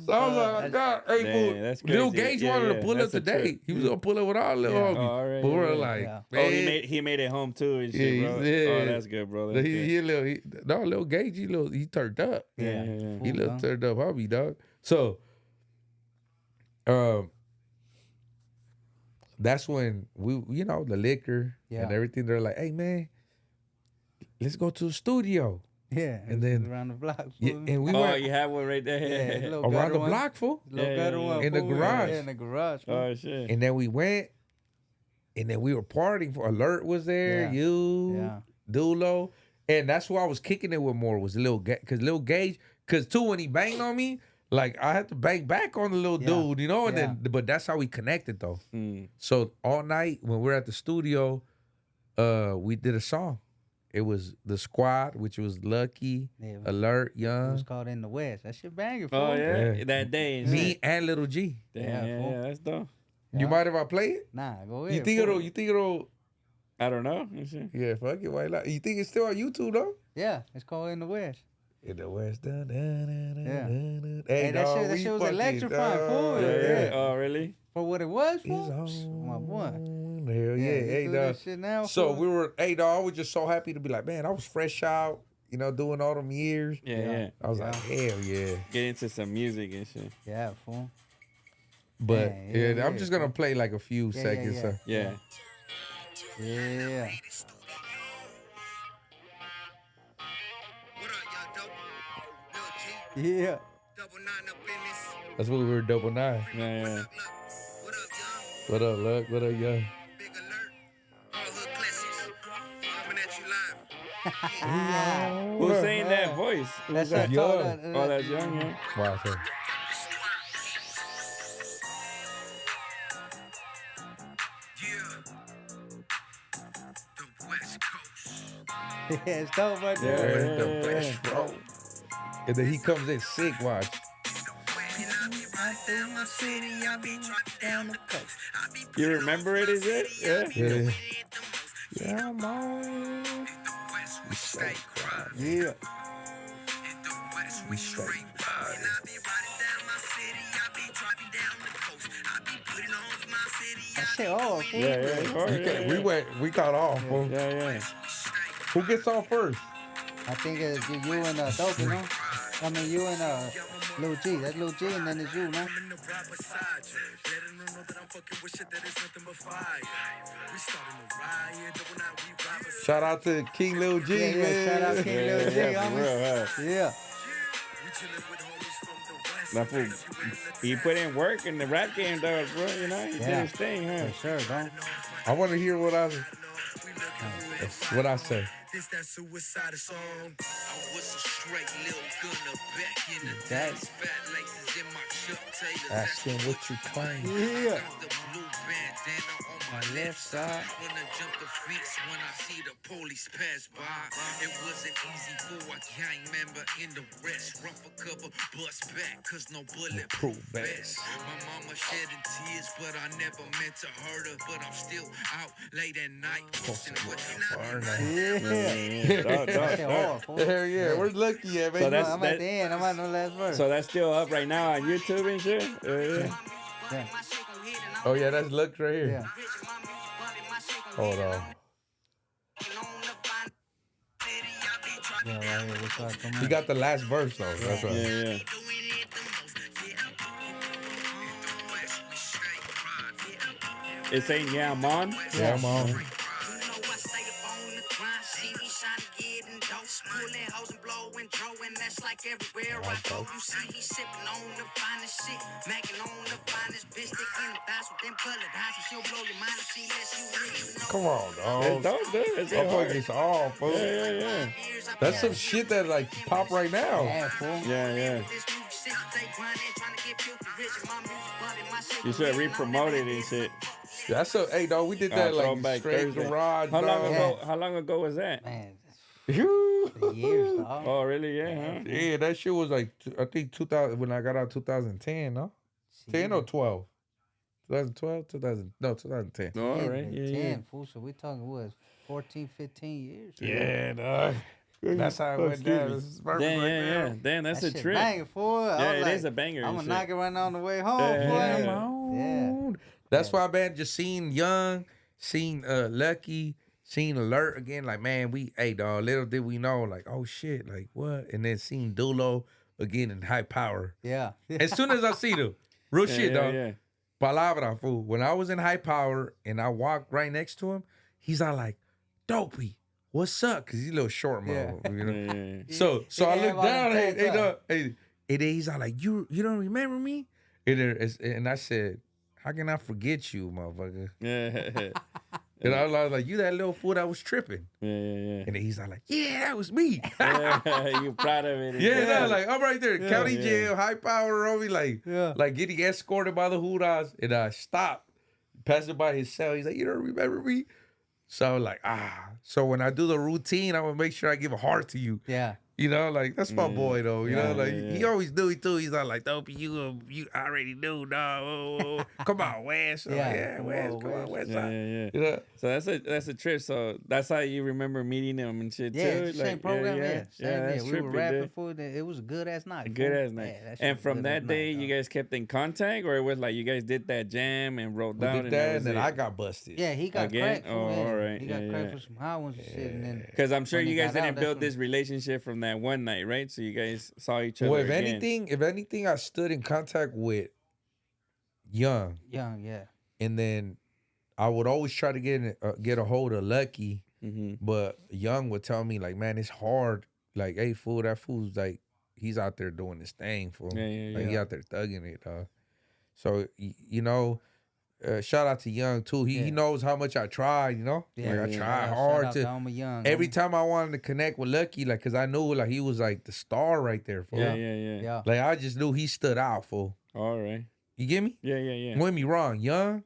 Speaker 2: So I was like, God, hey,
Speaker 4: that's
Speaker 2: Lil
Speaker 4: crazy.
Speaker 2: Gage wanted to pull up today. He was gonna pull up with all little homies.
Speaker 4: all right,
Speaker 2: But we're like, man.
Speaker 4: Oh, he made it home too and shit, bro. Oh, that's good, bro. That's good.
Speaker 2: Lil Gage, he turned up.
Speaker 3: Yeah.
Speaker 2: He little turned up homie, dog. So, that's when we, the liquor and everything. They're like, hey man, let's go to the studio.
Speaker 3: Yeah.
Speaker 2: And then
Speaker 3: around the block.
Speaker 2: Yeah, and we went
Speaker 4: you have one right there.
Speaker 3: Yeah,
Speaker 2: around the block, fool. In the garage.
Speaker 3: Yeah, in the garage.
Speaker 4: Oh shit.
Speaker 2: And then we went, and then we were partying. Alert was there, Dulo, and that's who I was kicking it with more was Lil Gage, because too when he banged on me, like I had to bang back on the little dude, and then but that's how we connected though. So all night when we were at the studio, we did a song. It was The Squad, which was Lucky, Alert, Young.
Speaker 3: It was called In the West. That shit banging.
Speaker 4: Oh yeah, that day.
Speaker 2: Me and Little G.
Speaker 4: Yeah, that's dope.
Speaker 2: You mind if I play it?
Speaker 3: Nah, go ahead.
Speaker 2: You think it'll?
Speaker 4: I don't know.
Speaker 2: Yeah, fuck it. Why not? You think it's still on YouTube though?
Speaker 3: Yeah, it's called In the West.
Speaker 2: In the West. Yeah.
Speaker 3: Hey, that shit was electrifying, fool.
Speaker 4: Yeah. Oh, really?
Speaker 3: For what it was, fool? My boy.
Speaker 2: Hell yeah. Hey, dog.
Speaker 3: Shit now,
Speaker 2: so we were, hey, dog, I was just so happy to be like, man, I was fresh out, doing all them years.
Speaker 4: Yeah.
Speaker 2: I was like, hell yeah.
Speaker 4: Get into some music and shit.
Speaker 3: Yeah, fool.
Speaker 2: But I'm just going to play like a few seconds.
Speaker 4: Yeah.
Speaker 3: Yeah. Yeah.
Speaker 2: That's what we were, double nine.
Speaker 4: Yeah.
Speaker 2: What up, Luck? What up, Young?
Speaker 4: Who's saying that voice?
Speaker 3: That's
Speaker 2: that? Young.
Speaker 4: Oh, that's Young, yeah.
Speaker 2: Wow, sir.
Speaker 3: Yeah, it's dope right
Speaker 2: Yeah,
Speaker 3: there.
Speaker 2: the West, bro. And then he comes in sick, watch.
Speaker 4: You remember it, is it? Yeah.
Speaker 2: Yeah, I'm on. We stay quiet.
Speaker 3: Yeah.
Speaker 2: We stay quiet.
Speaker 3: That shit off, fool.
Speaker 4: Yeah.
Speaker 2: We got off, fool.
Speaker 4: Yeah.
Speaker 2: Who gets off first?
Speaker 3: I think it's you and Dope, you know? I mean, you and Lil G. That's Lil G, and then it's you, man.
Speaker 2: Shout out to King Lil G, man.
Speaker 3: Shout out King Lil G, homie. Yeah.
Speaker 4: That fool, he put in work in the rap game, though, bro. He did his thing, huh?
Speaker 3: For sure, bro.
Speaker 2: I want to hear what I say.
Speaker 1: This that suicide song. I was a straight little gunner back in the days. Fat laces in my Chuck Taylors.
Speaker 2: Asking what you claim.
Speaker 3: Yeah.
Speaker 1: The blue bandana on my left side. When I jump the fence, when I see the police pass by. It wasn't easy for a gang member in the rest. Run for cover, bust back, cause no bulletproof vest. My mama shedding tears, but I never meant to hurt her. But I'm still out late at night.
Speaker 2: Hell yeah, where's Lucky at, baby?
Speaker 4: So
Speaker 3: I'm at the end. I'm at the last verse.
Speaker 4: So that's still up right now on YouTube and shit?
Speaker 3: Yeah.
Speaker 2: Oh yeah, that's Luck right here.
Speaker 3: Yeah.
Speaker 2: Hold on.
Speaker 3: Yeah, right here. What's up? Come on.
Speaker 2: He got the last verse though.
Speaker 3: Yeah.
Speaker 2: That's right.
Speaker 4: Yeah. It's saying, yeah, I'm on.
Speaker 2: Yeah, I'm on. Come on, dog.
Speaker 4: It's dope, dude. It's
Speaker 2: I'm
Speaker 4: hard.
Speaker 2: fucking off, fool.
Speaker 4: Yeah.
Speaker 2: That's some shit that like pop right now.
Speaker 3: Yeah, fool.
Speaker 4: Yeah. You should re-promote it and shit.
Speaker 2: That's a hey dog. We did that like
Speaker 4: Throwback
Speaker 2: straight
Speaker 4: Thursday.
Speaker 2: garage.
Speaker 4: How long
Speaker 2: dog.
Speaker 4: ago? How long ago was that?
Speaker 3: Man,
Speaker 2: Phew.
Speaker 3: for years, dog.
Speaker 4: Oh, really? Yeah. Huh?
Speaker 2: Yeah, that shit was like I think 2000 when I got out 2010, no? 10 or 12? 2012, 2010.
Speaker 4: Oh, all right. Yeah.
Speaker 3: 10, fool. So we talking what? 14, 15 years.
Speaker 2: Yeah, dog. That's how it went down. This is perfect right
Speaker 4: Yeah.
Speaker 2: now.
Speaker 4: Damn, that's
Speaker 3: That
Speaker 4: a
Speaker 3: shit
Speaker 4: trip.
Speaker 3: banging, fool.
Speaker 4: Yeah, it is a banger.
Speaker 3: I'm
Speaker 4: and
Speaker 3: gonna
Speaker 4: shit.
Speaker 3: knock it right now on the way home,
Speaker 4: Yeah,
Speaker 3: boy.
Speaker 4: yeah.
Speaker 3: Yeah.
Speaker 2: That's why, man, just seeing Young, seeing Lucky, seeing Alert again, like, man, hey, dog, little did we know, like, oh, shit, like, what? And then seeing Dulo again in High Power.
Speaker 3: Yeah.
Speaker 2: As soon as I see them, real shit, dog.
Speaker 4: Yeah.
Speaker 2: Palabra, fool. When I was in High Power and I walked right next to him, he's all like, Dopey, what's up? Because he's a little short,
Speaker 3: Yeah.
Speaker 2: motherfucker, you know?
Speaker 4: Yeah.
Speaker 2: So
Speaker 3: He
Speaker 2: I
Speaker 3: didn't
Speaker 2: look
Speaker 3: have
Speaker 2: down,
Speaker 3: on the
Speaker 2: hey,
Speaker 3: tank top.
Speaker 2: and then he's all like, you don't remember me? And I said, how can I forget you, motherfucker?
Speaker 4: Yeah.
Speaker 2: And I was like, you that little fool that was tripping.
Speaker 4: Yeah.
Speaker 2: And then he's all like, yeah, that was me.
Speaker 4: You proud of it?
Speaker 2: Yeah, no, like I'm right there, county
Speaker 4: yeah.
Speaker 2: jail, High Power, Romy, like getting escorted by the Hoodas, and I stopped, passing by his cell. He's like, you don't remember me? So I was like, So when I do the routine, I'm gonna make sure I give a heart to you.
Speaker 3: Yeah.
Speaker 2: You know, like that's my boy though. You know, like
Speaker 4: yeah.
Speaker 2: he always do it too. He's not like, Dopey, you already knew, dog. Oh. Come on, Wes.
Speaker 3: Yeah.
Speaker 2: Wes. Come on, Wes.
Speaker 4: Yeah.
Speaker 2: You know?
Speaker 4: So that's a trip. So that's how you remember meeting them and shit
Speaker 3: Yeah,
Speaker 4: too.
Speaker 3: it's the same program. Yeah.
Speaker 4: That's
Speaker 3: We were
Speaker 4: trippy,
Speaker 3: rapping
Speaker 4: dude.
Speaker 3: for it. It was a good ass night.
Speaker 4: Good
Speaker 3: fool.
Speaker 4: ass night.
Speaker 3: Yeah, that shit
Speaker 4: And
Speaker 3: was
Speaker 4: from
Speaker 3: good
Speaker 4: that
Speaker 3: ass
Speaker 4: day,
Speaker 3: night,
Speaker 4: you
Speaker 3: dog.
Speaker 4: guys kept in contact, or it was like you guys did that jam and wrote
Speaker 2: We
Speaker 4: down
Speaker 2: did that, and then I
Speaker 4: it?
Speaker 2: got busted.
Speaker 3: Yeah, he got
Speaker 4: Again?
Speaker 3: cracked. Fool,
Speaker 4: Oh,
Speaker 3: yeah.
Speaker 4: all right.
Speaker 3: He got
Speaker 4: Yeah,
Speaker 3: cracked
Speaker 4: yeah.
Speaker 3: for some high ones and shit. And then
Speaker 4: Because I'm sure
Speaker 3: when
Speaker 4: you
Speaker 3: he
Speaker 4: guys
Speaker 3: got out,
Speaker 4: didn't
Speaker 3: that's
Speaker 4: build
Speaker 3: when-
Speaker 4: this relationship from that one night, right? So you guys saw each other
Speaker 2: Well, if
Speaker 4: again.
Speaker 2: anything, I stood in contact with Young,
Speaker 3: yeah.
Speaker 2: and then I would always try to get a hold of Lucky,
Speaker 4: Mm-hmm.
Speaker 2: but Young would tell me like, man, it's hard. Like, hey, fool, that fool's like, he's out there doing his thing, fool.
Speaker 4: Yeah.
Speaker 2: Like he out there thugging it, dog. So you know, shout out to Young too. He knows how much I tried. You know,
Speaker 3: Yeah,
Speaker 2: like I
Speaker 3: yeah.
Speaker 2: tried
Speaker 3: Shout
Speaker 2: hard
Speaker 3: out
Speaker 2: to.
Speaker 3: Homie Young.
Speaker 2: Every
Speaker 3: homie.
Speaker 2: time I wanted to connect with Lucky, like, cause I knew like he was like the star right there, fool.
Speaker 4: Yeah.
Speaker 3: Yeah.
Speaker 2: Like I just knew he stood out, fool.
Speaker 4: All right.
Speaker 2: You get me?
Speaker 4: Yeah.
Speaker 2: Don't get me wrong, Young.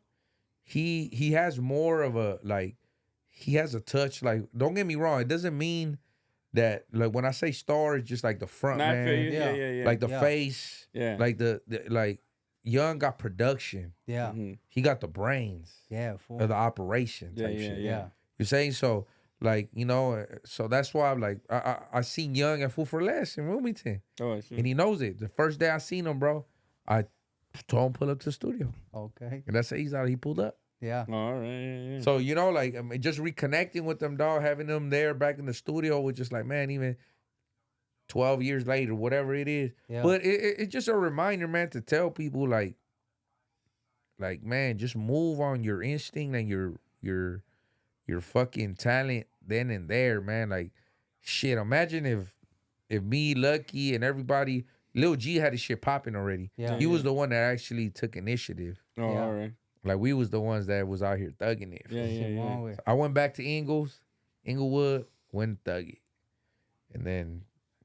Speaker 2: He has more of a like. He has a touch. Like, don't get me wrong. It doesn't mean that like when I say star, it's just like the front
Speaker 4: No, I
Speaker 2: man.
Speaker 4: feel you.
Speaker 3: Yeah.
Speaker 4: Yeah.
Speaker 2: Like the
Speaker 3: Yeah.
Speaker 2: face,
Speaker 4: Yeah.
Speaker 2: like the like Young got production.
Speaker 3: Yeah.
Speaker 4: Mhm.
Speaker 2: He got the brains
Speaker 3: Yeah. Fool.
Speaker 2: of the operation
Speaker 4: Yeah,
Speaker 2: type
Speaker 4: yeah,
Speaker 2: shit.
Speaker 3: yeah.
Speaker 2: You're saying so, like you know, so that's why I'm like I seen Young at Fool for Less in Wilmington,
Speaker 4: Oh, shit.
Speaker 2: and he knows it. The first day I seen him, bro, I told him pull up to the studio,
Speaker 3: Okay.
Speaker 2: and that's he's out. He pulled up.
Speaker 3: Yeah.
Speaker 4: All right. Yeah.
Speaker 2: So you know, like I mean, just reconnecting with them, dog, having them there back in the studio was just like, man, even 12 years later, whatever it is.
Speaker 3: Yeah.
Speaker 2: But it's just a reminder, man, to tell people like, man, just move on your instinct and your fucking talent then and there, man. Like, shit, imagine if me, Lucky, and everybody, Lil G had his shit popping already.
Speaker 3: Yeah.
Speaker 2: He was the one that actually took initiative.
Speaker 4: Oh,
Speaker 3: Yeah.
Speaker 4: all right.
Speaker 2: Like, we was the ones that was out here thugging it.
Speaker 4: Yeah.
Speaker 3: Wrong way.
Speaker 2: I went back to Inglewood, went thug it. And then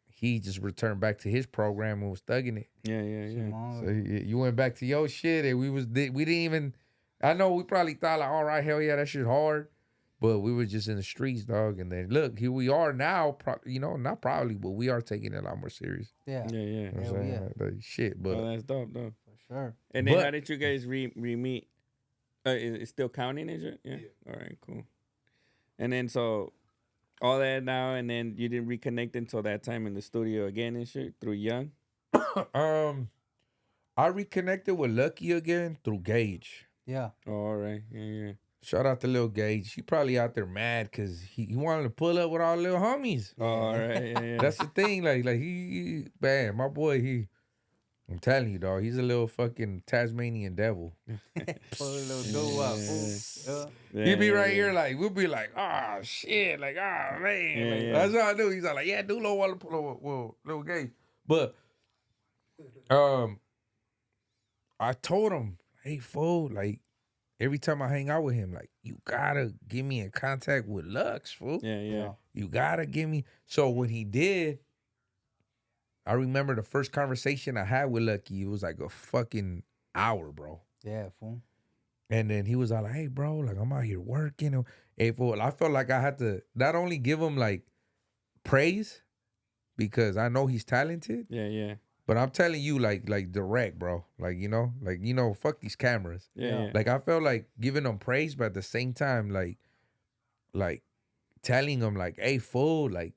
Speaker 2: he just returned back to his program and was thugging it.
Speaker 4: Yeah.
Speaker 3: Wrong
Speaker 2: So
Speaker 3: way.
Speaker 2: you went back to your shit and we didn't even, I know we probably thought like, all right, hell yeah, that shit's hard. But we were just in the streets, dog. And then look, here we are now, you know, not probably, but we are taking it a lot more serious.
Speaker 3: Yeah.
Speaker 4: Yeah.
Speaker 2: You know what I'm
Speaker 3: Hell
Speaker 2: saying?
Speaker 3: yeah.
Speaker 2: Like, shit, but
Speaker 4: Oh, that's dope, though.
Speaker 3: For sure.
Speaker 4: And then
Speaker 2: But-
Speaker 4: how did you guys re-meet? It's still counting, is it? Yeah. All right, cool. And then so all that now, and then you didn't reconnect until that time in the studio again and shit through Young.
Speaker 2: I reconnected with Lucky again through Gage.
Speaker 3: Yeah.
Speaker 4: Oh, all right. Yeah.
Speaker 2: Shout out to Lil Gage. He probably out there mad because he wanted to pull up with all little homies.
Speaker 4: Oh, all right. Yeah.
Speaker 2: That's the thing. Like man, my boy, I'm telling you, dog, he's a little fucking Tasmanian devil.
Speaker 3: Pull a little dough out, fool.
Speaker 2: He be right here, like, we'll be like, oh, shit, like, oh, man. Like, that's what I do. He's like, yeah, do Lil Gage. But, I told him, hey, fool, like, every time I hang out with him, like, you gotta get me in contact with Lux, fool.
Speaker 4: Yeah.
Speaker 2: You gotta get me. So when he did, I remember the first conversation I had with Lucky. It was like a fucking hour, bro.
Speaker 3: Yeah, fool.
Speaker 2: And then he was all like, hey, bro, like, I'm out here working. Hey, fool, I felt like I had to not only give him, like, praise because I know he's talented.
Speaker 4: Yeah.
Speaker 2: But I'm telling you, like direct, bro. Like, fuck these cameras.
Speaker 4: Yeah.
Speaker 2: Like, I felt like giving them praise, but at the same time, like telling them, like, hey, fool, like,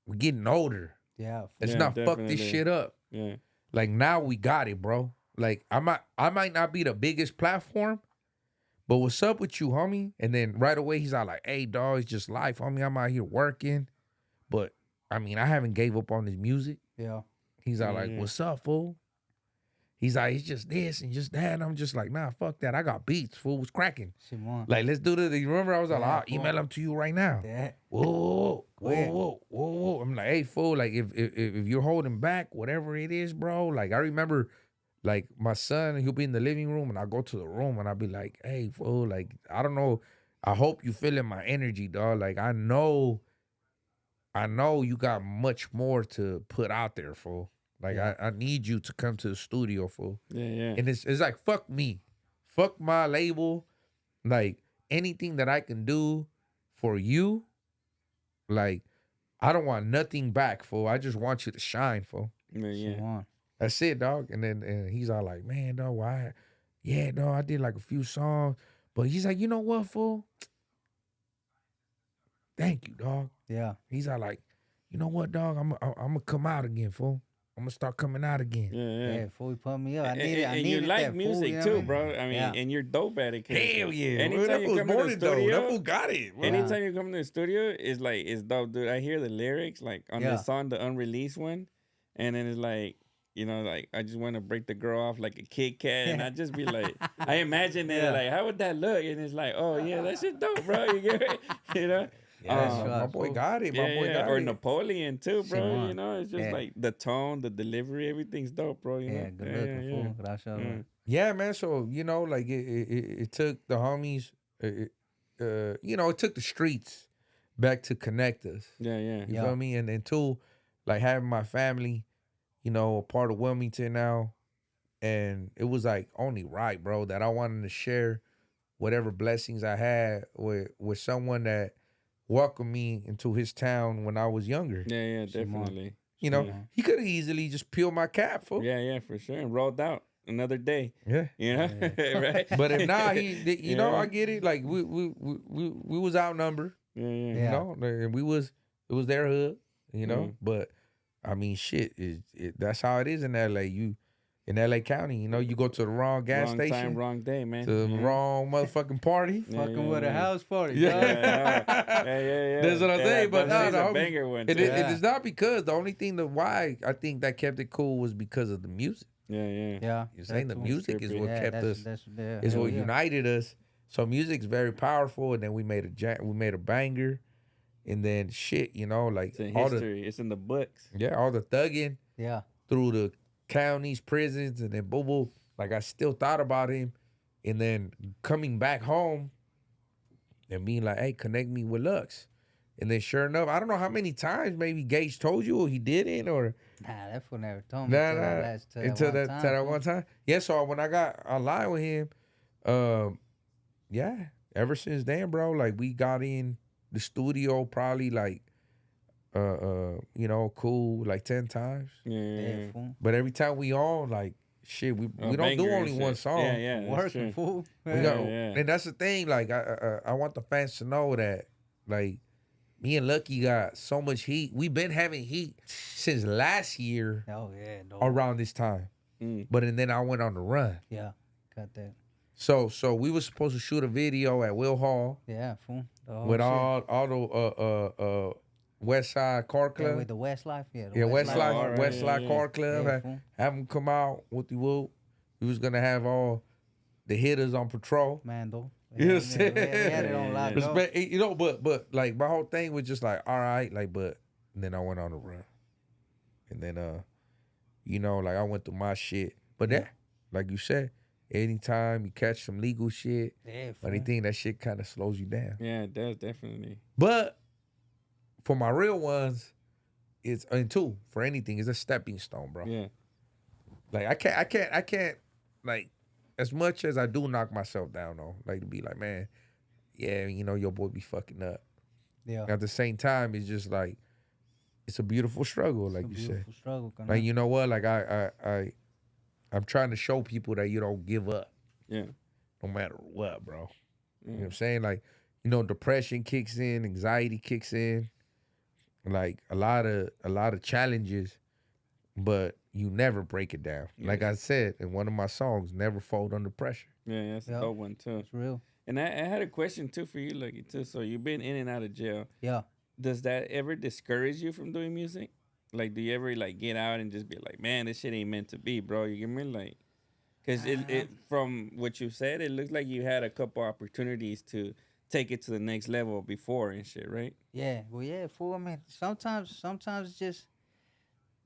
Speaker 2: we're getting older.
Speaker 3: Yeah. Fool.
Speaker 2: Let's not fuck this shit up.
Speaker 4: Yeah.
Speaker 2: Like, now we got it, bro. Like, I might not be the biggest platform, but what's up with you, homie? And then right away, he's all like, hey, dog, it's just life, homie. I'm out here working. But, I mean, I haven't gave up on his music.
Speaker 3: Yeah.
Speaker 2: He's all like, what's up, fool? He's like, it's just this and just that. And I'm just like, nah, fuck that. I got beats, fool. What's cracking? Like, let's do this. You remember? I was like, I'll email them to you right now.
Speaker 3: Yeah.
Speaker 2: Whoa. I'm like, hey, fool, like, if you're holding back, whatever it is, bro, like, I remember, like, my son, he'll be in the living room, and I go to the room, and I'll be like, hey, fool, like, I don't know. I hope you feeling my energy, dog. Like, I know you got much more to put out there, fool. Like, I need you to come to the studio, fool.
Speaker 4: Yeah.
Speaker 2: And it's like, fuck me. Fuck my label. Like, anything that I can do for you, like, I don't want nothing back, fool. I just want you to shine, fool.
Speaker 4: Yeah.
Speaker 2: That's it, dog. And then he's all like, man, dog, why? Yeah, dog, I did like a few songs. But he's like, you know what, fool? Thank you, dog.
Speaker 3: Yeah.
Speaker 2: He's all like, you know what, dog? I'm gonna come out again, fool. I'm gonna start coming out again.
Speaker 3: Yeah, before he put me up. I needed
Speaker 4: and you like
Speaker 3: that
Speaker 4: music
Speaker 3: fool,
Speaker 4: too, bro. I mean, and you're dope at it.
Speaker 2: Hell yeah.
Speaker 4: Anytime you come to the studio,
Speaker 2: that fool got it. Bro.
Speaker 4: Anytime you come to the studio, it's dope, dude. I hear the lyrics, like, on the song, the unreleased one, and then it's like, like, I just want to break the girl off like a Kit Kat, and I just be like, I imagine it, like, how would that look? And it's like, oh, yeah, that shit dope, bro. You get it?
Speaker 2: My boy got it. My boy got it.
Speaker 4: Or Napoleon too, bro. It's just like the tone, the delivery, everything's dope, bro.
Speaker 3: Good looking, fool.
Speaker 2: Yeah, man. So, like, it took the homies, it took the streets back to connect us.
Speaker 4: Yeah.
Speaker 2: You feel me? And then too, like, having my family, a part of Wilmington now, and it was like only right, bro, that I wanted to share whatever blessings I had with someone that welcomed me into his town when I was younger.
Speaker 4: Yeah, definitely.
Speaker 2: He could have easily just peeled my cap, fool.
Speaker 4: Yeah, for sure, and rolled out another day.
Speaker 2: Yeah,
Speaker 4: right.
Speaker 2: But if not, I get it. Like, we was outnumbered.
Speaker 4: Yeah.
Speaker 2: And it was their hood. But I mean, shit, that's how it is in LA. In LA County, you go to the wrong gas station.
Speaker 4: Wrong time, wrong day, man.
Speaker 2: To the wrong motherfucking party.
Speaker 3: Fucking with a house party.
Speaker 4: Yeah.
Speaker 2: That's what I'm saying. But no,
Speaker 4: a banger one.
Speaker 2: It is not because the only thing why I think that kept it cool was because of the music.
Speaker 4: Yeah.
Speaker 2: You're saying the music is what kept us. Is what
Speaker 3: Yeah.
Speaker 2: united us. So music's very powerful, and then we made a banger, and then shit, like,
Speaker 4: it's in
Speaker 2: all
Speaker 4: history. It's in the books.
Speaker 2: all the thugging.
Speaker 3: Yeah.
Speaker 2: Through the counties, prisons, and then boom, like, I still thought about him, and then coming back home and being like, hey, connect me with Lux. And then sure enough, I don't know how many times maybe Gage told you or he didn't, or
Speaker 3: Nah, that fool never told me until
Speaker 2: that one time. Yeah, so when I got online with him, ever since then, bro, like, we got in the studio probably like cool like 10 times.
Speaker 4: Yeah.
Speaker 2: But every time we on, like, shit, we don't do only one song.
Speaker 4: Yeah.
Speaker 3: Working, fool.
Speaker 2: And that's the thing. Like, I want the fans to know that, like, me and Lucky got so much heat. We've been having heat since last year.
Speaker 3: Oh yeah,
Speaker 2: around this time. But and then I went on the run.
Speaker 3: Yeah, got that.
Speaker 2: So we were supposed to shoot a video at Will Hall.
Speaker 3: Yeah, fool.
Speaker 2: With all the West Side Car Club.
Speaker 3: Yeah, with the Westlife. Yeah,
Speaker 2: the Westlife Car Club.
Speaker 3: Yeah,
Speaker 2: have them come out with the whoop. We was gonna have all the hitters on patrol.
Speaker 3: Mando.
Speaker 2: You know what I'm saying?
Speaker 3: We had it on lock.
Speaker 2: You know, but like my whole thing was just like, all right, like, but then I went on the run, and then you know, like I went through my shit. But that, like you said, anytime you catch some legal shit, anything, that shit kind of slows you down.
Speaker 4: Yeah, it does, definitely.
Speaker 2: But for my real ones, it's, and two, for anything, it's a stepping stone, bro.
Speaker 4: Yeah.
Speaker 2: Like I can't, like, as much as I do knock myself down though, like to be like, man, yeah, you know, your boy be fucking up.
Speaker 3: Yeah.
Speaker 2: At the same time, it's just like, it's a beautiful struggle, like you said.
Speaker 3: Beautiful struggle.
Speaker 2: Like, you know what? Like I'm trying to show people that you don't give up.
Speaker 4: Yeah.
Speaker 2: No matter what, bro. You know what I'm saying? Like, you know, depression kicks in, anxiety kicks in, like a lot of challenges, but you never break it down. Yeah. Like I said in one of my songs, never fold under pressure.
Speaker 4: Yeah, that's a dope one too.
Speaker 3: It's real.
Speaker 4: And I had a question too for you, Lucky, too. So you've been in and out of jail.
Speaker 3: Yeah.
Speaker 4: Does that ever discourage you from doing music? Like, do you ever like get out and just be like, man, this shit ain't meant to be, bro? You get me? Like, because it from what you said, it looks like you had a couple opportunities to take it to the next level before and shit, right?
Speaker 3: Yeah. Well, yeah, fool. I mean, sometimes it's just,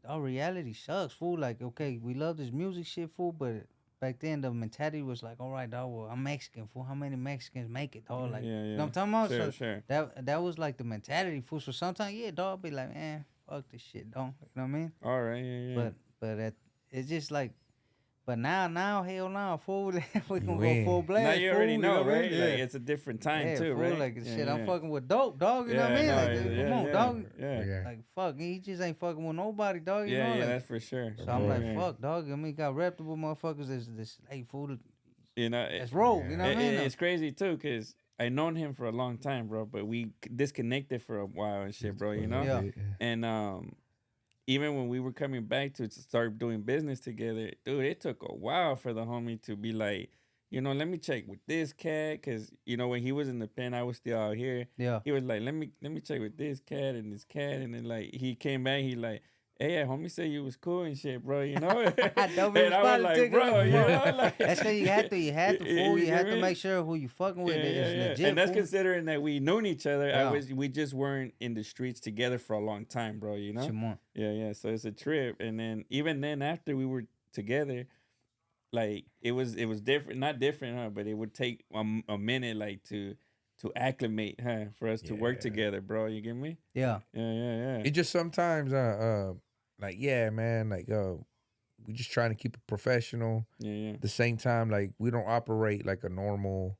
Speaker 3: our reality sucks, fool. Like, okay, we love this music shit, fool, but back then the mentality was like, all right, dog, well, I'm Mexican, fool. How many Mexicans make it, dog? Like, you know what I'm talking about?
Speaker 4: Sure.
Speaker 3: That was like the mentality, fool. So sometimes, yeah, dog, be like, man, fuck this shit, dog. You know what I mean?
Speaker 4: All right, yeah.
Speaker 3: But it's just like, but now, hell no, fool. We gonna go full blast.
Speaker 4: Now you already know,
Speaker 3: you know
Speaker 4: right?
Speaker 3: Yeah.
Speaker 4: Like, it's a different time too,
Speaker 3: fool,
Speaker 4: right?
Speaker 3: Like shit, I'm fucking with dope, dog. You know what I mean? Like, come on, dog.
Speaker 4: Yeah.
Speaker 3: Like, fuck, he just ain't fucking with nobody, dog. You know?
Speaker 4: Yeah,
Speaker 3: Like,
Speaker 4: that's for sure.
Speaker 3: so I'm like, fuck, dog. I mean, got reputable motherfuckers. This, hey, fool.
Speaker 4: You know,
Speaker 3: it's rogue. You know what I mean?
Speaker 4: It's crazy too, cause I known him for a long time, bro. But we disconnected for a while and shit, bro. You know?
Speaker 3: Yeah.
Speaker 4: And even when we were coming back to start doing business together, dude, it took a while for the homie to be like, you know, let me check with this cat, cause you know when he was in the pen, I was still out here.
Speaker 3: Yeah.
Speaker 4: He was like, let me check with this cat, and then like he came back, he like, hey, yeah, homie said you was cool and shit, bro. You know. And I was like, bro, you know, like
Speaker 3: that's because you had to, fool. You had to make sure who you fucking with is legit.
Speaker 4: And that's
Speaker 3: fool.
Speaker 4: Considering that we known each other. We just weren't in the streets together for a long time, bro. You know. Yeah. So it's a trip, and then even then after we were together, like it was different, not different, huh? But it would take a minute, like to acclimate, huh, for us to work together, bro. You get me?
Speaker 3: Yeah.
Speaker 4: It
Speaker 2: just sometimes, like, yeah, man, like, we just trying to keep it professional.
Speaker 4: Yeah.
Speaker 2: At the same time, like, we don't operate like a normal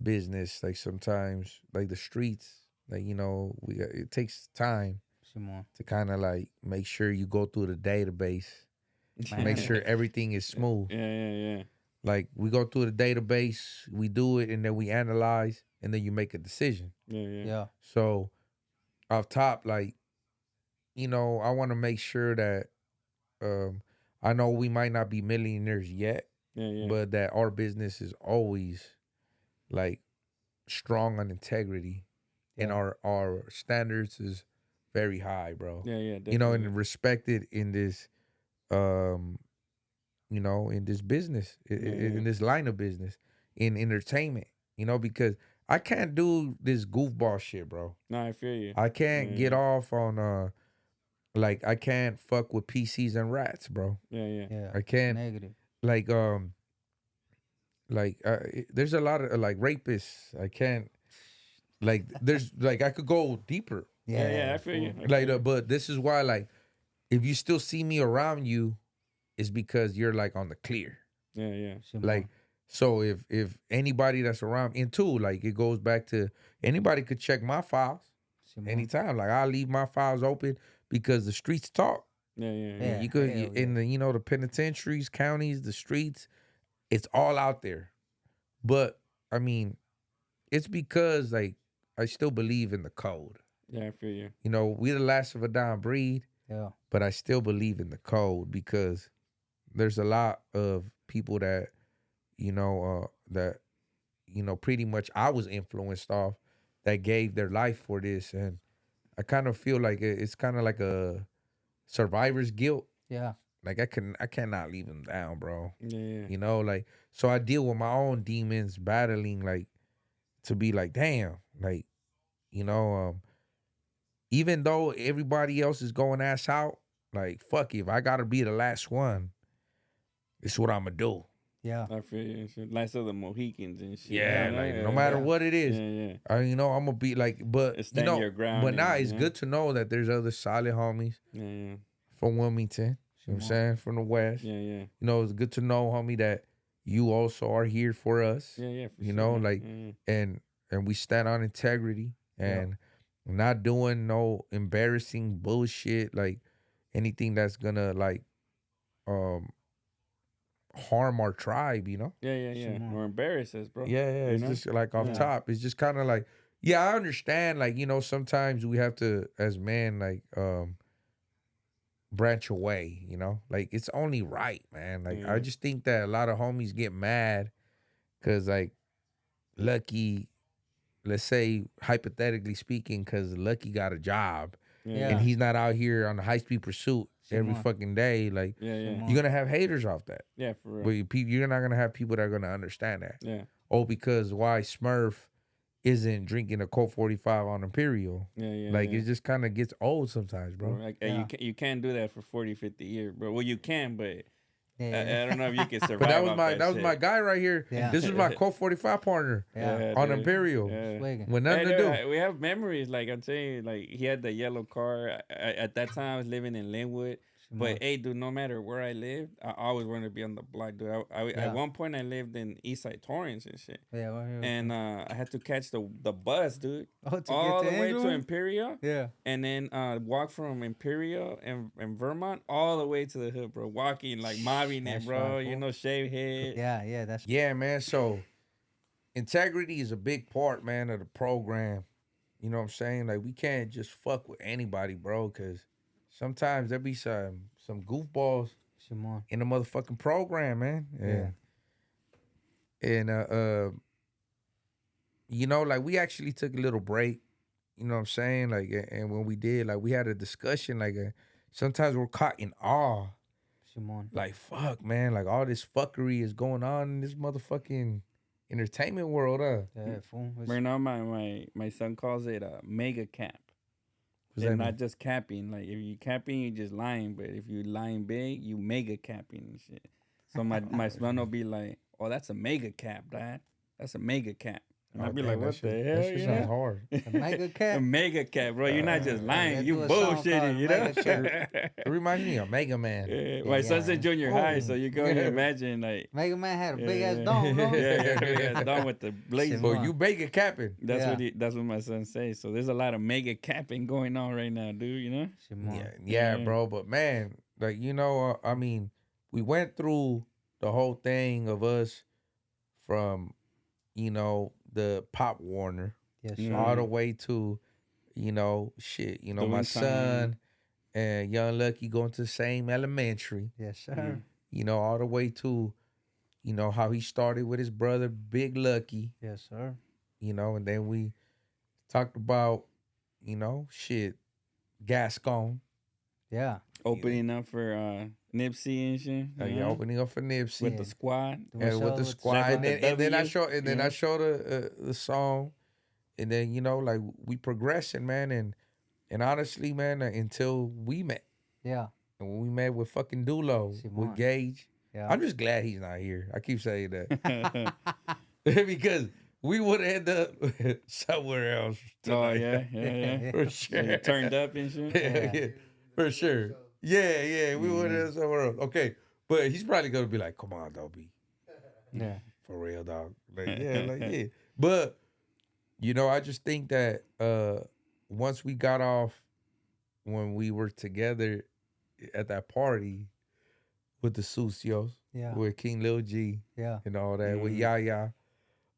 Speaker 2: business. Like sometimes, like the streets, like, you know, it takes time to kind of like make sure you go through the database, make sure everything is smooth.
Speaker 4: Yeah.
Speaker 2: Like we go through the database, we do it, and then we analyze, and then you make a decision.
Speaker 3: Yeah.
Speaker 2: So off top, like, you know, I want to make sure that I know we might not be millionaires yet, but that our business is always like strong on integrity, and our standards is very high, bro.
Speaker 4: Yeah, definitely.
Speaker 2: You know, and respected in this, you know, in this business, in this line of business, in entertainment. You know, because I can't do this goofball shit, bro.
Speaker 4: No, I feel you.
Speaker 2: I can't get off on like I can't fuck with PCs and rats, bro.
Speaker 3: Yeah.
Speaker 2: I can't.
Speaker 3: Negative.
Speaker 2: Like there's a lot of like rapists. I can't. Like there's like I could go deeper.
Speaker 4: Yeah, I feel you.
Speaker 2: Like but this is why, like, if you still see me around you, it's because you're like on the clear.
Speaker 4: Yeah.
Speaker 2: Like, so if anybody that's around, and too, like it goes back to anybody could check my files anytime. Like I leave my files open because the streets talk.
Speaker 4: Yeah.
Speaker 2: You could in the, you know, the penitentiaries, counties, the streets, it's all out there. But I mean, it's because like I still believe in the code.
Speaker 4: Yeah, I feel you.
Speaker 2: You know, we're the last of a dying breed.
Speaker 3: Yeah.
Speaker 2: But I still believe in the code because there's a lot of people that, you know, that, pretty much I was influenced off, that gave their life for this. And I kind of feel like it's kind of like a survivor's guilt.
Speaker 3: Yeah.
Speaker 2: Like I cannot leave them down, bro.
Speaker 4: Yeah.
Speaker 2: Like, so I deal with my own demons, battling, like, to be like, damn, like, even though everybody else is going ass out, like, fuck it, if I gotta be the last one, it's what I'm gonna do.
Speaker 3: Yeah.
Speaker 4: I feel you. Last of the Mohicans and shit.
Speaker 2: Yeah, like, no matter what it is.
Speaker 4: Yeah.
Speaker 2: I'm gonna be like, but
Speaker 4: stand your ground.
Speaker 2: But now it's good to know that there's other solid homies from Wilmington. You know what I'm saying? From the West.
Speaker 4: Yeah.
Speaker 2: It's good to know, homie, that you also are here for us.
Speaker 4: Yeah.
Speaker 2: And we stand on integrity and not doing no embarrassing bullshit, like anything that's gonna like harm our tribe,
Speaker 4: Yeah. Or embarrass us, bro.
Speaker 2: Yeah. It's just like off top. It's just kind of like, I understand, like, sometimes we have to, as men, like, branch away, like, it's only right, man. Like, I just think that a lot of homies get mad because, like, Lucky, let's say hypothetically speaking, because Lucky got a job and he's not out here on the high-speed pursuit every fucking day, like, you're gonna have haters off that.
Speaker 4: Yeah, for real.
Speaker 2: But you're not gonna have people that are gonna understand that.
Speaker 4: Yeah.
Speaker 2: Oh, because why Smurf isn't drinking a Colt 45 on Imperial. Like, it just kind of gets old sometimes, bro.
Speaker 4: Like, you can't do that for 40, 50 years, bro. Well, you can, but I don't know if you can survive.
Speaker 2: But that was my guy right here.
Speaker 3: Yeah.
Speaker 2: This was my Colt 45 partner on
Speaker 4: dude.
Speaker 2: Imperial.
Speaker 4: Yeah.
Speaker 2: With nothing to do.
Speaker 4: We have memories. Like, I'm telling you, like, he had the yellow car. At that time, I was living in Linwood. But hey, dude, no matter where I lived, I always wanted to be on the block, dude. At one point, I lived in Eastside Torrance and shit.
Speaker 3: Yeah,
Speaker 4: and I had to catch the bus, dude,
Speaker 3: to
Speaker 4: all
Speaker 3: get
Speaker 4: the way to Imperial.
Speaker 3: Yeah,
Speaker 4: and then walk from Imperial and Vermont all the way to the hood, bro. Walking like mobbing it, bro. Shave head.
Speaker 3: Yeah,
Speaker 2: man. So integrity is a big part, man, of the program. You know what I'm saying? Like, we can't just fuck with anybody, bro, because sometimes there be some goofballs in the motherfucking program, man. And like, we actually took a little break. You know what I'm saying? Like, and when we did, like, we had a discussion. Like, sometimes we're caught in awe. Like, fuck, man. Like, all this fuckery is going on in this motherfucking entertainment world,
Speaker 3: Yeah, fool.
Speaker 4: Right now, my son calls it a mega cap. And not just capping. Like, if you capping, you just lying. But if you lying big, you mega capping and shit. So my son will be like, "Oh, that's a mega cap, Dad. That's a mega cap." And I'll be like, "What the hell?"
Speaker 2: That shit sounds hard.
Speaker 3: A mega cap.
Speaker 4: A mega cap, bro. You're not just lying. You bullshitting, you know?
Speaker 2: It reminds me of Mega Man.
Speaker 4: My son's in junior high, so you can imagine, like,
Speaker 3: Mega Man had a big ass dome, no?
Speaker 4: big ass dome with the blaze.
Speaker 2: Well, you mega capping.
Speaker 4: That's what my son says. So there's a lot of mega capping going on right now, dude. You know?
Speaker 2: Yeah, bro. But man, like, I mean, we went through the whole thing of us from, the Pop Warner, all the way to, my son and Young Lucky going to the same elementary.
Speaker 3: Yes, sir.
Speaker 2: All the way to, how he started with his brother, Big Lucky.
Speaker 3: Yes, sir.
Speaker 2: And then we talked about, Gascon.
Speaker 3: Yeah.
Speaker 4: Opening up for Nipsey and shit.
Speaker 2: Opening up for Nipsey
Speaker 4: with the squad.
Speaker 2: And with the squad, and then I showed the song, and then like, we progressing, man, and honestly, man, until we met.
Speaker 3: Yeah.
Speaker 2: And when we met with fucking Dulo, with Gage,
Speaker 3: yeah.
Speaker 2: I'm just glad he's not here. I keep saying that because we would end up somewhere else tonight.
Speaker 4: Oh yeah, for sure. So you turned up and shit.
Speaker 2: Yeah, for sure. Yeah, we would have somewhere else. Okay, but he's probably gonna be like, "Come on, Dobie."
Speaker 3: Yeah,
Speaker 2: for real, dog. Yeah. But I just think that once we got off, when we were together at that party with the Sucios, with King Lil G, and all that, with Yaya,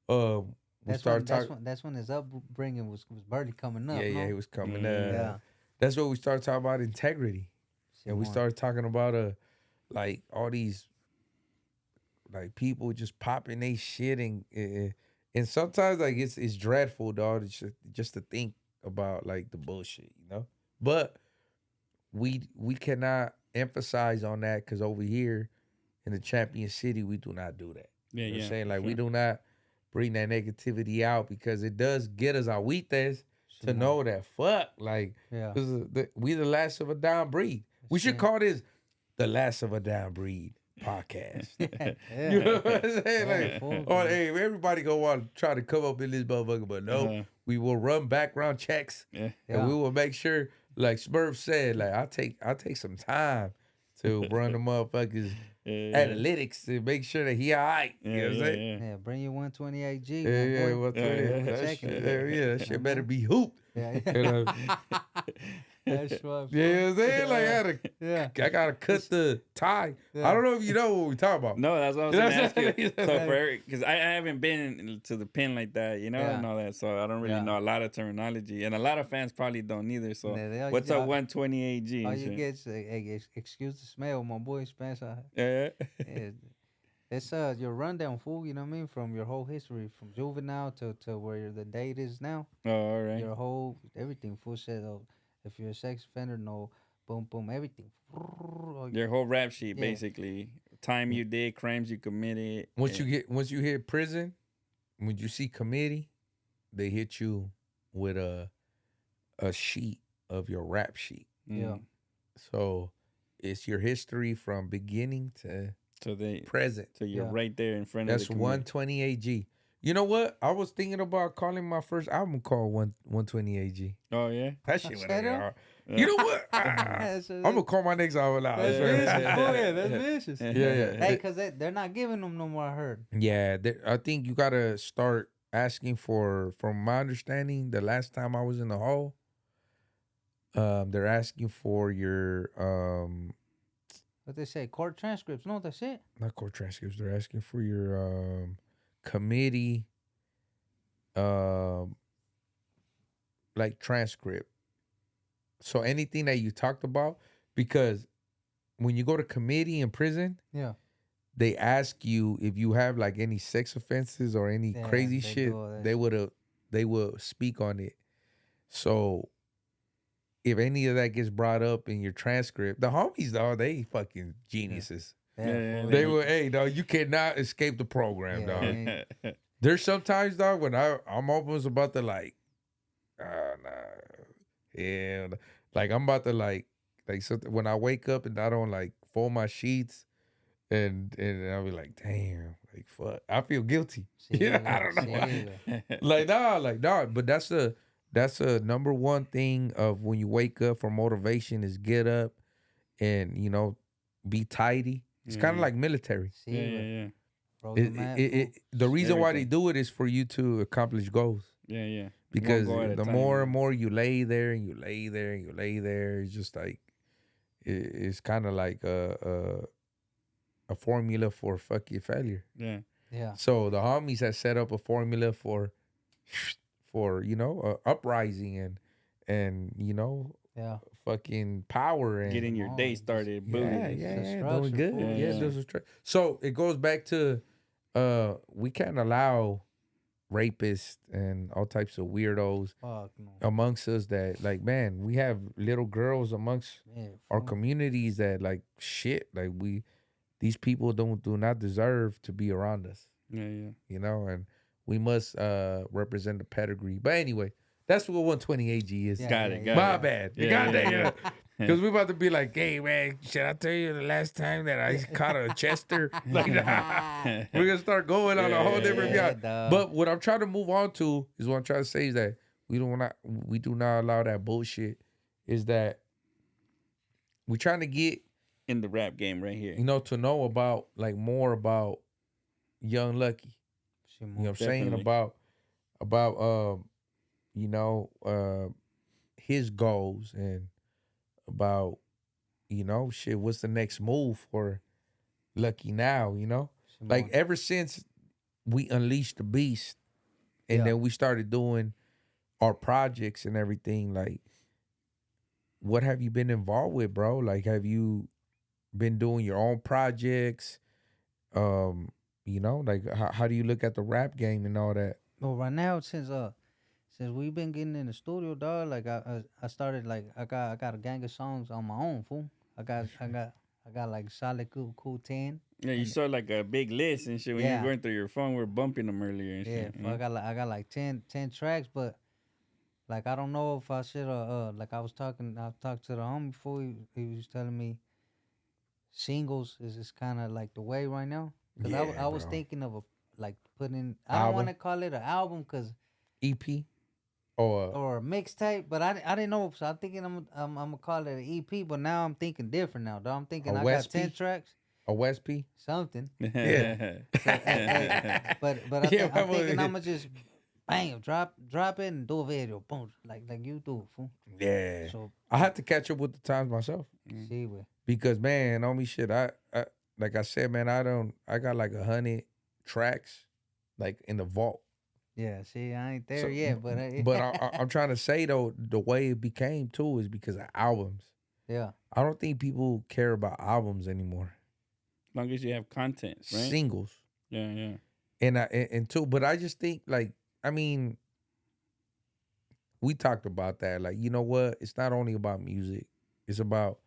Speaker 2: we started talking.
Speaker 3: That's when his upbringing was barely coming up.
Speaker 2: Yeah, he was coming up. Yeah. That's when we started talking about integrity. And we started talking about like all these like people just popping they shit and sometimes like it's dreadful, dog. It's just to think about like the bullshit, you know. But we cannot emphasize on that because over here in the Champion City we do not do that.
Speaker 4: Yeah,
Speaker 2: you know what I'm
Speaker 4: yeah,
Speaker 2: saying? Like
Speaker 4: sure.
Speaker 2: we do not bring that negativity out because it does get us aguitas to know that fuck like we the last of a down breed. We should call this the last of a down breed podcast. You know what I'm saying? Like, hey, everybody go want to try to come up in this motherfucker, but no, we will run background checks and we will make sure, like Smurf said, like I take some time to run the motherfuckers analytics to make sure that he all right. You know what I'm saying?
Speaker 3: Yeah, bring your 128G.
Speaker 2: Yeah, 128. That shit better be hooped.
Speaker 3: Yeah. That's what.
Speaker 2: Yeah, you know what I'm saying? Like I gotta cut the tie. I don't know if you know what we talking about.
Speaker 4: No, that's what I was gonna ask you. So for Eric, because I haven't been to the pen like that, you know, and all that, so I don't really know a lot of terminology, and a lot lot of fans probably don't either. So what's a 128G?
Speaker 3: All you get is excuse the smell, my boy Spencer. It's your rundown, fool. You know what I mean? From your whole history, from juvenile to where the date is now.
Speaker 4: Oh, all right.
Speaker 3: Your whole everything, full set of. If you're a sex offender, no, boom, boom, everything.
Speaker 4: Your whole rap sheet, basically. Time you did, crimes you committed.
Speaker 2: Once you hit prison, when you see committee, they hit you with a sheet of your rap sheet.
Speaker 3: Yeah.
Speaker 2: So it's your history from beginning to the present.
Speaker 4: So you're right there in front
Speaker 2: of
Speaker 4: the
Speaker 2: That's 128G. You know what? I was thinking about calling my first album called 128G.
Speaker 4: Oh, yeah?
Speaker 2: That shit went hard. You know what? I'm going to call my next album out.
Speaker 3: That's vicious. That's vicious.
Speaker 2: Yeah.
Speaker 3: Hey, because they're not giving them no more, I heard.
Speaker 2: Yeah, I think you got to start asking for, from my understanding, the last time I was in the hall, they're asking for your...
Speaker 3: what they say, court transcripts. No, that's it.
Speaker 2: Not court transcripts. They're asking for your... committee like transcript. So anything that you talked about, because when you go to committee in prison, they ask you if you have like any sex offenses or any crazy shit, they will speak on it. So if any of that gets brought up in your transcript, the homies, dog, they fucking geniuses. They were, hey, dog, you cannot escape the program, dog. There's sometimes, dog, when I'm almost about to like, like I'm about to like so when I wake up and I don't like fold my sheets, and I'll be like, damn, like fuck, I feel guilty. I don't know, like nah, but that's the number one thing of when you wake up for motivation is get up and be tidy. It's kind of like military.
Speaker 4: Yeah.
Speaker 2: The reason why they do it is for you to accomplish goals.
Speaker 4: Yeah.
Speaker 2: Because the more and more you lay there and you lay there and you lay there, it's just like it's kind of like a formula for fuck your failure.
Speaker 3: Yeah.
Speaker 2: So the homies have set up a formula for uprising and fucking power and
Speaker 4: getting your day started. Boom.
Speaker 2: Doing good. So it goes back to we can't allow rapists and all types of weirdos amongst us that like, man, we have little girls amongst our communities that like shit, like these people do not deserve to be around us. And we must represent the pedigree. But anyway, that's what 128G is.
Speaker 4: Got it.
Speaker 2: My bad. Goddamn. Because we're about to be like, hey, man, should I tell you the last time that I caught a Chester? Like, we're going to start going on a whole different beyond. But what I'm trying to move on to is what I'm trying to say is that we do not allow that bullshit. Is that we're trying to get
Speaker 4: in the rap game right here.
Speaker 2: To know about, like, more about Young Lucky. You know what I'm saying? About his goals and about, what's the next move for Lucky now, Like ever since we unleashed the beast and then we started doing our projects and everything, like what have you been involved with, bro? Like have you been doing your own projects? You know, like how do you look at the rap game and all that?
Speaker 3: Well, right now since we've been getting in the studio, dog, like I started like I got a gang of songs on my own, fool. I got like solid cool 10.
Speaker 4: Yeah, you saw like a big list and shit when you were
Speaker 3: Yeah.
Speaker 4: going through your phone. We were bumping them earlier and
Speaker 3: Yeah,
Speaker 4: shit.
Speaker 3: I got like 10 tracks, but like I don't know if I should like I talked to the homie before, he was telling me singles is kind of like the way right now. Cause
Speaker 2: Yeah,
Speaker 3: I was
Speaker 2: bro.
Speaker 3: thinking of like putting, I don't want to
Speaker 2: Album?
Speaker 3: call it an album cause
Speaker 2: EP or
Speaker 3: a mixtape, but I didn't know, so I'm thinking I'm gonna call it an EP, but now I'm thinking different now, dog. I'm thinking
Speaker 2: A
Speaker 3: I
Speaker 2: West
Speaker 3: got 10
Speaker 2: P?
Speaker 3: tracks,
Speaker 2: a West P?
Speaker 3: something.
Speaker 2: Yeah.
Speaker 3: But
Speaker 2: Yeah,
Speaker 3: I'm
Speaker 2: my
Speaker 3: thinking
Speaker 2: boy.
Speaker 3: I'm gonna just bang drop it and do a video, boom, like you do, fool.
Speaker 2: Yeah.
Speaker 3: So
Speaker 2: I have to catch up with the times myself
Speaker 3: see what.
Speaker 2: because man, on me shit. I like I said, man, I got like 100 tracks like in the vault.
Speaker 3: Yeah, see, I ain't there
Speaker 2: So,
Speaker 3: yet, but
Speaker 2: I'm trying to say though, the way it became too is because of albums.
Speaker 3: yeah,
Speaker 2: I don't think people care about albums anymore.
Speaker 4: As long as you have content, right?
Speaker 2: Singles.
Speaker 4: Yeah.
Speaker 2: And too, but I just think like, I mean, we talked about that. Like, you know what? It's not only about music. It's about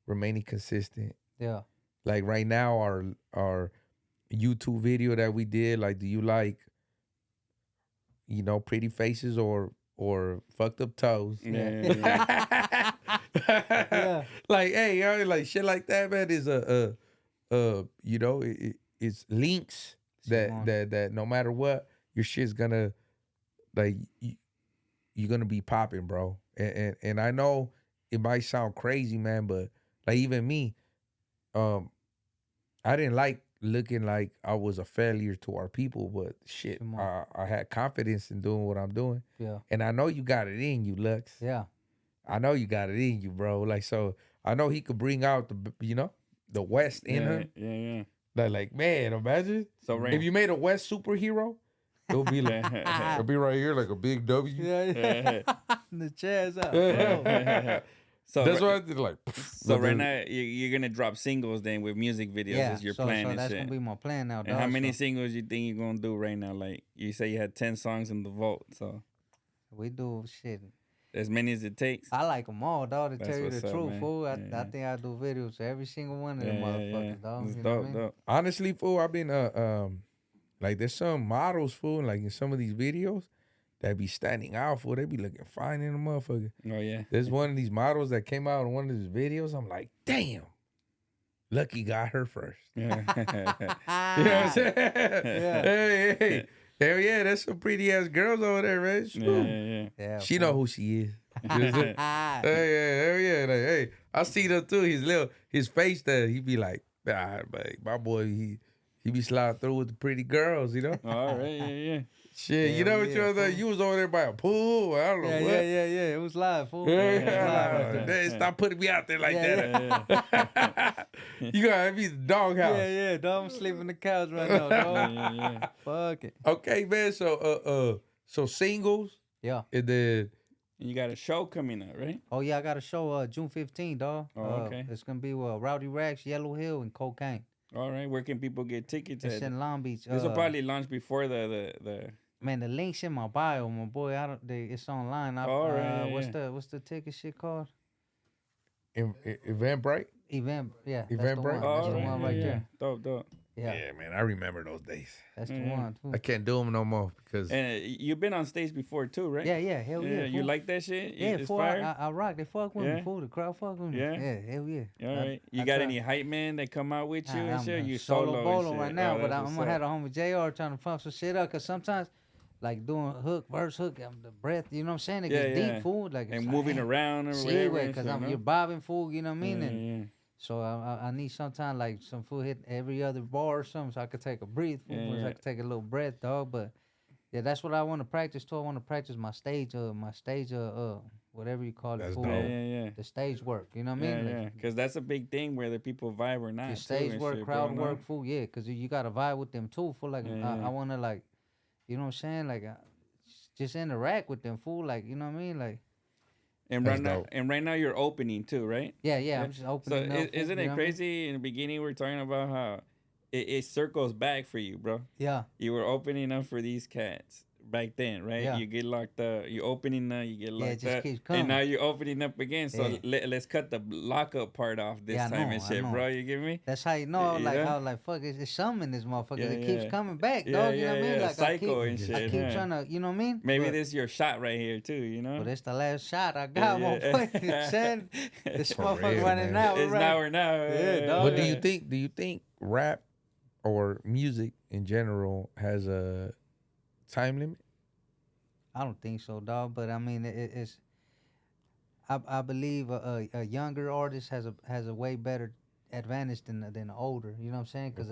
Speaker 2: remaining consistent.
Speaker 3: yeah.
Speaker 2: Like right now, our YouTube video that we did, like, do you like, you know, pretty faces or fucked up toes?
Speaker 4: Yeah.
Speaker 3: Yeah.
Speaker 2: Like, hey, yo, like shit like that, man, is you know, it's links that no matter what, your shit's gonna like you're gonna be popping, bro. And I know it might sound crazy, man, but like even me, I didn't like looking like I was a failure to our people, but shit, I had confidence in doing what I'm doing.
Speaker 3: Yeah.
Speaker 2: And I know you got it in you, Lux.
Speaker 3: Yeah.
Speaker 2: I know you got it in you, bro. Like, so I know he could bring out the West in him.
Speaker 4: Yeah.
Speaker 2: Like, man, imagine if you made a West superhero, it'll be like it'll be right here like a big W.
Speaker 3: Yeah. The chair's up.
Speaker 4: So
Speaker 2: that's what I did. Like,
Speaker 4: so right now you're gonna drop singles then with music videos as your plan
Speaker 3: so
Speaker 4: and
Speaker 3: that's
Speaker 4: shit.
Speaker 3: gonna be my plan now, dog.
Speaker 4: And how many singles you think you're gonna do right now? Like you say you had 10 songs in the vault, so
Speaker 3: we do shit.
Speaker 4: as many as it takes.
Speaker 3: I like them all, dog. To
Speaker 4: That's
Speaker 3: tell you the
Speaker 4: what's up,
Speaker 3: truth,
Speaker 4: man.
Speaker 3: fool. I
Speaker 4: Yeah.
Speaker 3: think I do videos for every single one of them motherfuckers, dog.
Speaker 4: It's
Speaker 3: You know what I
Speaker 4: dope,
Speaker 3: mean?
Speaker 4: dope.
Speaker 2: honestly, fool, I've been like there's some models, fool, like in some of these videos that be standing out, fool. They be looking fine in the motherfucker.
Speaker 4: Oh yeah.
Speaker 2: There's one of these models that came out in one of his videos. I'm like, damn, Lucky got her first.
Speaker 4: Yeah.
Speaker 2: You know what I'm saying? Hey, hell yeah, that's some pretty ass girls over there, man.
Speaker 4: Yeah.
Speaker 2: She know who she is. You know what I'm saying? Hell yeah. Like, hey, I see them too. His face there, he be like, my boy, he be sliding through with the pretty girls, you know?
Speaker 4: All right, yeah.
Speaker 2: Shit, you know what you was you was over there by a pool. I don't know what.
Speaker 3: Yeah. It was live, fool.
Speaker 2: Stop putting me out there like that. You gotta be the doghouse.
Speaker 3: Yeah, dog. I'm sleeping on the couch right now, dog.
Speaker 4: Yeah.
Speaker 3: Fuck it.
Speaker 2: Okay, man. So singles.
Speaker 3: Yeah.
Speaker 2: And then
Speaker 4: You got a show coming up, right?
Speaker 3: Oh yeah, I got a show June 15th, dog.
Speaker 4: Oh, okay.
Speaker 3: It's gonna be with Rowdy Racks, Yellow Hill, and Cocaine.
Speaker 4: All right. Where can people get tickets
Speaker 3: It's
Speaker 4: at?
Speaker 3: in Long Beach.
Speaker 4: This will probably launch before the
Speaker 3: Man, the link's in my bio, my boy. It's online.
Speaker 4: All right.
Speaker 3: What's the ticket shit called?
Speaker 2: Eventbrite.
Speaker 3: Event. Yeah.
Speaker 2: Eventbrite?
Speaker 3: That's the one. That's the one right there.
Speaker 4: Dope.
Speaker 3: Yeah.
Speaker 2: Yeah, man. I remember those days.
Speaker 3: That's the one. Too.
Speaker 2: I can't do them no more because
Speaker 4: And you've been on stage before too, right?
Speaker 3: Yeah. Hell yeah.
Speaker 4: You
Speaker 3: fool.
Speaker 4: like that shit?
Speaker 3: Yeah,
Speaker 4: It's
Speaker 3: fool,
Speaker 4: fire?
Speaker 3: I rock. They fuck with
Speaker 4: Yeah?
Speaker 3: me, fool. The crowd fuck with me.
Speaker 4: Yeah?
Speaker 3: Hell yeah.
Speaker 4: All right. You
Speaker 3: I
Speaker 4: got
Speaker 3: try.
Speaker 4: any hype man that come out with you and
Speaker 3: I'm
Speaker 4: shit?
Speaker 3: a
Speaker 4: You
Speaker 3: solo bolo
Speaker 4: and shit?
Speaker 3: right now,
Speaker 4: Oh,
Speaker 3: but
Speaker 4: that's
Speaker 3: I'm
Speaker 4: what's
Speaker 3: gonna have
Speaker 4: up.
Speaker 3: the homie JR trying to pump some shit up, cause sometimes, like doing verse hook, the breath, you know what I'm saying? It gets deep, fool. Like
Speaker 4: and
Speaker 3: it's
Speaker 4: moving
Speaker 3: like,
Speaker 4: around or
Speaker 3: see,
Speaker 4: whatever.
Speaker 3: way,
Speaker 4: and
Speaker 3: cause
Speaker 4: shit, no?
Speaker 3: you're bobbing, fool. You know what I mean? And
Speaker 4: Yeah.
Speaker 3: so I need sometimes like some fool hit every other bar or something, so I could take a breathe, fool. So I could take a little breath, dog. But yeah, that's what I want to practice too. I want to practice my stage, whatever you call it,
Speaker 2: That's
Speaker 3: fool.
Speaker 2: dope.
Speaker 4: Yeah.
Speaker 3: The stage work, you know what I mean?
Speaker 4: Yeah. Because that's a big thing, whether people vibe or not.
Speaker 3: Your
Speaker 4: too,
Speaker 3: stage
Speaker 4: and
Speaker 3: work,
Speaker 4: shit,
Speaker 3: crowd
Speaker 4: bro, no?
Speaker 3: work, fool. Yeah, cause you gotta vibe with them too, fool. Like I wanna like, you know what I'm saying? Like just interact with them, fool. Like you know what I mean? Like
Speaker 4: And right now you're opening too, right?
Speaker 3: yeah. I'm just opening up.
Speaker 4: So isn't it crazy? In the beginning, we were talking about how it circles back for you, bro.
Speaker 3: Yeah.
Speaker 4: You were opening up for these cats back then, right?
Speaker 3: Yeah.
Speaker 4: You get locked up. You opening up, you get locked
Speaker 3: it just
Speaker 4: up.
Speaker 3: keeps coming.
Speaker 4: And now you're opening up again. So
Speaker 3: Yeah.
Speaker 4: let's cut the lockup part off this
Speaker 3: Yeah, I
Speaker 4: time
Speaker 3: know,
Speaker 4: and
Speaker 3: I
Speaker 4: shit,
Speaker 3: know.
Speaker 4: bro. You get me?
Speaker 3: That's how you know.
Speaker 4: You
Speaker 3: Like
Speaker 4: know?
Speaker 3: how like fuck it's something in this motherfucker.
Speaker 4: Yeah,
Speaker 3: It keeps
Speaker 4: yeah.
Speaker 3: coming back,
Speaker 4: Yeah,
Speaker 3: dog. You know
Speaker 4: yeah,
Speaker 3: what I mean?
Speaker 4: yeah.
Speaker 3: Like
Speaker 4: Psycho
Speaker 3: I
Speaker 4: and
Speaker 3: keep,
Speaker 4: shit,
Speaker 3: I keep
Speaker 4: yeah.
Speaker 3: trying to, you know what I mean?
Speaker 4: Maybe
Speaker 3: But,
Speaker 4: this is your shot right here too, you know?
Speaker 3: but it's the last shot I got, motherfucker. You know what I'm saying? This
Speaker 2: For
Speaker 3: motherfucker
Speaker 2: real,
Speaker 3: running
Speaker 2: man.
Speaker 3: out.
Speaker 4: It's
Speaker 3: right?
Speaker 4: now or now.
Speaker 3: Yeah, dog.
Speaker 2: But do you think rap or music in general has a time limit?
Speaker 3: I don't think so, dog. But I mean, it's. I believe a younger artist has a way better advantage than the older. You know what I'm saying? Because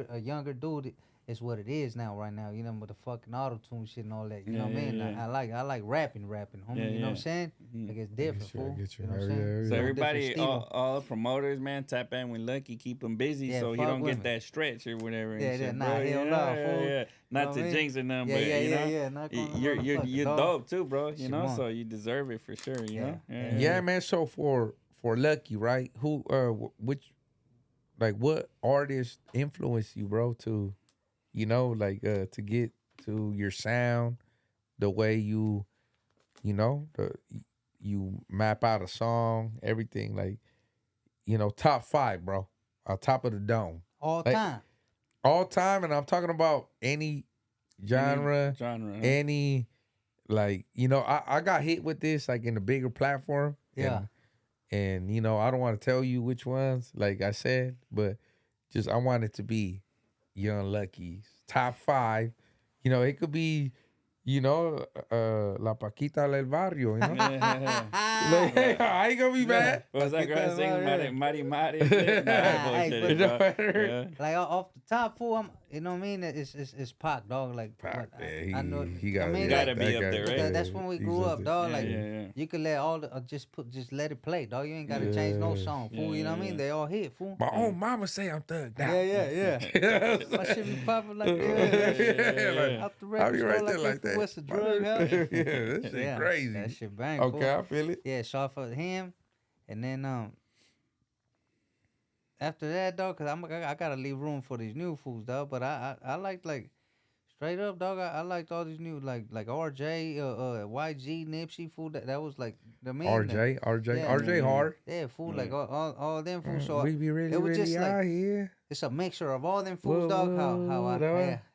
Speaker 3: a younger dude is what it is now, right now. You know, with the fucking auto tune shit and all that. You know what I mean?
Speaker 4: Yeah.
Speaker 3: I like rapping, homie.
Speaker 4: Yeah,
Speaker 3: You know what I'm saying?
Speaker 4: Mhm.
Speaker 3: Like it's different,
Speaker 2: you, I
Speaker 3: fool.
Speaker 2: get you.
Speaker 3: You know what I'm
Speaker 2: Yeah,
Speaker 3: saying?
Speaker 2: yeah,
Speaker 4: So
Speaker 2: yeah.
Speaker 4: everybody,
Speaker 3: Different
Speaker 4: all the promoters, man, tap in with Lucky, keep them busy
Speaker 3: Yeah,
Speaker 4: so you
Speaker 3: fuck
Speaker 4: don't
Speaker 3: with
Speaker 4: get
Speaker 3: me.
Speaker 4: that stretch or whatever. And
Speaker 3: Yeah,
Speaker 4: shit,
Speaker 3: yeah, nah,
Speaker 4: bro.
Speaker 3: hell
Speaker 4: You
Speaker 3: no,
Speaker 4: know?
Speaker 3: fool.
Speaker 4: Yeah. Not
Speaker 3: Know what
Speaker 4: to
Speaker 3: I mean?
Speaker 4: jinx or nothing,
Speaker 3: Yeah,
Speaker 4: but
Speaker 3: yeah,
Speaker 4: you know,
Speaker 3: yeah. Not gonna
Speaker 4: you're
Speaker 3: dog.
Speaker 4: dope too, bro. You know,
Speaker 3: Shimon.
Speaker 4: so you deserve it for sure. You know.
Speaker 2: Yeah, man. So for Lucky, right? Who which like what artist influenced you, bro, to like to get to your sound, the way you you map out a song, everything, like top 5, bro, on top of the dome,
Speaker 3: All
Speaker 2: like,
Speaker 3: time.
Speaker 2: all time, and I'm talking about any genre,
Speaker 4: Huh?
Speaker 2: any like I got hit with this like in a bigger platform,
Speaker 3: Yeah.
Speaker 2: and I don't want to tell you which ones, like I said, but just I want it to be Young Lucky's top 5. It could be, La Paquita del Barrio, Like, I ain't gonna be mad.
Speaker 4: What was that girl
Speaker 3: Paquita
Speaker 4: singing?
Speaker 3: del
Speaker 4: Mari Mari. Nah,
Speaker 3: Hey,
Speaker 4: bullshit,
Speaker 3: but-
Speaker 4: bro. Yeah.
Speaker 3: Like off the top, fool, you know what I mean? It's Pac, dog. Like
Speaker 2: Pac,
Speaker 3: but
Speaker 2: man,
Speaker 3: I know.
Speaker 2: he got
Speaker 3: I mean,
Speaker 4: gotta
Speaker 3: like,
Speaker 4: be up there, right?
Speaker 3: That's when we
Speaker 2: He's
Speaker 3: grew up, dog.
Speaker 2: there.
Speaker 3: Like
Speaker 4: Yeah.
Speaker 3: you could let all the just let it play, dog. You ain't gotta change no song, fool. You know what I mean?
Speaker 4: Yeah.
Speaker 3: They all hit, fool.
Speaker 2: My own mama say I'm thugged out.
Speaker 3: Yeah. My shit be popping like that. Out the
Speaker 2: I'll
Speaker 3: record
Speaker 2: be
Speaker 3: store
Speaker 2: right
Speaker 3: like
Speaker 2: there like that.
Speaker 3: What's the drug house?
Speaker 2: Yeah, that shit crazy.
Speaker 3: That shit bang.
Speaker 2: Okay,
Speaker 3: fool.
Speaker 2: I feel it.
Speaker 3: Yeah, so I for him, and then after that, dog, cause I gotta leave room for these new fools, dog. But I like straight up, dog. I liked all these new like RJ, YG, Nipsey, fool. That was like the main.
Speaker 2: RJ hard.
Speaker 3: Yeah, fool. Like all them fools. So
Speaker 2: We be really,
Speaker 3: it was
Speaker 2: really
Speaker 3: just
Speaker 2: out
Speaker 3: like
Speaker 2: here.
Speaker 3: it's a mixture of all them fools, dog. How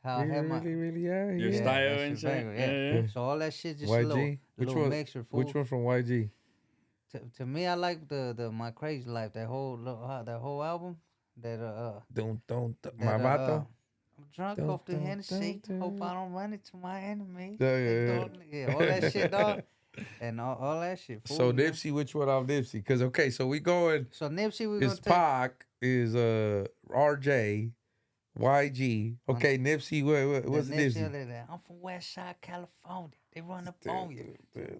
Speaker 3: I
Speaker 2: we
Speaker 3: had my.
Speaker 2: really, really out
Speaker 4: Your
Speaker 2: here.
Speaker 4: style
Speaker 3: that
Speaker 4: and
Speaker 3: shit
Speaker 4: shit.
Speaker 3: bang,
Speaker 4: Yeah.
Speaker 3: So all that shit just
Speaker 2: YG.
Speaker 3: a little
Speaker 2: Which one?
Speaker 3: mixture, fool.
Speaker 2: Which one from YG?
Speaker 3: To me, I like the My Crazy Life, that whole album. That
Speaker 2: Don't
Speaker 3: that,
Speaker 2: my vato.
Speaker 3: I'm drunk
Speaker 2: Dun,
Speaker 3: off the
Speaker 2: dun,
Speaker 3: Hennessy.
Speaker 2: dun,
Speaker 3: Hope
Speaker 2: dun.
Speaker 3: I don't run into my enemy.
Speaker 2: Yeah.
Speaker 3: Yeah, all that shit, dog. And all that shit. Fool,
Speaker 2: So
Speaker 3: you know?
Speaker 2: Nipsey, which one off Nipsey? Cause okay, so we going.
Speaker 3: So Nipsey, we gonna
Speaker 2: Is
Speaker 3: take.
Speaker 2: Pac, is RJ, YG. Okay, Nipsey. What's Nipsey?
Speaker 3: I'm from West Side, California. They run up on you.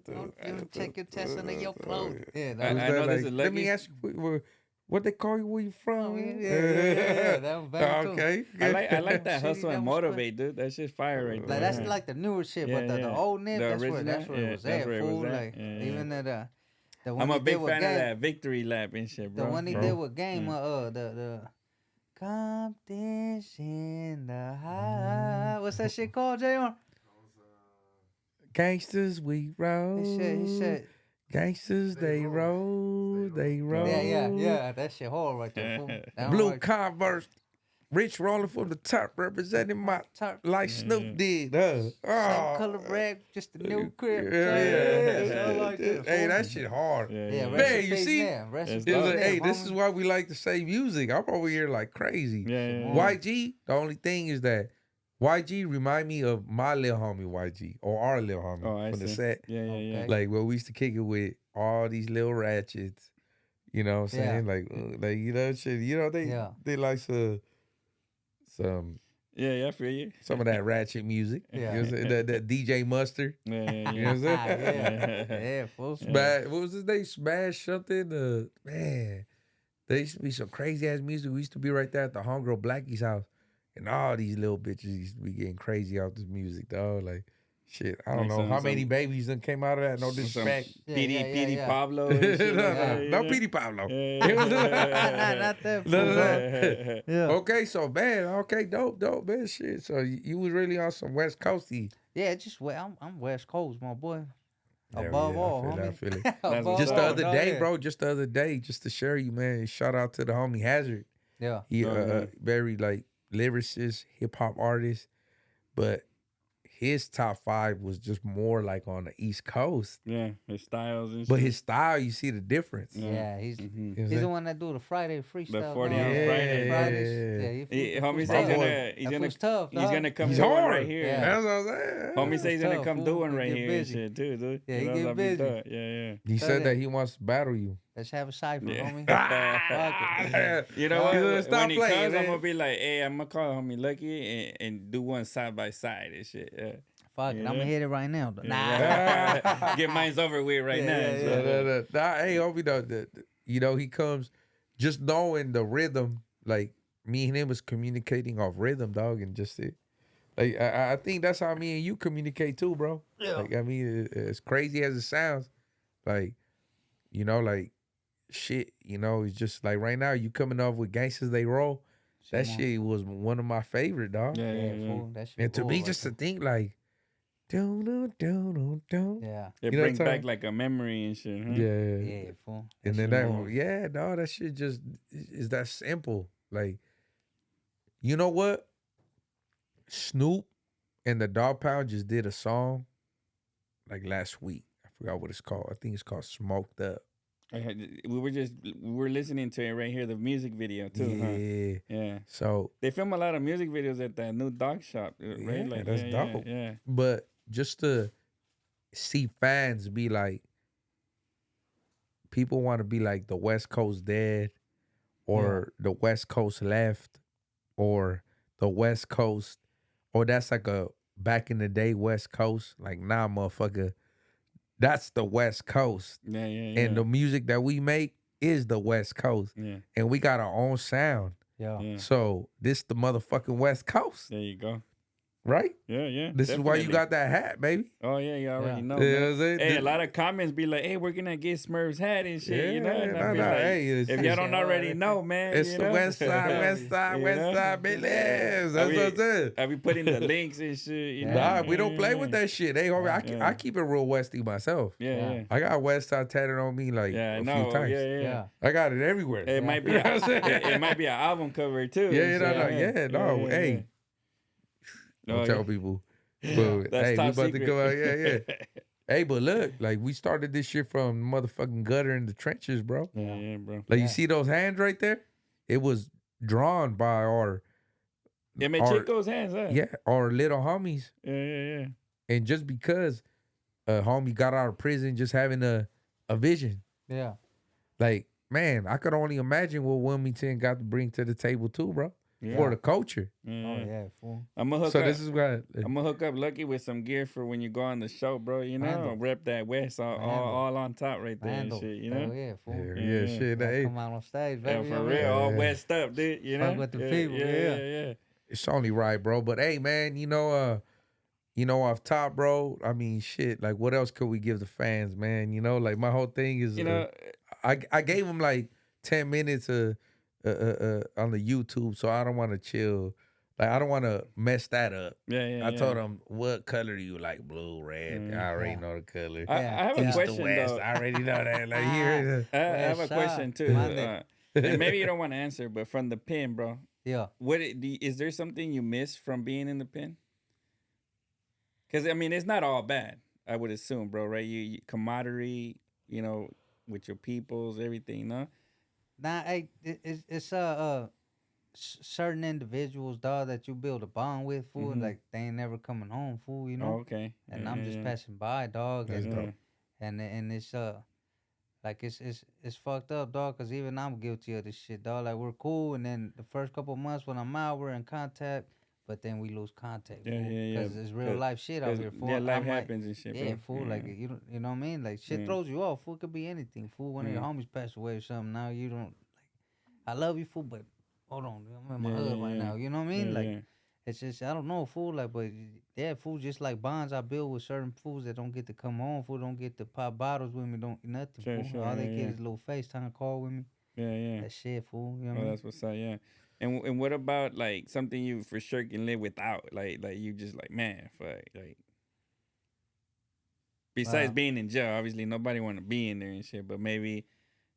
Speaker 3: Don't check your test under your clothes. Yeah,
Speaker 4: I
Speaker 3: that,
Speaker 4: know this is
Speaker 2: Let me
Speaker 4: Lucky.
Speaker 2: ask you, what they call you? Where you from?
Speaker 3: yeah. That was bad too.
Speaker 2: Okay.
Speaker 4: I like that
Speaker 3: Shitty,
Speaker 4: hustle
Speaker 3: that
Speaker 4: and
Speaker 3: was
Speaker 4: motivate, dude. That shit's fire right there.
Speaker 3: Like that's like the newer shit,
Speaker 4: Yeah,
Speaker 3: but the
Speaker 4: yeah.
Speaker 3: old Nip,
Speaker 4: The
Speaker 3: that's where
Speaker 4: original?
Speaker 3: it was
Speaker 4: Yeah, that's
Speaker 3: at,
Speaker 4: where it
Speaker 3: fool.
Speaker 4: was at.
Speaker 3: Like
Speaker 4: Yeah,
Speaker 3: even the one
Speaker 4: I'm
Speaker 3: he
Speaker 4: a big
Speaker 3: did with
Speaker 4: fan of
Speaker 3: Game,
Speaker 4: that victory lap and shit, bro.
Speaker 3: the one he
Speaker 2: Bro.
Speaker 3: did with Game, the competition, the high. What's that shit called, Jr?
Speaker 2: Gangsters, we roll.
Speaker 3: He said,
Speaker 2: Gangsters, they roll. They roll.
Speaker 3: yeah. That shit hard right there, fool. That
Speaker 2: Blue
Speaker 3: hard.
Speaker 2: Converse. Rich rolling from the top, representing my
Speaker 3: Top.
Speaker 2: like Snoop did.
Speaker 3: Same
Speaker 2: Oh.
Speaker 3: color rag, just the new crib.
Speaker 2: Yeah.
Speaker 3: So like that,
Speaker 2: Hey,
Speaker 3: fool.
Speaker 2: that shit hard.
Speaker 3: Yeah,
Speaker 2: Man,
Speaker 3: rest in
Speaker 2: you
Speaker 3: peace,
Speaker 2: see?
Speaker 3: man. Rest in
Speaker 4: It's
Speaker 3: peace,
Speaker 4: dope.
Speaker 3: man,
Speaker 2: Hey, this
Speaker 3: homie.
Speaker 2: is why we like to say music. I'm over here like crazy.
Speaker 4: Yeah.
Speaker 2: YG, the only thing is that YG remind me of my little homie YG or our little homie
Speaker 4: Oh, I
Speaker 2: from the
Speaker 4: see.
Speaker 2: set.
Speaker 4: Yeah.
Speaker 3: Okay.
Speaker 2: Like where we used to kick it with all these little ratchets. You know what I'm saying? Like shit. They like some
Speaker 4: Yeah, I feel you.
Speaker 2: some of that ratchet music.
Speaker 3: Yeah.
Speaker 2: You know what I'm saying? That DJ Mustard.
Speaker 4: Yeah.
Speaker 2: You know what I'm saying?
Speaker 3: yeah, fool.
Speaker 2: What was his name? Smash something? Man. There used to be some crazy ass music. We used to be right there at the homegirl Blackie's house. And all these little bitches used to be getting crazy off this music, dog. Like, Shit, I don't
Speaker 4: Like
Speaker 2: know how many babies done came out of that. No disrespect.
Speaker 4: Petey Pablo. And shit like that,
Speaker 2: No, Petey Pablo.
Speaker 4: Yeah.
Speaker 3: Not that fool. Yeah.
Speaker 2: Okay, so man, okay, dope, man, shit. So you was really on some West Coasty.
Speaker 3: Yeah, just I'm West Coast, my boy.
Speaker 2: Yeah,
Speaker 3: Above all,
Speaker 2: I
Speaker 3: homie.
Speaker 2: feel it.
Speaker 3: Above
Speaker 2: Just the
Speaker 3: all,
Speaker 2: other
Speaker 3: dog,
Speaker 2: day,
Speaker 3: yeah.
Speaker 2: bro. Just the other day, just to share you, man. Shout out to the homie Hazard.
Speaker 3: Yeah.
Speaker 2: He very like lyricist, hip hop artist, but his top 5 was just more like on the East Coast.
Speaker 4: Yeah, his styles and shit.
Speaker 2: But his style, you see the difference.
Speaker 3: Yeah, he's
Speaker 2: You know
Speaker 3: he's the one that do the Friday freestyle.
Speaker 4: The 40
Speaker 3: dog.
Speaker 4: on Friday.
Speaker 3: Fridays. Yeah,
Speaker 4: Homie
Speaker 3: say
Speaker 4: he's gonna come
Speaker 3: He's
Speaker 4: do one
Speaker 2: hard.
Speaker 4: right here.
Speaker 3: Yeah.
Speaker 2: That's what I'm saying.
Speaker 4: Homie says he's gonna
Speaker 3: tough,
Speaker 4: come
Speaker 3: fool.
Speaker 4: do one
Speaker 3: He
Speaker 4: right
Speaker 3: get
Speaker 4: here
Speaker 3: busy.
Speaker 4: and shit too, dude.
Speaker 3: Yeah, he
Speaker 4: You know,
Speaker 3: get
Speaker 4: that'll be
Speaker 3: busy.
Speaker 4: dope. Yeah.
Speaker 2: He said that he wants to battle you.
Speaker 3: Let's have a cipher, homie.
Speaker 4: Yeah. You know
Speaker 2: He's gonna
Speaker 4: what?
Speaker 2: stop
Speaker 4: When he
Speaker 2: playing,
Speaker 4: comes, I'm
Speaker 2: man.
Speaker 4: gonna be like, hey, I'm gonna call homie Lucky and do one side by side and shit. Yeah.
Speaker 3: Fuck it, I'm gonna hit it right now. Though.
Speaker 4: Nah. Get mine's over with right now.
Speaker 3: Yeah,
Speaker 4: So,
Speaker 2: Nah, hey, homie, though, you know, he comes just knowing the rhythm. Like me and him was communicating off rhythm, dog, and just it. Like I think that's how me and you communicate too, bro.
Speaker 3: Yeah.
Speaker 2: Like I mean, as crazy as it sounds, like you know, like shit, you know, it's just like right now you coming off with Gangsters They Roll. That shit was one of my favorite, dog.
Speaker 3: Yeah, fool. That shit
Speaker 2: And to
Speaker 3: cool,
Speaker 2: me,
Speaker 3: right
Speaker 2: just
Speaker 3: there.
Speaker 2: to think like, don't.
Speaker 3: Yeah.
Speaker 4: it
Speaker 2: You know
Speaker 4: brings
Speaker 2: what I'm
Speaker 4: back like a memory and shit. Huh?
Speaker 2: Yeah.
Speaker 3: Fool.
Speaker 2: And then
Speaker 3: shit cool.
Speaker 2: that shit just is that simple. Like, you know what? Snoop and the Dog Pound just did a song like last week. I forgot what it's called. I think it's called Smoked Up.
Speaker 4: We were listening to it right here, the music video too. Yeah.
Speaker 2: So
Speaker 4: They film a lot of music videos at that new dog shop, right?
Speaker 2: yeah,
Speaker 4: Like
Speaker 2: that's dope.
Speaker 4: Yeah.
Speaker 2: But just to see fans be like, people want to be like the West Coast dead, or the West Coast left, or the West Coast, or that's like a back in the day West Coast. Like, nah, motherfucker, that's the West Coast.
Speaker 4: Yeah.
Speaker 2: And the music that we make is the West Coast.
Speaker 4: Yeah.
Speaker 2: And we got our own sound.
Speaker 3: Yeah.
Speaker 2: So this the motherfucking West Coast,
Speaker 4: There you go.
Speaker 2: right?
Speaker 4: Yeah.
Speaker 2: This is why you
Speaker 4: definitely.
Speaker 2: got that hat, baby.
Speaker 4: Oh yeah, you already know.
Speaker 2: You know
Speaker 4: man.
Speaker 2: what I'm saying?
Speaker 4: Hey, a lot of comments be like, "Hey, we're gonna get Smurf's hat and shit," you know. And I be like,
Speaker 2: Hey,
Speaker 4: if y'all don't already know, man,
Speaker 2: it's
Speaker 4: you
Speaker 2: the
Speaker 4: know?
Speaker 2: West Side,
Speaker 4: You
Speaker 2: West
Speaker 4: know?
Speaker 2: Side, Belize. That's what I'm saying.
Speaker 4: I be putting the links and shit. You know?
Speaker 2: Nah, we don't play with that shit. Hey, homie, I keep it real Westy myself.
Speaker 4: Yeah.
Speaker 2: I got West Side tatted on me like
Speaker 4: Yeah, I
Speaker 2: a
Speaker 4: know.
Speaker 2: few times.
Speaker 4: Yeah.
Speaker 2: I got it everywhere.
Speaker 4: It might be. It might be an album cover too.
Speaker 2: No, hey. Don't tell people. But
Speaker 4: That's
Speaker 2: hey, we
Speaker 4: top
Speaker 2: about
Speaker 4: secret.
Speaker 2: to come out. Yeah. Hey, but look, like we started this shit from motherfucking gutter in the trenches, bro.
Speaker 4: Yeah, bro.
Speaker 2: Like you see those hands right there? It was drawn by our
Speaker 4: Chico's hands, huh?
Speaker 2: our little homies.
Speaker 4: Yeah.
Speaker 2: And just because a homie got out of prison just having a vision.
Speaker 3: Yeah.
Speaker 2: Like, man, I could only imagine what Wilmington got to bring to the table too, bro. For the culture.
Speaker 3: Oh yeah, fool.
Speaker 4: I'm gonna hook
Speaker 2: So
Speaker 4: up.
Speaker 2: this is why
Speaker 4: I'm gonna hook up Lucky with some gear for when you go on the show, bro. You know,
Speaker 3: Vandal.
Speaker 4: rep that West all on top right there and shit. You know,
Speaker 3: Hell yeah, fool.
Speaker 2: Yeah, shit. Hey,
Speaker 3: Come out on stage,
Speaker 4: yeah,
Speaker 3: baby.
Speaker 4: for real, all West up, dude. You know,
Speaker 3: Fuck with the people, yeah.
Speaker 2: it's only right, bro. But hey, man, you know, off top, bro. I mean, shit. Like, what else could we give the fans, man? You know, like my whole thing is,
Speaker 4: You know,
Speaker 2: I gave them like 10 minutes on the YouTube, so I don't want to chill. Like, I don't want to mess that up.
Speaker 4: Yeah.
Speaker 2: I told them, what color do you like? Blue, red. I already know the color.
Speaker 4: I have a
Speaker 2: East or
Speaker 4: question
Speaker 2: West.
Speaker 4: though.
Speaker 2: I already know that. Like, here.
Speaker 4: I have a
Speaker 3: West
Speaker 4: question
Speaker 3: side.
Speaker 4: too.
Speaker 3: Monday.
Speaker 4: And maybe you don't want to answer, but from the pen, bro.
Speaker 3: Yeah.
Speaker 4: Is there something you miss from being in the pen? Because I mean, it's not all bad. I would assume, bro. Right? You camaraderie, you know, with your peoples, everything. No.
Speaker 3: Nah, hey, it's certain individuals, dog, that you build a bond with, fool. Like they ain't never coming home, fool. You know.
Speaker 4: Oh, okay.
Speaker 3: And I'm just passing by, dog.
Speaker 2: That's dope.
Speaker 3: And it's like it's fucked up, dog. Cause even I'm guilty of this shit, dog. Like we're cool, and then the first couple months when I'm out, we're in contact. But then we lose contact, fool. Because it's real life shit out here, fool.
Speaker 4: Yeah, life
Speaker 3: I'm like,
Speaker 4: happens and shit,
Speaker 3: yeah,
Speaker 4: bro.
Speaker 3: fool. Like you don't, you know what I mean? Like shit throws you off, fool. It could be anything, fool. One of your homies passed away or something. Now you don't like. I love you, fool, but hold on, I'm in my hood right now. You know what I mean? It's just I don't know, fool. Like, but yeah, fool. Just like bonds I build with certain fools that don't get to come home. Fool don't get to pop bottles with me. Don't nothing.
Speaker 4: Sure,
Speaker 3: Fool.
Speaker 4: sure,
Speaker 3: All they
Speaker 4: yeah,
Speaker 3: get
Speaker 4: yeah.
Speaker 3: is a little FaceTime call with me.
Speaker 4: Yeah.
Speaker 3: That shit, fool. You know what I
Speaker 4: Oh,
Speaker 3: mean?
Speaker 4: that's what's up. Yeah. And what about like something you for sure can live without? Like you just like, man, fuck. Like besides being in jail, obviously nobody want to be in there and shit. But maybe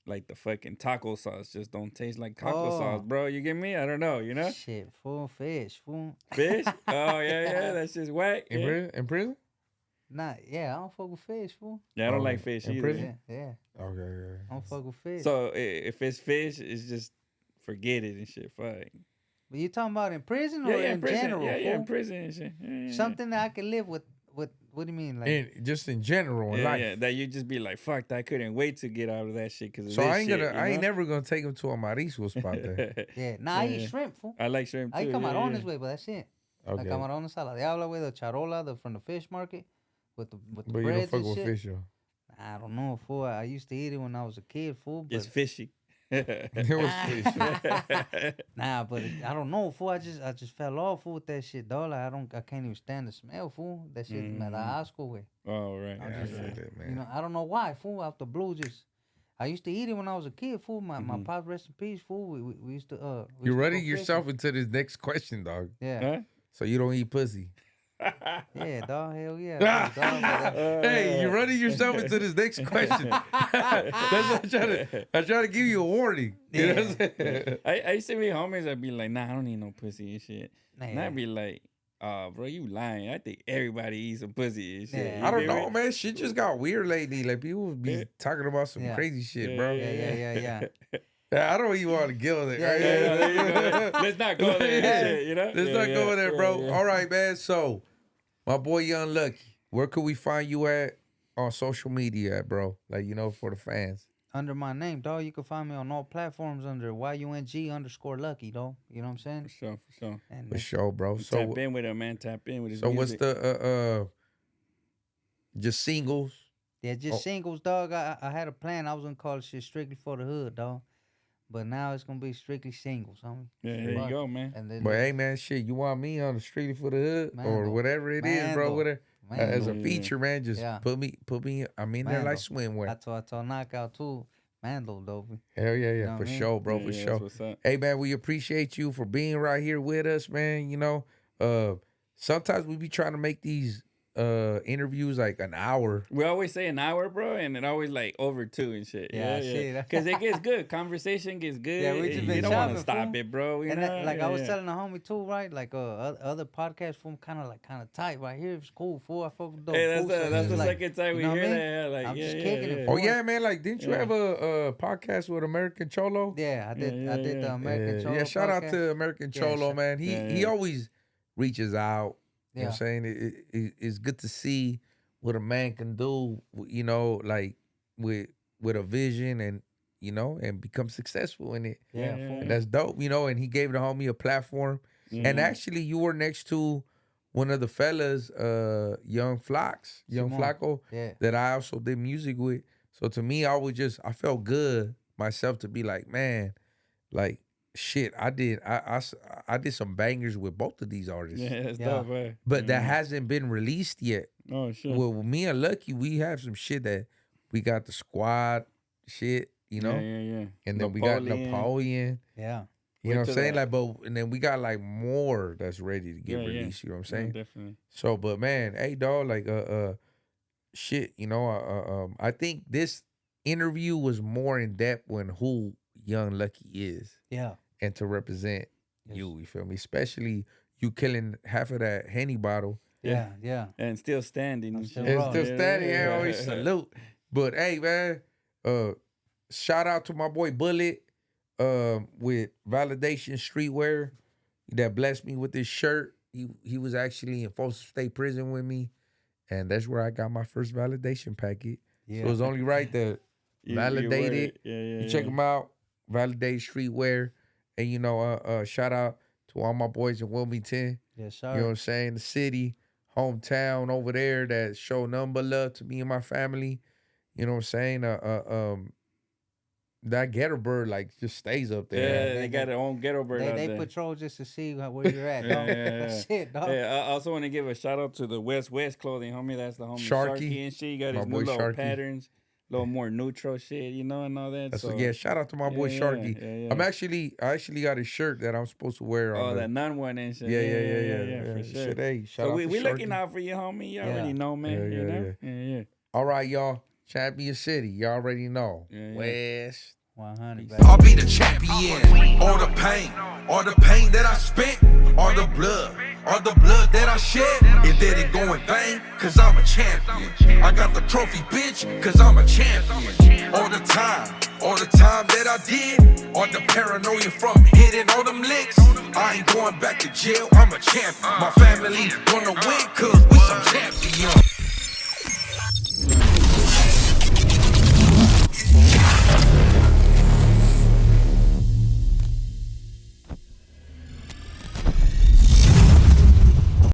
Speaker 4: like the fucking taco sauce just don't taste like taco sauce, bro. You get me? I don't know. You know?
Speaker 3: Shit, fool. Fish, fool.
Speaker 4: Fish? Oh yeah. That's just whack.
Speaker 2: In
Speaker 4: Yeah.
Speaker 2: prison? In prison?
Speaker 3: Nah, yeah, I don't fuck with fish, fool.
Speaker 4: Yeah, I don't
Speaker 2: Oh,
Speaker 4: like fish
Speaker 2: in
Speaker 4: either.
Speaker 2: prison?
Speaker 3: Yeah.
Speaker 2: Okay.
Speaker 3: I don't fuck with fish.
Speaker 4: So if it's fish, it's just forget it and shit. Fuck.
Speaker 3: But you talking about in prison or
Speaker 4: Yeah,
Speaker 3: in
Speaker 4: prison.
Speaker 3: general?
Speaker 4: Yeah,
Speaker 3: fool?
Speaker 4: in prison and shit. Yeah.
Speaker 3: Something that I can live with. What do you mean? Like,
Speaker 2: And just in general in life.
Speaker 4: Yeah, that you just be like, fuck, I couldn't wait to get out of that shit. Cause of
Speaker 2: So
Speaker 4: this
Speaker 2: I ain't
Speaker 4: shit,
Speaker 2: gonna.
Speaker 4: you
Speaker 2: I ain't
Speaker 4: know?
Speaker 2: never gonna take him to a marisco spot there.
Speaker 3: yeah. Nah, I eat shrimp, fool.
Speaker 4: I like shrimp too.
Speaker 3: I eat camarones, way, but that's it.
Speaker 2: Okay.
Speaker 3: Like camarones a la diabla, way, the charola, from the fish market, with the
Speaker 2: But you don't
Speaker 3: breads
Speaker 2: fuck
Speaker 3: and
Speaker 2: with
Speaker 3: shit.
Speaker 2: fish, though.
Speaker 3: I don't know, fool. I used to eat it when I was a kid, fool. But
Speaker 4: It's fishy.
Speaker 2: It was fish.
Speaker 3: nah, but I don't know, fool. I just fell off, fool, with that shit, dog. Like, I can't even stand the smell, fool. That shit, me da asco, way.
Speaker 4: Oh, right.
Speaker 2: Yeah, I feel that, man.
Speaker 3: You know, I don't know why, fool. Out the blue, just I used to eat it when I was a kid, fool. My pop, rest in peace, fool. We used to we
Speaker 2: You're
Speaker 3: used to
Speaker 2: running
Speaker 3: go
Speaker 2: yourself
Speaker 3: fishing.
Speaker 2: into this next question, dog.
Speaker 3: Yeah,
Speaker 4: Huh?
Speaker 2: So you don't eat pussy.
Speaker 3: yeah, dog. Hell yeah, dog, but,
Speaker 2: Hey, you're running yourself into this next question. That's what I'm trying to give you a warning. You know what I'm saying?
Speaker 4: I used to be homies. I'd be like, nah, I don't need no pussy and shit. And
Speaker 3: Yeah.
Speaker 4: I'd be like, bro, you lying. I think everybody eats some pussy and shit.
Speaker 3: Yeah.
Speaker 4: You
Speaker 2: I don't
Speaker 4: get
Speaker 2: know,
Speaker 4: me?
Speaker 2: man. Shit just got weird lately. Like people be talking about some
Speaker 3: Yeah.
Speaker 2: crazy shit, bro.
Speaker 3: yeah.
Speaker 2: I don't even want to go there.
Speaker 3: Yeah,
Speaker 4: There you go. Let's not go there. and shit, you know?
Speaker 2: Let's not go there, bro.
Speaker 4: Yeah.
Speaker 2: All right, man. So, my boy Young Lucky, where could we find you at on social media, at, bro? Like, you know, for the fans.
Speaker 3: Under my name, dog. You can find me on all platforms under YUNG_Lucky, dog. You know what I'm saying?
Speaker 4: For sure.
Speaker 3: And
Speaker 2: For sure, bro. So,
Speaker 4: Tap in with him, man. Tap in with his
Speaker 2: so what's
Speaker 4: music.
Speaker 2: the just singles?
Speaker 3: yeah, just singles, dog. I had a plan. I was gonna call it shit strictly for the hood, dog. But now it's gonna be strictly singles, homie.
Speaker 4: Yeah, there you go, man.
Speaker 3: And then,
Speaker 2: But hey, man, shit, you want me on the street for the hood or
Speaker 3: Mando.
Speaker 2: whatever it is, bro?
Speaker 3: Mando.
Speaker 2: Whatever. As a
Speaker 3: Mando.
Speaker 2: feature, man, just
Speaker 3: Yeah.
Speaker 2: put me. I'm in there
Speaker 3: Mando.
Speaker 2: like swimwear.
Speaker 3: I told Knockout too. Mando, dope.
Speaker 2: Hell yeah,
Speaker 3: know what
Speaker 2: for
Speaker 3: I mean?
Speaker 2: sure, bro,
Speaker 4: Yeah,
Speaker 2: for
Speaker 4: yeah,
Speaker 2: sure.
Speaker 4: that's what's up.
Speaker 2: Hey, man, we appreciate you for being right here with us, man. You know, sometimes we be trying to make these interviews like an hour.
Speaker 4: We always say an hour, bro, and it always like over 2 and shit.
Speaker 3: Yeah,
Speaker 4: Yeah.
Speaker 3: shit.
Speaker 4: Because it gets good. Conversation gets good.
Speaker 3: Yeah, we just
Speaker 4: You
Speaker 3: been
Speaker 4: don't want
Speaker 3: chopping,
Speaker 4: to stop
Speaker 3: fool.
Speaker 4: it, bro. You
Speaker 3: And
Speaker 4: know?
Speaker 3: that, like
Speaker 4: Yeah,
Speaker 3: I was
Speaker 4: yeah.
Speaker 3: telling the homie too, right? Like other podcast form kind of tight right here. It's cool, fool. I fuck with dope.
Speaker 4: Hey, that's
Speaker 3: fool. So
Speaker 4: the
Speaker 3: it's just like,
Speaker 4: second time we
Speaker 3: you know
Speaker 4: hear
Speaker 3: what I mean?
Speaker 4: that. Yeah, like,
Speaker 3: I'm
Speaker 4: yeah,
Speaker 3: just
Speaker 4: yeah,
Speaker 3: kicking
Speaker 4: yeah.
Speaker 3: it,
Speaker 2: Oh
Speaker 3: fool.
Speaker 2: yeah, man. Like, didn't you
Speaker 4: Yeah.
Speaker 2: have a podcast with American Cholo?
Speaker 3: Yeah, I did. I did the
Speaker 4: yeah.
Speaker 3: American Cholo.
Speaker 2: Yeah, shout out
Speaker 3: podcast.
Speaker 2: to American
Speaker 3: Yeah,
Speaker 2: Cholo,
Speaker 3: shout-
Speaker 2: man. He
Speaker 4: Yeah.
Speaker 2: always reaches out. You know
Speaker 3: Yeah.
Speaker 2: what I'm saying? It's good to see what a man can do, you know, like with a vision and, you know, and become successful in it.
Speaker 3: Yeah,
Speaker 4: Yeah,
Speaker 3: fool.
Speaker 2: And that's dope, you know, and he gave the homie a platform. And actually you were next to one of the fellas, Young
Speaker 3: Simone.
Speaker 2: Flacco,
Speaker 3: Yeah.
Speaker 2: that I also did music with. So to me, I felt good myself to be like, man, like shit, I did some bangers with both of these artists.
Speaker 4: Yeah, that's
Speaker 3: Yeah.
Speaker 4: dope, man.
Speaker 2: But that hasn't been released yet.
Speaker 4: Oh, shit.
Speaker 2: Well, me and Lucky, we have some shit that we got the squad shit, you know,
Speaker 4: Yeah.
Speaker 2: and then we got Napoleon.
Speaker 3: Yeah.
Speaker 2: You know what I'm
Speaker 4: to
Speaker 2: saying?
Speaker 4: that.
Speaker 2: Like, and then we got like more that's ready to get
Speaker 4: Yeah, yeah.
Speaker 2: released. You know what I'm
Speaker 4: Yeah,
Speaker 2: saying?
Speaker 4: definitely.
Speaker 2: So, but man, hey dog, like shit, you know, I think this interview was more in depth when who Young Lucky is
Speaker 3: Yeah.
Speaker 2: and to represent
Speaker 3: Yes.
Speaker 2: you feel me? Especially you killing half of that Henny bottle.
Speaker 3: Yeah.
Speaker 4: And still standing. And
Speaker 3: still
Speaker 4: shit.
Speaker 2: And
Speaker 3: raw.
Speaker 2: still standing,
Speaker 4: Yeah.
Speaker 2: yeah, always salute. But hey, man, shout out to my boy Bullet with Validation Streetwear that blessed me with this shirt. He was actually in Folsom State Prison with me, and that's where I got my first validation packet.
Speaker 3: Yeah.
Speaker 2: So it's only right to
Speaker 4: You
Speaker 2: validate
Speaker 4: wear
Speaker 2: it. You check them out, Validate Streetwear, and you know, shout out to all my boys in Wilmington.
Speaker 3: Yes,
Speaker 2: You know what
Speaker 3: sir.
Speaker 2: I'm saying? The city, hometown over there that show nothing but love to me and my family. You know what I'm saying? that ghetto bird like just stays up there.
Speaker 4: Yeah, they got their own ghetto bird out
Speaker 3: They
Speaker 4: there.
Speaker 3: patrol just to see where you're at, dog. That's it, dog.
Speaker 4: Yeah, I also want to give a shout out to the West clothing, homie. That's the homie
Speaker 2: Sharky
Speaker 4: and shit. He got his
Speaker 2: My
Speaker 4: new
Speaker 2: boy
Speaker 4: little
Speaker 2: Sharky.
Speaker 4: patterns, little more neutral shit, you know, and all that.
Speaker 2: That's
Speaker 4: so,
Speaker 2: yeah. Shout out to my boy Sharky. I actually got a shirt that I'm supposed to wear.
Speaker 4: Oh, that nun one and shit.
Speaker 2: Yeah.
Speaker 4: For sure.
Speaker 2: Shit, hey, shout
Speaker 4: So
Speaker 2: out
Speaker 4: we
Speaker 2: to
Speaker 4: looking
Speaker 2: Sharky.
Speaker 4: out for you, homie. You already know, man. You know? Yeah.
Speaker 2: All right, y'all. Champion City. You already know.
Speaker 4: Yeah.
Speaker 2: West.
Speaker 3: 100.
Speaker 1: I'll be the champion. All the pain that I spent, all the blood that I shed. It didn't go in vain, cause I'm a champion. I got the trophy, bitch, cause I'm a champion. All the time that I did, all the paranoia from hitting all them licks. I ain't going back to jail, I'm a champion. My family gonna win, cause we some champions.